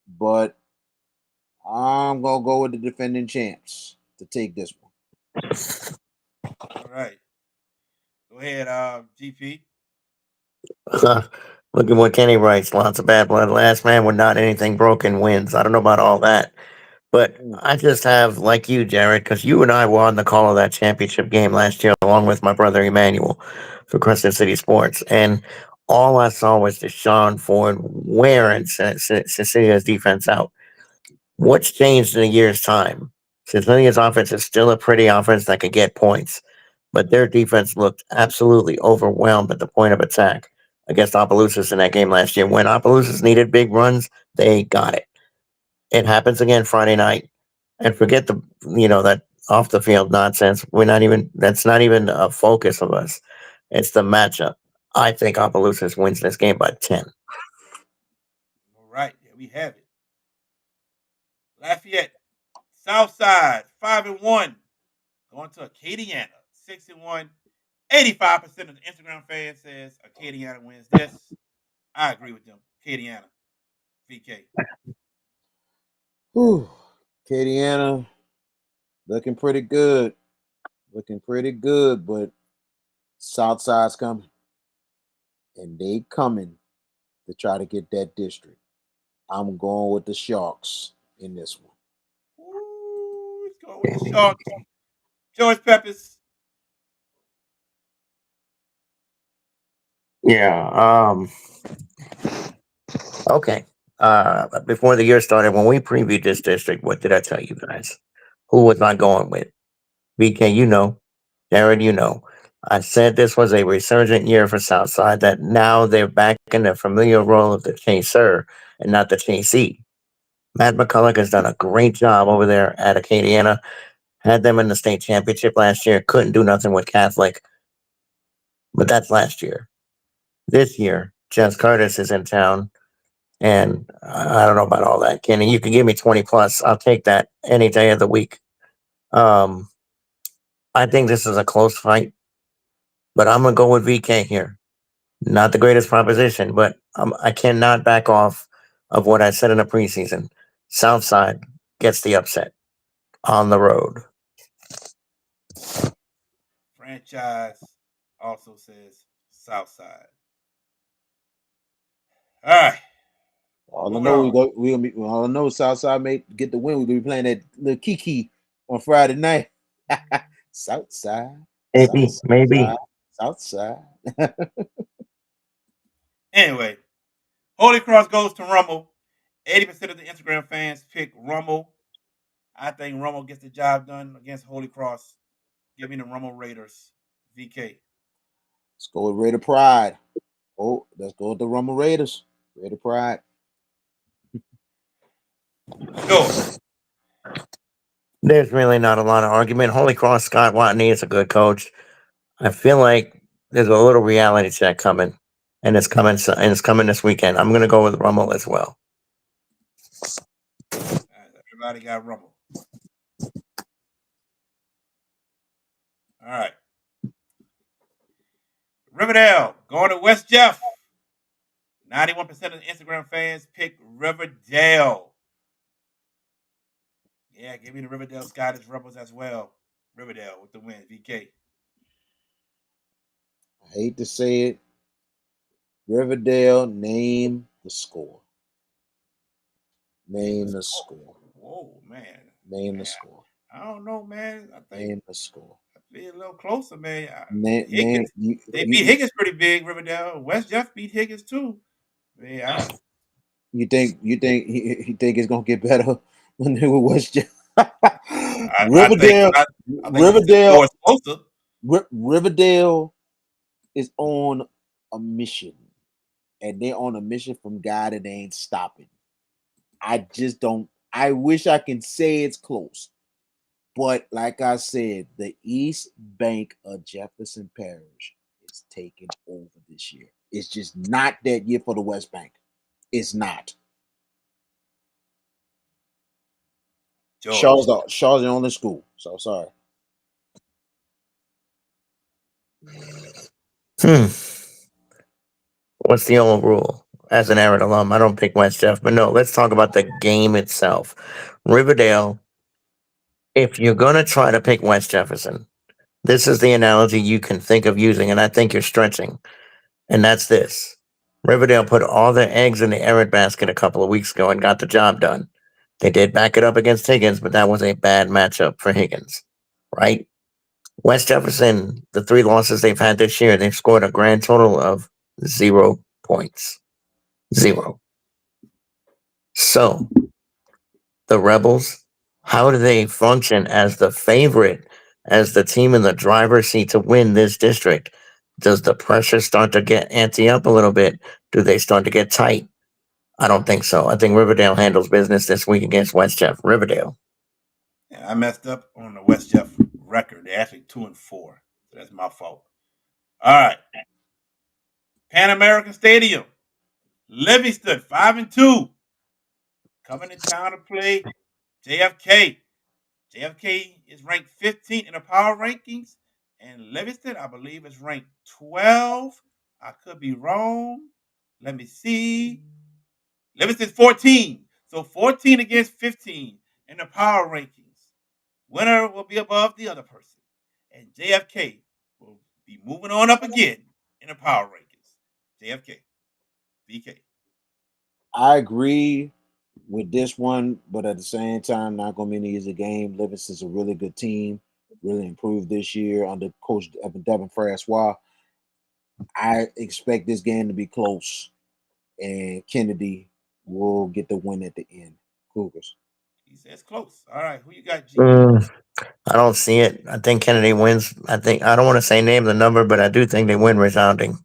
Speaker 3: but I'm gonna go with the defending champs to take this one.
Speaker 1: All right. Go ahead, GP.
Speaker 4: Look at what Kenny writes. Lots of bad blood. Last man with not anything broken wins. I don't know about all that. But
Speaker 3: Mm.
Speaker 4: I just have, like you, Jared, because you and I were on the call of that championship game last year, along with my brother Emmanuel for Crescent City Sports. And all I saw was Deshaun Ford wearing Cecilia's defense out. What's changed in a year's time? Cecilia's offense is still a pretty offense that could get points, but their defense looked absolutely overwhelmed at the point of attack against Opelousas in that game last year. When Opelousas needed big runs, they got it. It happens again Friday night. And forget that off the field nonsense. That's not even a focus of us. It's the matchup. I think Opelousas wins this game by 10.
Speaker 1: All right. Yeah, we have it. Lafayette, Southside, 5-1. Going to Acadiana, 6-1. 85% of the Instagram fans says Acadiana wins this. I agree with them. Acadiana, VK.
Speaker 3: Whew. Kadiana looking pretty good. Looking pretty good, but Southside's coming. And they coming to try to get that district. I'm going with the Sharks in this one.
Speaker 1: Ooh, let's go with the Sharks. George Peppers.
Speaker 4: Yeah. Okay. Before the year started, when we previewed this district, what did I tell you guys? Who was I going with? BK, you know. Jared, you know. I said this was a resurgent year for Southside, that now they're back in the familiar role of the chaser and not the chasee. Matt McCulloch has done a great job over there at Acadiana. Had them in the state championship last year. Couldn't do nothing with Catholic, but that's last year. This year, Jess Curtis is in town, and I don't know about all that. Kenny, you can give me 20 plus. I'll take that any day of the week. Um, I think this is a close fight, but I'm gonna go with VK here. Not the greatest proposition, but I cannot back off of what I said in the preseason. Southside gets the upset on the road.
Speaker 1: Franchise also says Southside. All right.
Speaker 3: All I
Speaker 1: Moving
Speaker 3: know
Speaker 1: on.
Speaker 3: we gonna be. All I know Southside may get the win. We're gonna be playing that little Kiki on Friday night. Southside,
Speaker 4: Maybe,
Speaker 3: Southside,
Speaker 4: maybe.
Speaker 3: Southside.
Speaker 1: Anyway, Holy Cross goes to Rummel. 80% of the Instagram fans pick Rummel. I think Rummel gets the job done against Holy Cross. Give me the Rummel Raiders. VK.
Speaker 3: Let's go with Raider Pride. Oh, let's go with the Rumble Raiders. Raider Pride.
Speaker 1: George.
Speaker 4: There's really not a lot of argument. Holy Cross Scott Watney is a good coach. I feel like there's a little reality check coming, and it's coming this weekend. I'm gonna go with Rummel as well.
Speaker 1: Everybody got Rummel. All right. Riverdale going to West Jeff. 91% of the Instagram fans pick Riverdale. Yeah, give me the Riverdale Scottish Rebels as well. Riverdale with the win, VK.
Speaker 3: I hate to say it. Riverdale, name the score.
Speaker 1: Name the
Speaker 3: Name the
Speaker 1: score.
Speaker 3: score.
Speaker 1: Whoa, man.
Speaker 3: Name the
Speaker 1: Man,
Speaker 3: score.
Speaker 1: I don't know, man. I think
Speaker 3: Name the score.
Speaker 1: be a little closer, man.
Speaker 3: Name
Speaker 1: Higgins, they beat Higgins pretty big. Riverdale. West Jeff beat Higgins too. Man,
Speaker 3: you think it's gonna get better when they were West Jeff?
Speaker 1: I think
Speaker 3: Riverdale,
Speaker 1: I think the
Speaker 3: Riverdale,
Speaker 1: score is closer.
Speaker 3: Riverdale is on a mission, and they're on a mission from God, and they ain't stopping. I just don't. I wish I can say it's close, but like I said, the East Bank of Jefferson Parish is taking over this year. It's just not that year for the West Bank. It's not.
Speaker 1: George.
Speaker 3: Shaw's the only school. So sorry.
Speaker 4: Hmm. What's the old rule? As an Arid alum, I don't pick West Jeff, but no, let's talk about the game itself. Riverdale, if you're going to try to pick West Jefferson, this is the analogy you can think of using, and I think you're stretching. And that's this: Riverdale put all their eggs in the Arid basket a couple of weeks ago and got the job done. They did back it up against Higgins, but that was a bad matchup for Higgins, right? West Jefferson, the three losses they've had this year, they've scored a grand total of 0 points. Zero. So, the Rebels, how do they function as the favorite, as the team in the driver's seat to win this district? Does the pressure start to get ante up a little bit? Do they start to get tight? I don't think so. I think Riverdale handles business this week against West Jeff. Riverdale.
Speaker 1: Yeah, I messed up on the West Jeff record. They're actually 2-4. So that's my fault. All right. Pan American Stadium. Livingston 5-2. Coming to town to play JFK. JFK is ranked 15th in the power rankings, and Livingston, I believe, is ranked 12. I could be wrong. Let me see. Livingston's 14. So 14 against 15 in the power rankings. Winner will be above the other person. And JFK will be moving on up again in the power rankings. JFK, VK.
Speaker 3: I agree with this one, but at the same time, not gonna be an easy game. Livingston's a really good team, really improved this year under Coach Devin Francois. I expect this game to be close, and Kennedy will get the win at the end. Cougars.
Speaker 1: He says close. All right, who you got, GB?
Speaker 4: Mm, I don't see it. I think Kennedy wins. I don't want to say name the number, but I do think they win resounding,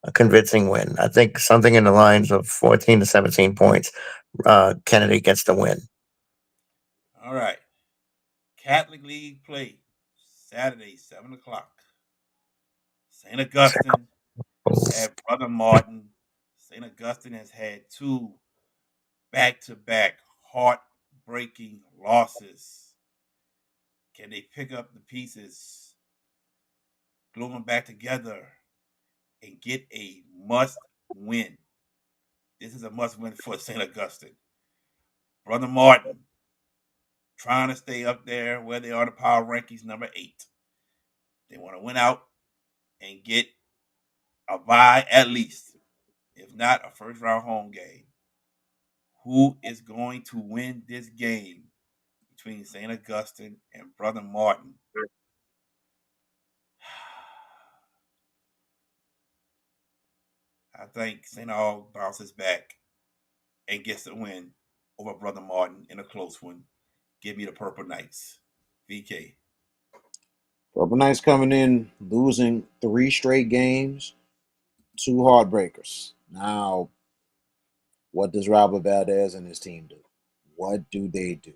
Speaker 4: a convincing win. I think something in the lines of 14 to 17 points. Kennedy gets the win.
Speaker 1: All right. Catholic League play Saturday, 7 o'clock. St. Augustine at Brother Martin. St. Augustine has had two back-to-back heartbreaking losses. Can they pick up the pieces, glue them back together, and get a must-win? This is a must-win for St. Augustine. Brother Martin trying to stay up there where they are in the power rankings, number 8. They want to win out and get a bye at least, if not a first round home game. Who is going to win this game between St. Augustine and Brother Martin? I think St. Aug bounces back and gets the win over Brother Martin in a close one. Give me the Purple Knights. VK.
Speaker 3: Purple Knights coming in losing 3 straight games, 2 heartbreakers. Now, what does Robert Valdez and his team do? What do they do?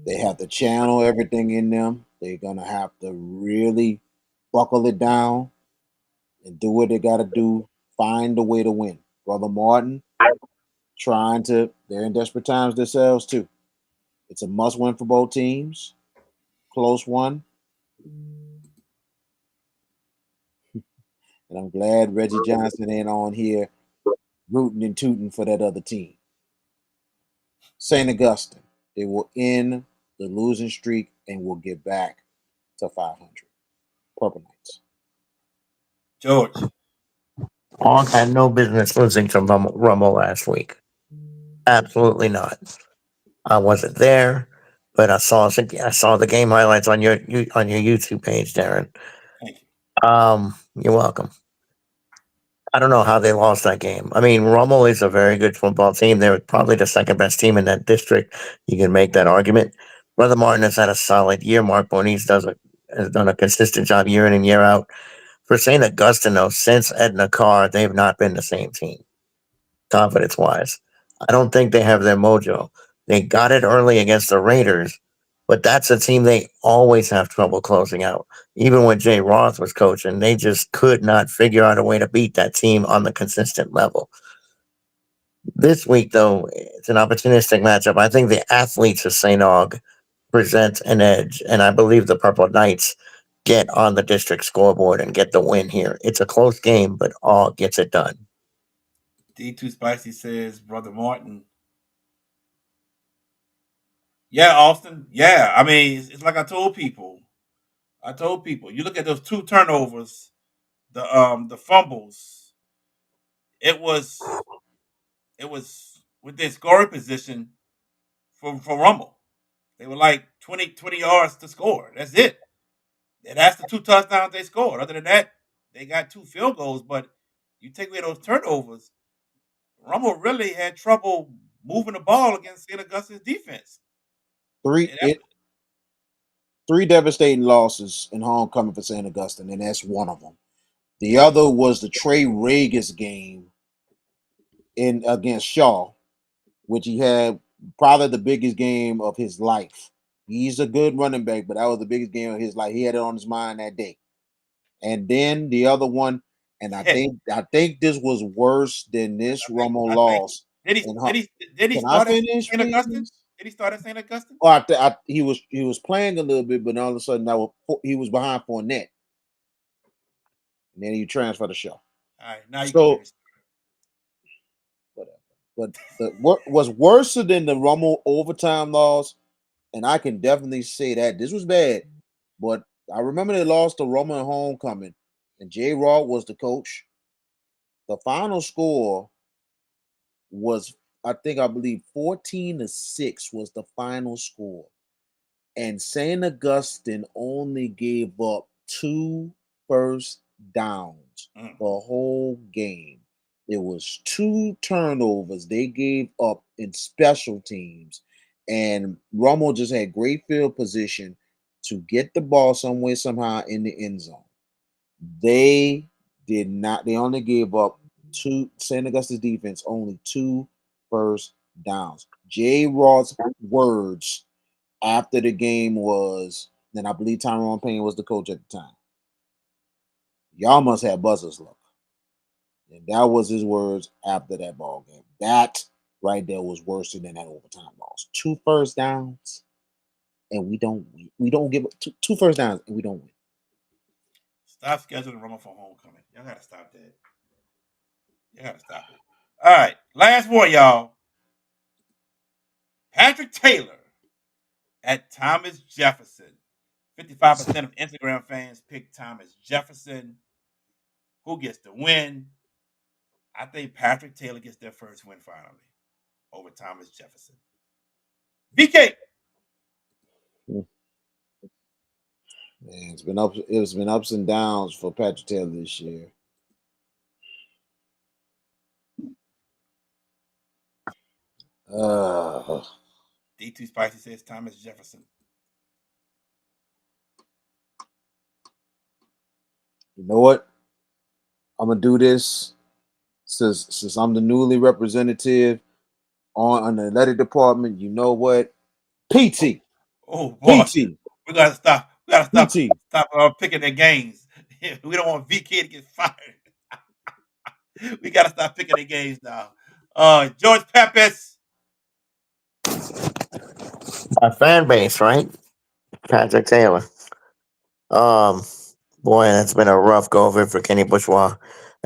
Speaker 3: They have to channel everything in them. They're gonna have to really buckle it down and do what they gotta do. Find a way to win. Brother Martin they're in desperate times themselves too. It's a must win for both teams. Close one. And I'm glad Reggie Johnson ain't on here rooting and tooting for that other team. St. Augustine. they will end the losing streak and will get back to 500. Purple Knights.
Speaker 1: George.
Speaker 4: Hawk had no business losing to Rumble last week. Absolutely not. I wasn't there, but I saw the game highlights on your YouTube page, Darren.
Speaker 1: Thank you.
Speaker 4: You're welcome. I don't know how they lost that game. I mean, Rummel is a very good football team. They're probably the second best team in that district. You can make that argument. Brother Martin has had a solid year. Mark Bonise has done a consistent job year in and year out. For St. Augustine, though, since Edna Carr, they've not been the same team, confidence wise. I don't think they have their mojo. They got it early against the Raiders, but that's a team they always have trouble closing out. Even when Jay Roth was coaching, they just could not figure out a way to beat that team on the consistent level. This week, though, it's an opportunistic matchup. I think the athletes of St. Aug present an edge, and I believe the Purple Knights get on the district scoreboard and get the win here. It's a close game, but Aug gets it done.
Speaker 1: D2 Spicy says, Brother Martin. Yeah, Austin. Yeah, I mean, it's like I told people. You look at those two turnovers, the fumbles. It was within scoring position for Rumble. They were like 20 yards to score. That's it. And that's the two touchdowns they scored. Other than that, they got two field goals. But you take away those turnovers, Rumble really had trouble moving the ball against St. Augustine's defense.
Speaker 3: Three
Speaker 1: And
Speaker 3: it three devastating losses in homecoming for St. Augustine, and that's one of them. The other was the Trey Regis game in against Shaw, which he had probably the biggest game of his life. He's a good running back, but that was the biggest game of his life. He had it on his mind that day. And then the other one, and I think this was worse than this Romo
Speaker 1: I think
Speaker 3: loss.
Speaker 1: did he
Speaker 3: And
Speaker 1: did he did he
Speaker 3: can I
Speaker 1: start at
Speaker 3: finish,
Speaker 1: St. Augustine?
Speaker 3: please?
Speaker 1: Did he start at St. Augustine?
Speaker 3: Oh, he was playing a little bit, but all of a sudden he was behind Fournette, and then he transferred the show.
Speaker 1: All right, now you can
Speaker 3: So
Speaker 1: finish.
Speaker 3: whatever. But what was worse than the Romo overtime loss, and I can definitely say that this was bad. But I remember they lost to Roma in homecoming, and J. Raw was the coach. The final score was, I believe 14-6 was the final score. And St. Augustine only gave up 2 first downs
Speaker 1: Mm.
Speaker 3: the whole game. There was 2 turnovers they gave up in special teams, and Romo just had great field position to get the ball somewhere somehow in the end zone. They did not. They only gave up two. St. Augustine's defense only 2 first downs. J. Roth's words after the game was, and I believe Tyrone Payne was the coach at the time. Y'all must have buzzers luck. And that was his words after that ball game. That right there was worse than that overtime loss. 2 first downs, and we don't give up two first downs, and we don't win.
Speaker 1: Stop scheduling Rumble for homecoming. Y'all gotta stop that. You gotta stop it. All right, last one, y'all. Patrick Taylor at Thomas Jefferson. 55% of Instagram fans pick Thomas Jefferson. Who gets the win? I think Patrick Taylor gets their first win finally over Thomas Jefferson. VK.
Speaker 3: Man, it's been ups and downs for Patrick Taylor this year.
Speaker 1: D2 Spicy says Thomas Jefferson.
Speaker 3: You know what? I'm gonna do this since I'm the newly representative on the athletic department. You know what? PT,
Speaker 1: Oh boy,
Speaker 3: PT,
Speaker 1: we gotta stop. We gotta
Speaker 3: PT.
Speaker 1: stop picking their games. We don't want VK to get fired. We gotta stop picking their games now. George Pappas.
Speaker 4: My fan base, right? Patrick Taylor. Um, Boy, that's been a rough go of it for Kenny Bourgeois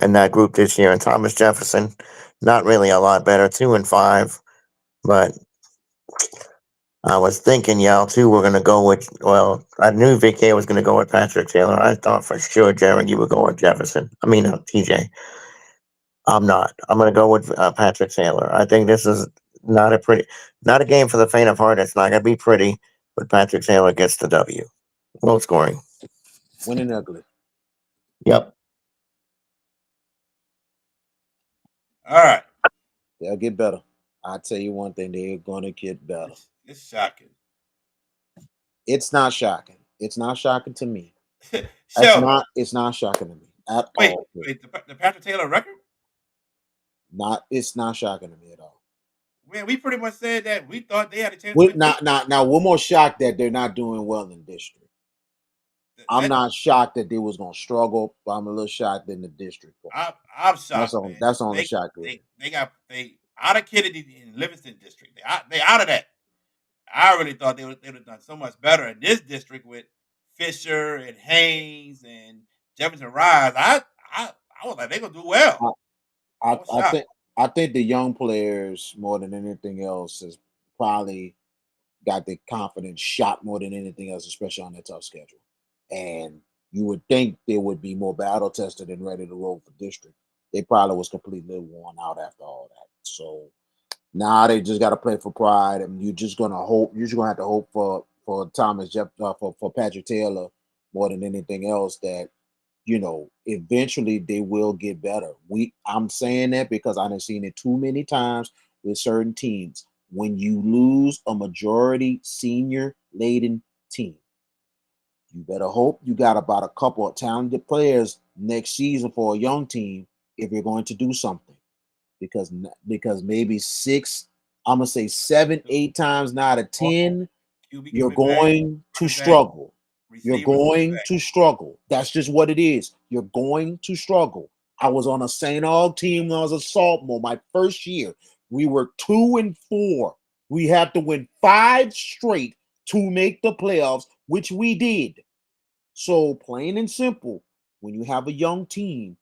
Speaker 4: and that group this year. And Thomas Jefferson, not really a lot better, 2-5. But I was thinking y'all too were gonna go with. Well, I knew VK was gonna go with Patrick Taylor. I thought for sure, Jared, you would go with Jefferson. I mean, TJ. I'm not. I'm gonna go with Patrick Taylor. I think this is not a game for the faint of heart. It's not gonna be pretty, but Patrick Taylor gets the W. Low scoring.
Speaker 3: Winning ugly.
Speaker 4: Yep.
Speaker 1: All right.
Speaker 3: They'll get better. I tell you one thing, they're gonna get better.
Speaker 1: It's shocking.
Speaker 3: It's not shocking. It's not shocking to me.
Speaker 1: Sheldon,
Speaker 3: It's not shocking to me at
Speaker 1: wait,
Speaker 3: all.
Speaker 1: wait, the Patrick Taylor record?
Speaker 3: It's not shocking to me at all.
Speaker 1: Man, we pretty much said that we thought they had a chance to win.
Speaker 3: Now we're more shocked that they're not doing well in district. I'm
Speaker 1: That-
Speaker 3: not shocked that they was gonna struggle, but I'm a little shocked in the district.
Speaker 1: I'm shocked, man.
Speaker 3: That's on the shock list.
Speaker 1: They got out of Kennedy in Livingston district. They out of that. I really thought they would have done so much better in this district with Fisher and Haynes and Jefferson Rise. I was like, they're gonna do well.
Speaker 3: I think the young players more than anything else has probably got the confidence shot more than anything else, especially on that tough schedule. And you would think they would be more battle tested and ready to roll for district. They probably was completely worn out after all that. So now they just got to play for pride, and you're just gonna hope. You're just gonna have to hope for Thomas Jeff for Patrick Taylor more than anything else that eventually they will get better. I'm saying that because I've seen it too many times with certain teams. When you lose a majority senior laden team, you better hope you got about a couple of talented players next season for a young team if you're going to do something. Because maybe I'm gonna say 7, 8 times out of 10, you're going to struggle. You're going to struggle. That's just what it is. You're going to struggle. I was on a St. Aug team when I was a sophomore, my first year. We were 2-4. We had to win 5 straight to make the playoffs, which we did. So plain and simple, when you have a young team,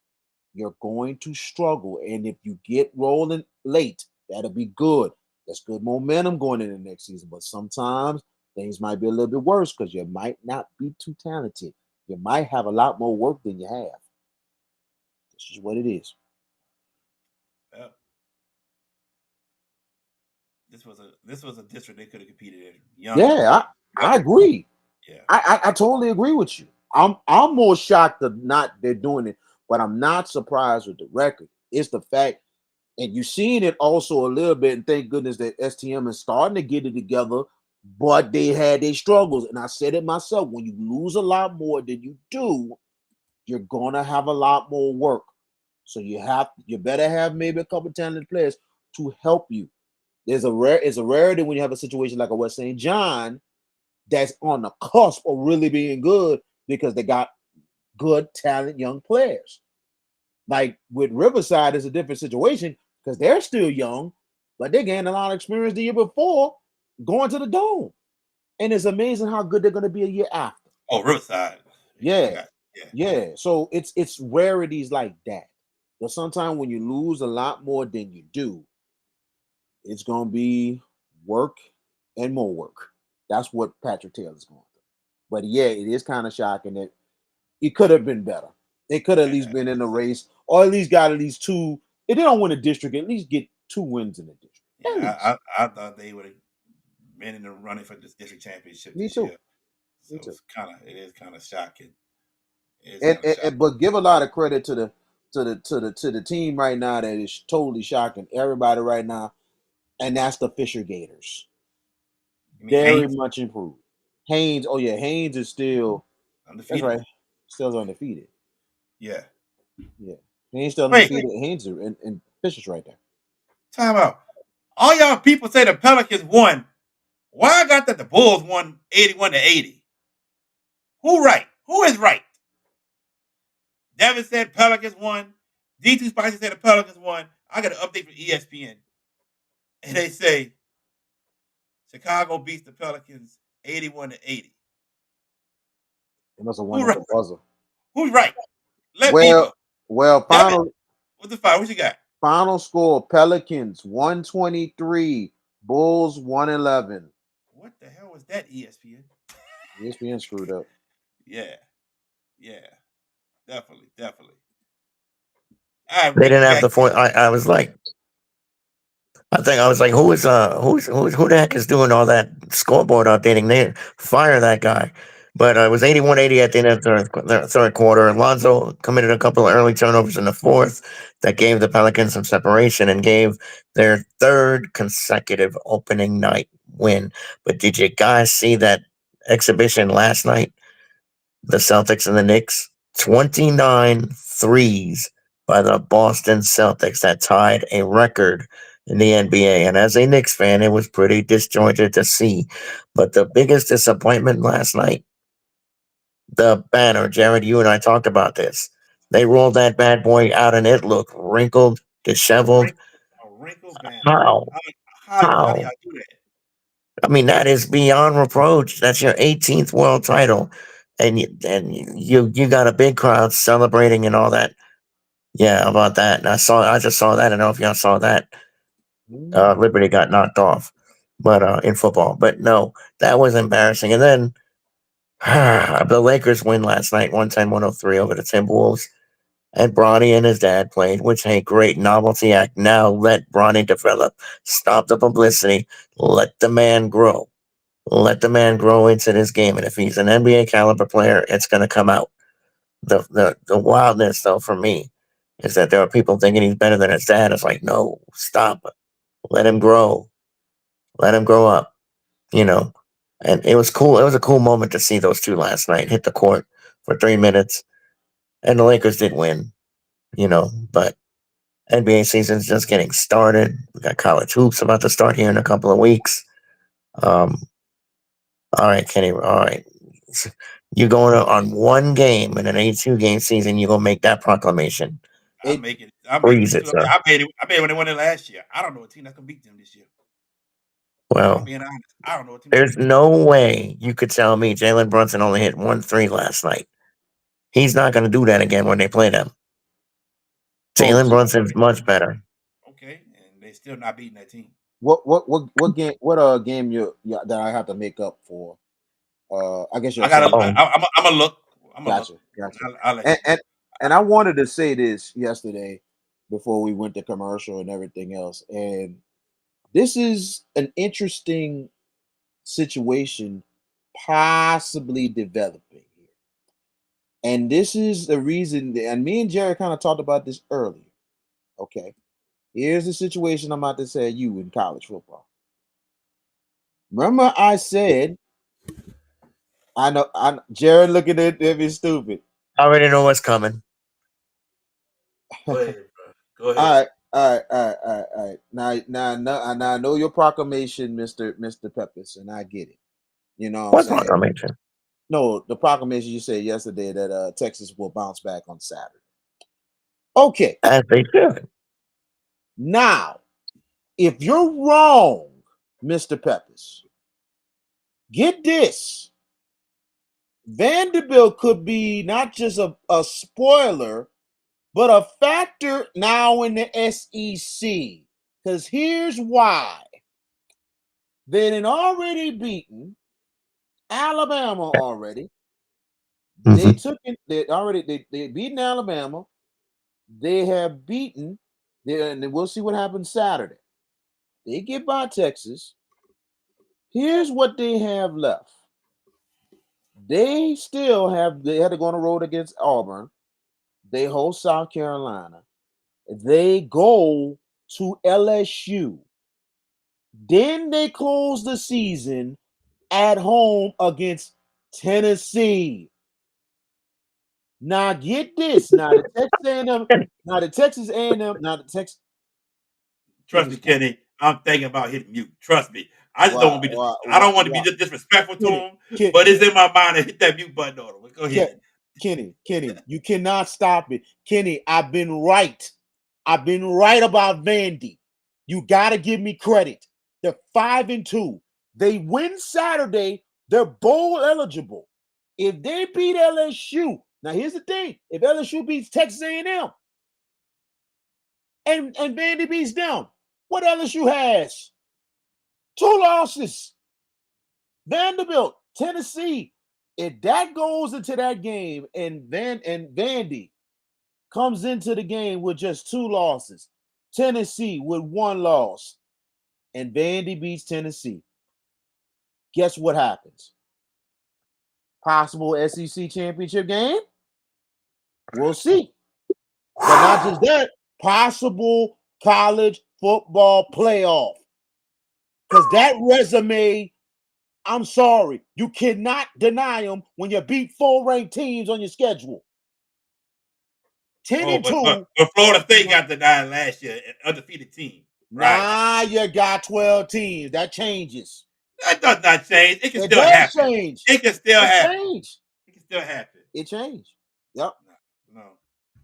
Speaker 3: you're going to struggle. And if you get rolling late, that'll be good. That's good momentum going into the next season. But sometimes things might be a little bit worse because you might not be too talented. You might have a lot more work than you have. This is what it is.
Speaker 1: Yeah. This was a district they could have competed in.
Speaker 3: I agree.
Speaker 1: Yeah.
Speaker 3: I totally agree with you. I'm more shocked that they're doing it, but I'm not surprised with the record. It's the fact, and you're seeing it also a little bit, and thank goodness that STM is starting to get it together, but they had their struggles. And I said it myself, when you lose a lot more than you do, you're gonna have a lot more work. So you better have maybe a couple talented players to help you. It's a rarity when you have a situation like a West St. John that's on the cusp of really being good because they got good talent young players. Like with Riverside, it's a different situation because they're still young, but they gained a lot of experience the year before going to the Dome. And it's amazing how good they're going to be a year after.
Speaker 1: Oh, Riverside.
Speaker 3: Yeah. So it's rarities like that. But sometimes when you lose a lot more than you do, it's going to be work and more work. That's what Patrick Taylor's going through. But yeah, it is kind of shocking that it could have been better. They could have at least been in the race, or at least got at least 2. If they don't win a district, at least get 2 wins in the district.
Speaker 1: Yeah, I thought they would have been in the running for this district championship this year. So it is kind of shocking.
Speaker 3: But give a lot of credit to the team right now that is totally shocking everybody right now, and that's the Fisher Gators. Very
Speaker 1: Haynes?
Speaker 3: much improved. Haynes, Haynes is still
Speaker 1: undefeated.
Speaker 3: That's right, still undefeated.
Speaker 1: Yeah.
Speaker 3: Haynes still undefeated. Haynes and Fisher's right there.
Speaker 1: Time out. All y'all people say the Pelicans won. Why I got that the Bulls won 81-80? Who right? Who is right? Devin said Pelicans won. D2 Spicy said the Pelicans won. I got an update from ESPN. And they say Chicago beats the Pelicans 81-80.
Speaker 3: It must have won the buzzer.
Speaker 1: Who's right? Let me know.
Speaker 3: Well, final.
Speaker 1: What's the final? What you got?
Speaker 3: Final score: Pelicans 123, Bulls 111.
Speaker 1: what the hell was that, ESPN?
Speaker 3: ESPN screwed up.
Speaker 1: Yeah, yeah, definitely, definitely. All right,
Speaker 4: They
Speaker 1: we
Speaker 4: didn't have
Speaker 1: got
Speaker 4: the point. I was like, I think I was like, who the heck is doing all that scoreboard updating? They fire that guy. But it was 81-80 at the end of the third quarter. Alonzo committed a couple of early turnovers in the fourth that gave the Pelicans some separation and gave their third consecutive opening night win. But did you guys see that exhibition last night? The Celtics and the Knicks, 29 threes by the Boston Celtics that tied a record in the NBA. And as a Knicks fan, it was pretty disjointed to see. But the biggest disappointment last night, the banner. Jared, you and I talked about this. They rolled that bad boy out and it looked wrinkled, disheveled.
Speaker 1: a wrinkle banner.
Speaker 4: How?
Speaker 1: How do
Speaker 4: How?
Speaker 1: y'all do that?
Speaker 4: I mean, that is beyond reproach. That's your 18th world title. And you got a big crowd celebrating and all that. Yeah, about that. And I just saw that. I don't know if y'all saw that. Liberty got knocked off, but in football. But no, that was embarrassing. And then the Lakers win last night, 110-103 over the Timberwolves. And Bronny and his dad played, which hey, great novelty act. Now let Bronny develop. Stop the publicity. Let the man grow. Let the man grow into this game. And if he's an NBA caliber player, it's gonna come out. The wildness though for me is that there are people thinking he's better than his dad. It's like, no, stop. Let him grow. Let him grow up. You know. And it was cool. It was a cool moment to see those two last night hit the court for 3 minutes. And the Lakers did win, but NBA season's just getting started. We got college hoops about to start here in a couple of weeks. Um, all right, Kenny. All right. You're going on one game in an 82 game season. You're going to make that proclamation.
Speaker 1: I'm making
Speaker 4: Freeze
Speaker 1: it
Speaker 4: it,
Speaker 1: too.
Speaker 4: sir.
Speaker 1: I made it when they won it last year. I don't know a team that can beat them this year. I'm
Speaker 4: Well,
Speaker 1: being honest. I don't know a team that can
Speaker 4: there's
Speaker 1: beat them.
Speaker 4: no way you could tell me Jalen Brunson only hit 1 3 last night. He's not going to do that again when they play them. Jalen Brunson's much better.
Speaker 1: Okay, and they still not beating that team.
Speaker 3: What game that I have to make up for? I guess you're
Speaker 1: I gotta.
Speaker 3: saying.
Speaker 1: I'm gonna look. I'm gonna look.
Speaker 3: Gotcha.
Speaker 1: I'll let
Speaker 3: And,
Speaker 1: you know.
Speaker 3: and I wanted to say this yesterday before we went to commercial and everything else. And this is an interesting situation possibly developing here. And this is the reason, and me and Jerry kind of talked about this earlier. Okay. Here's the situation I'm about to say you in college football. Remember, I said, I know, Jared looking at me stupid.
Speaker 4: I already know what's coming.
Speaker 1: Go ahead, bro. Go ahead.
Speaker 3: All right. Now, I know your proclamation, Mister Peppers, and I get it. You know what
Speaker 4: What
Speaker 3: I'm saying?
Speaker 4: proclamation?
Speaker 3: No, the proclamation you said yesterday that Texas will bounce back on Saturday. Okay,
Speaker 4: As they should.
Speaker 3: now if you're wrong, Mister Peppers, get this. Vanderbilt could be not just a spoiler, but a factor now in the SEC. Because here's why. They had already beaten Alabama already. They took it. They beaten Alabama. They have beaten. And we'll see what happens Saturday. They get by Texas. Here's what they have left. They still have. They had to go on the road against Auburn. They host South Carolina. They go to LSU. Then they close the season at home against Tennessee. Now get this. Now the Texas A&M. Now the Texas A&M. Now the Texas.
Speaker 1: Trust me, Kenny. I'm thinking about hitting mute. Trust me. I just don't want to be. I don't want to be
Speaker 3: Wow.
Speaker 1: disrespectful to him,
Speaker 3: Kenny,
Speaker 1: but it's in my mind to hit that mute button on him. Go ahead.
Speaker 3: Kenny, you cannot stop it. Kenny, I've been right. I've been right about Vandy. You got to give me credit. They're 5-2. They win Saturday. They're bowl eligible. If they beat LSU, now here's the thing: if LSU beats Texas A&M and Vandy beats them, what LSU has? 2 losses. Vanderbilt, Tennessee. If that goes into that game and Vandy comes into the game with just 2 losses, Tennessee with 1 loss, and Vandy beats Tennessee, guess what happens? Possible SEC championship game? We'll see. But not just that, possible college football playoff. Because that resume, I'm sorry, you cannot deny them when you beat 4 ranked teams on your schedule. 10 and 2.
Speaker 1: But Florida State got denied last year, an undefeated team. Right?
Speaker 3: Nah, you got 12 teams. That changes.
Speaker 1: That does not change. It can
Speaker 3: It
Speaker 1: still
Speaker 3: does
Speaker 1: happen.
Speaker 3: change.
Speaker 1: It can still happen.
Speaker 3: Change.
Speaker 1: It can still happen.
Speaker 3: It changed. Yep.
Speaker 1: No.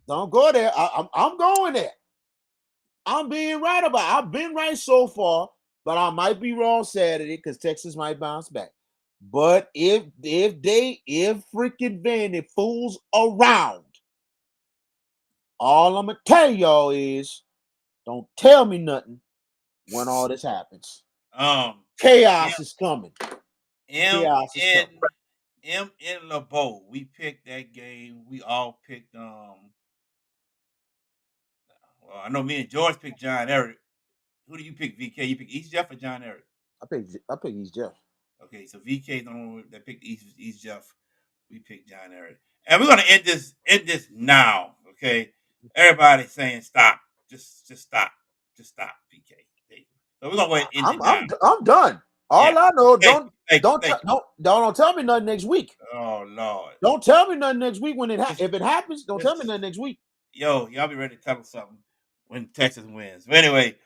Speaker 3: Don't go there. I'm going there. I'm being right about it. I've been right so far, but I might be wrong Saturday because Texas might bounce back. But if freaking Vandy fools around, all I'm gonna tell y'all is, don't tell me nothing when all this happens. Chaos is coming.
Speaker 1: Chaos is coming. In LeBeau, we picked that game. We all picked. Well, I know me and George picked John Eric. Who do you pick, VK? You pick East Jeff or John Eric?
Speaker 3: I pick East Jeff.
Speaker 1: Okay, so VK's the one that picked East Jeff. We picked John Eric, and we're gonna end this now. Okay, everybody's saying stop. Just stop. Just stop, VK. So we're gonna go ahead and end it now.
Speaker 3: I'm done. All I know, don't tell me nothing next week.
Speaker 1: Oh Lord!
Speaker 3: Don't tell me nothing next week if it happens. Don't tell me nothing next week.
Speaker 1: Yo, y'all be ready to tell us something when Texas wins. But anyway,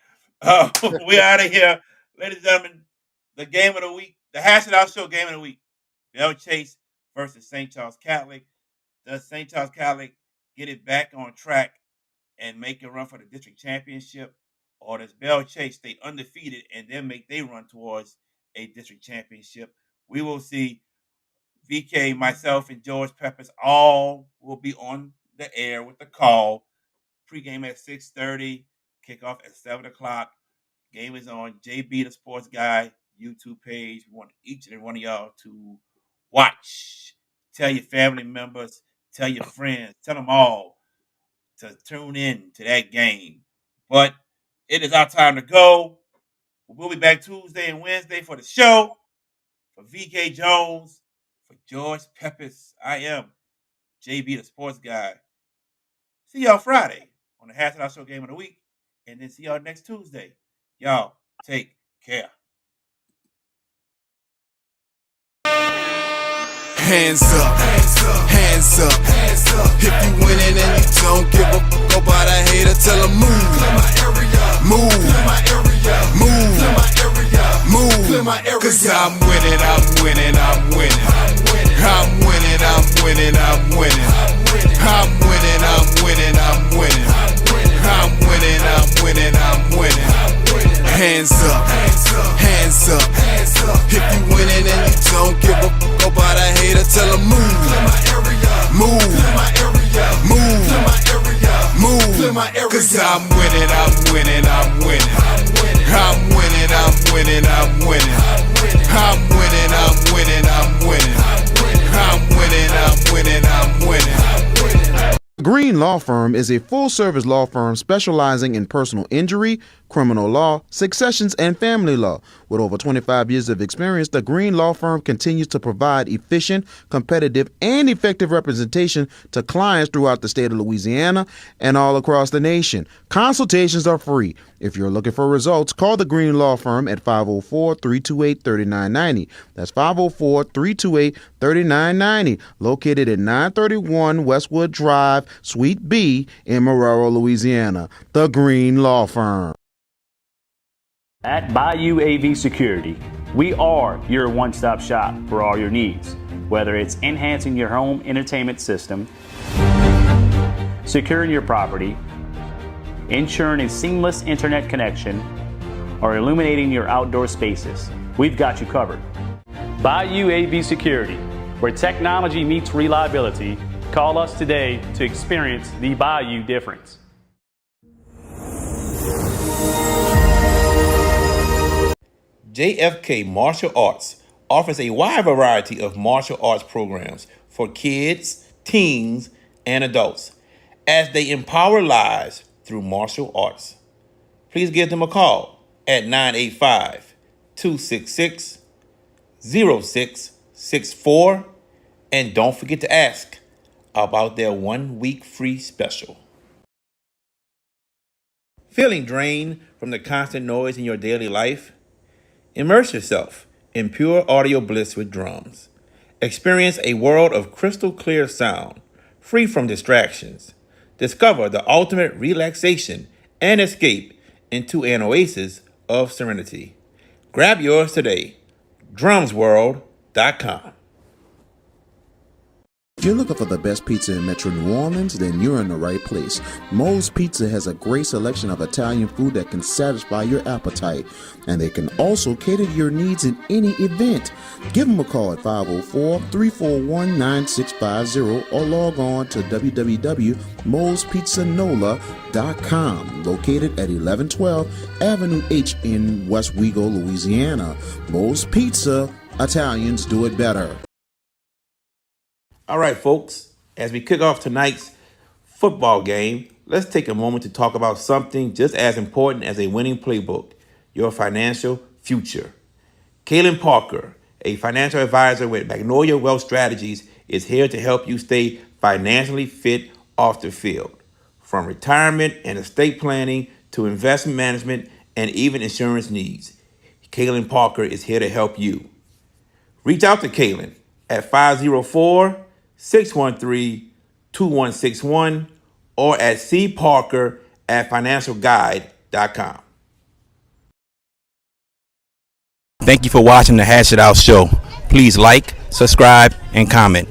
Speaker 1: we're out of here, ladies and gentlemen. The game of the week, the Hash It Out Show game of the week: Belle Chase versus St. Charles Catholic. Does St. Charles Catholic get it back on track and make a run for the district championship, or does Belle Chase stay undefeated and then make they run towards a district championship? We will see. VK, myself, and George Peppers all will be on the air with the call. Pre-game at 6:30, kickoff at 7 o'clock. Game is on JB the Sports Guy YouTube page. We want each and every one of y'all to watch. Tell your family members, tell your friends, tell them all to tune in to that game. But it is our time to go. We'll be back Tuesday and Wednesday for the show. For VK Jones, for George Peppers, I am JB the Sports Guy. See y'all Friday on the Hash It Out Show game of the week. And then see y'all next Tuesday. Y'all take care.
Speaker 2: Hands up, hands up, hands up. If you winning and you don't give a fuck about a hater, tell them move. Clear my area, move. Clear my area, move. Clear my area, move. Clear my area. Cause I'm winning, I'm winning, I'm winning. I'm winning, I'm winning, I'm winning. I'm winning, I'm winning, I'm winning. I'm winning, I'm winning, I'm winning. Hands up, hands up, hands up. If you winning and you don't give a fuck about a hater, tell them move. Clear my area, move. Clear my area, move. Clear my area, move. Clear my area. Cause I'm winning, I'm winning, I'm winning. I'm winning, I'm winning, I'm winning. I'm winning, I'm winning, I'm winning. I'm winning, I'm winning, I'm winning.
Speaker 3: Green Law Firm is a full-service law firm specializing in personal injury, criminal law, successions, and family law. With over 25 years of experience, the Green Law Firm continues to provide efficient, competitive, and effective representation to clients throughout the state of Louisiana and all across the nation. Consultations are free. If you're looking for results, call the Green Law Firm at 504-328-3990. That's 504-328-3990, located at 931 Westwood Drive, Suite B in Marrero, Louisiana. The Green Law Firm.
Speaker 6: At Bayou AV Security, we are your one-stop shop for all your needs, whether it's enhancing your home entertainment system, securing your property, ensuring a seamless internet connection, or illuminating your outdoor spaces. We've got you covered. Bayou AV Security, where technology meets reliability. Call us today to experience the Bayou difference.
Speaker 1: JFK Martial Arts, offers a wide variety of martial arts programs for kids, teens, and adults as they empower lives through martial arts. Please give them a call at 985 266 0664, and don't forget to ask about their 1 week free special. Feeling drained from the constant noise in your daily life? Immerse yourself in pure audio bliss with drums. Experience a world of crystal clear sound, free from distractions. Discover the ultimate relaxation and escape into an oasis of serenity. Grab yours today. drumsworld.com.
Speaker 3: If you're looking for the best pizza in Metro New Orleans, then you're in the right place. Moe's Pizza has a great selection of Italian food that can satisfy your appetite, and they can also cater to your needs in any event. Give them a call at 504-341-9650 or log on to www.moespizzanola.com, located at 1112 Avenue H in West Wego, Louisiana. Moe's Pizza, Italians do it better.
Speaker 1: All right, folks, as we kick off tonight's football game, let's take a moment to talk about something just as important as a winning playbook: your financial future. Kaylin Parker, a financial advisor with Magnolia Wealth Strategies, is here to help you stay financially fit off the field. From retirement and estate planning to investment management and even insurance needs, Kaylin Parker is here to help you. Reach out to Kaylin at 504-613-2161 or at cparker@financialguide.com. Thank you for watching the Hash It Out Show. Please like, subscribe, and comment.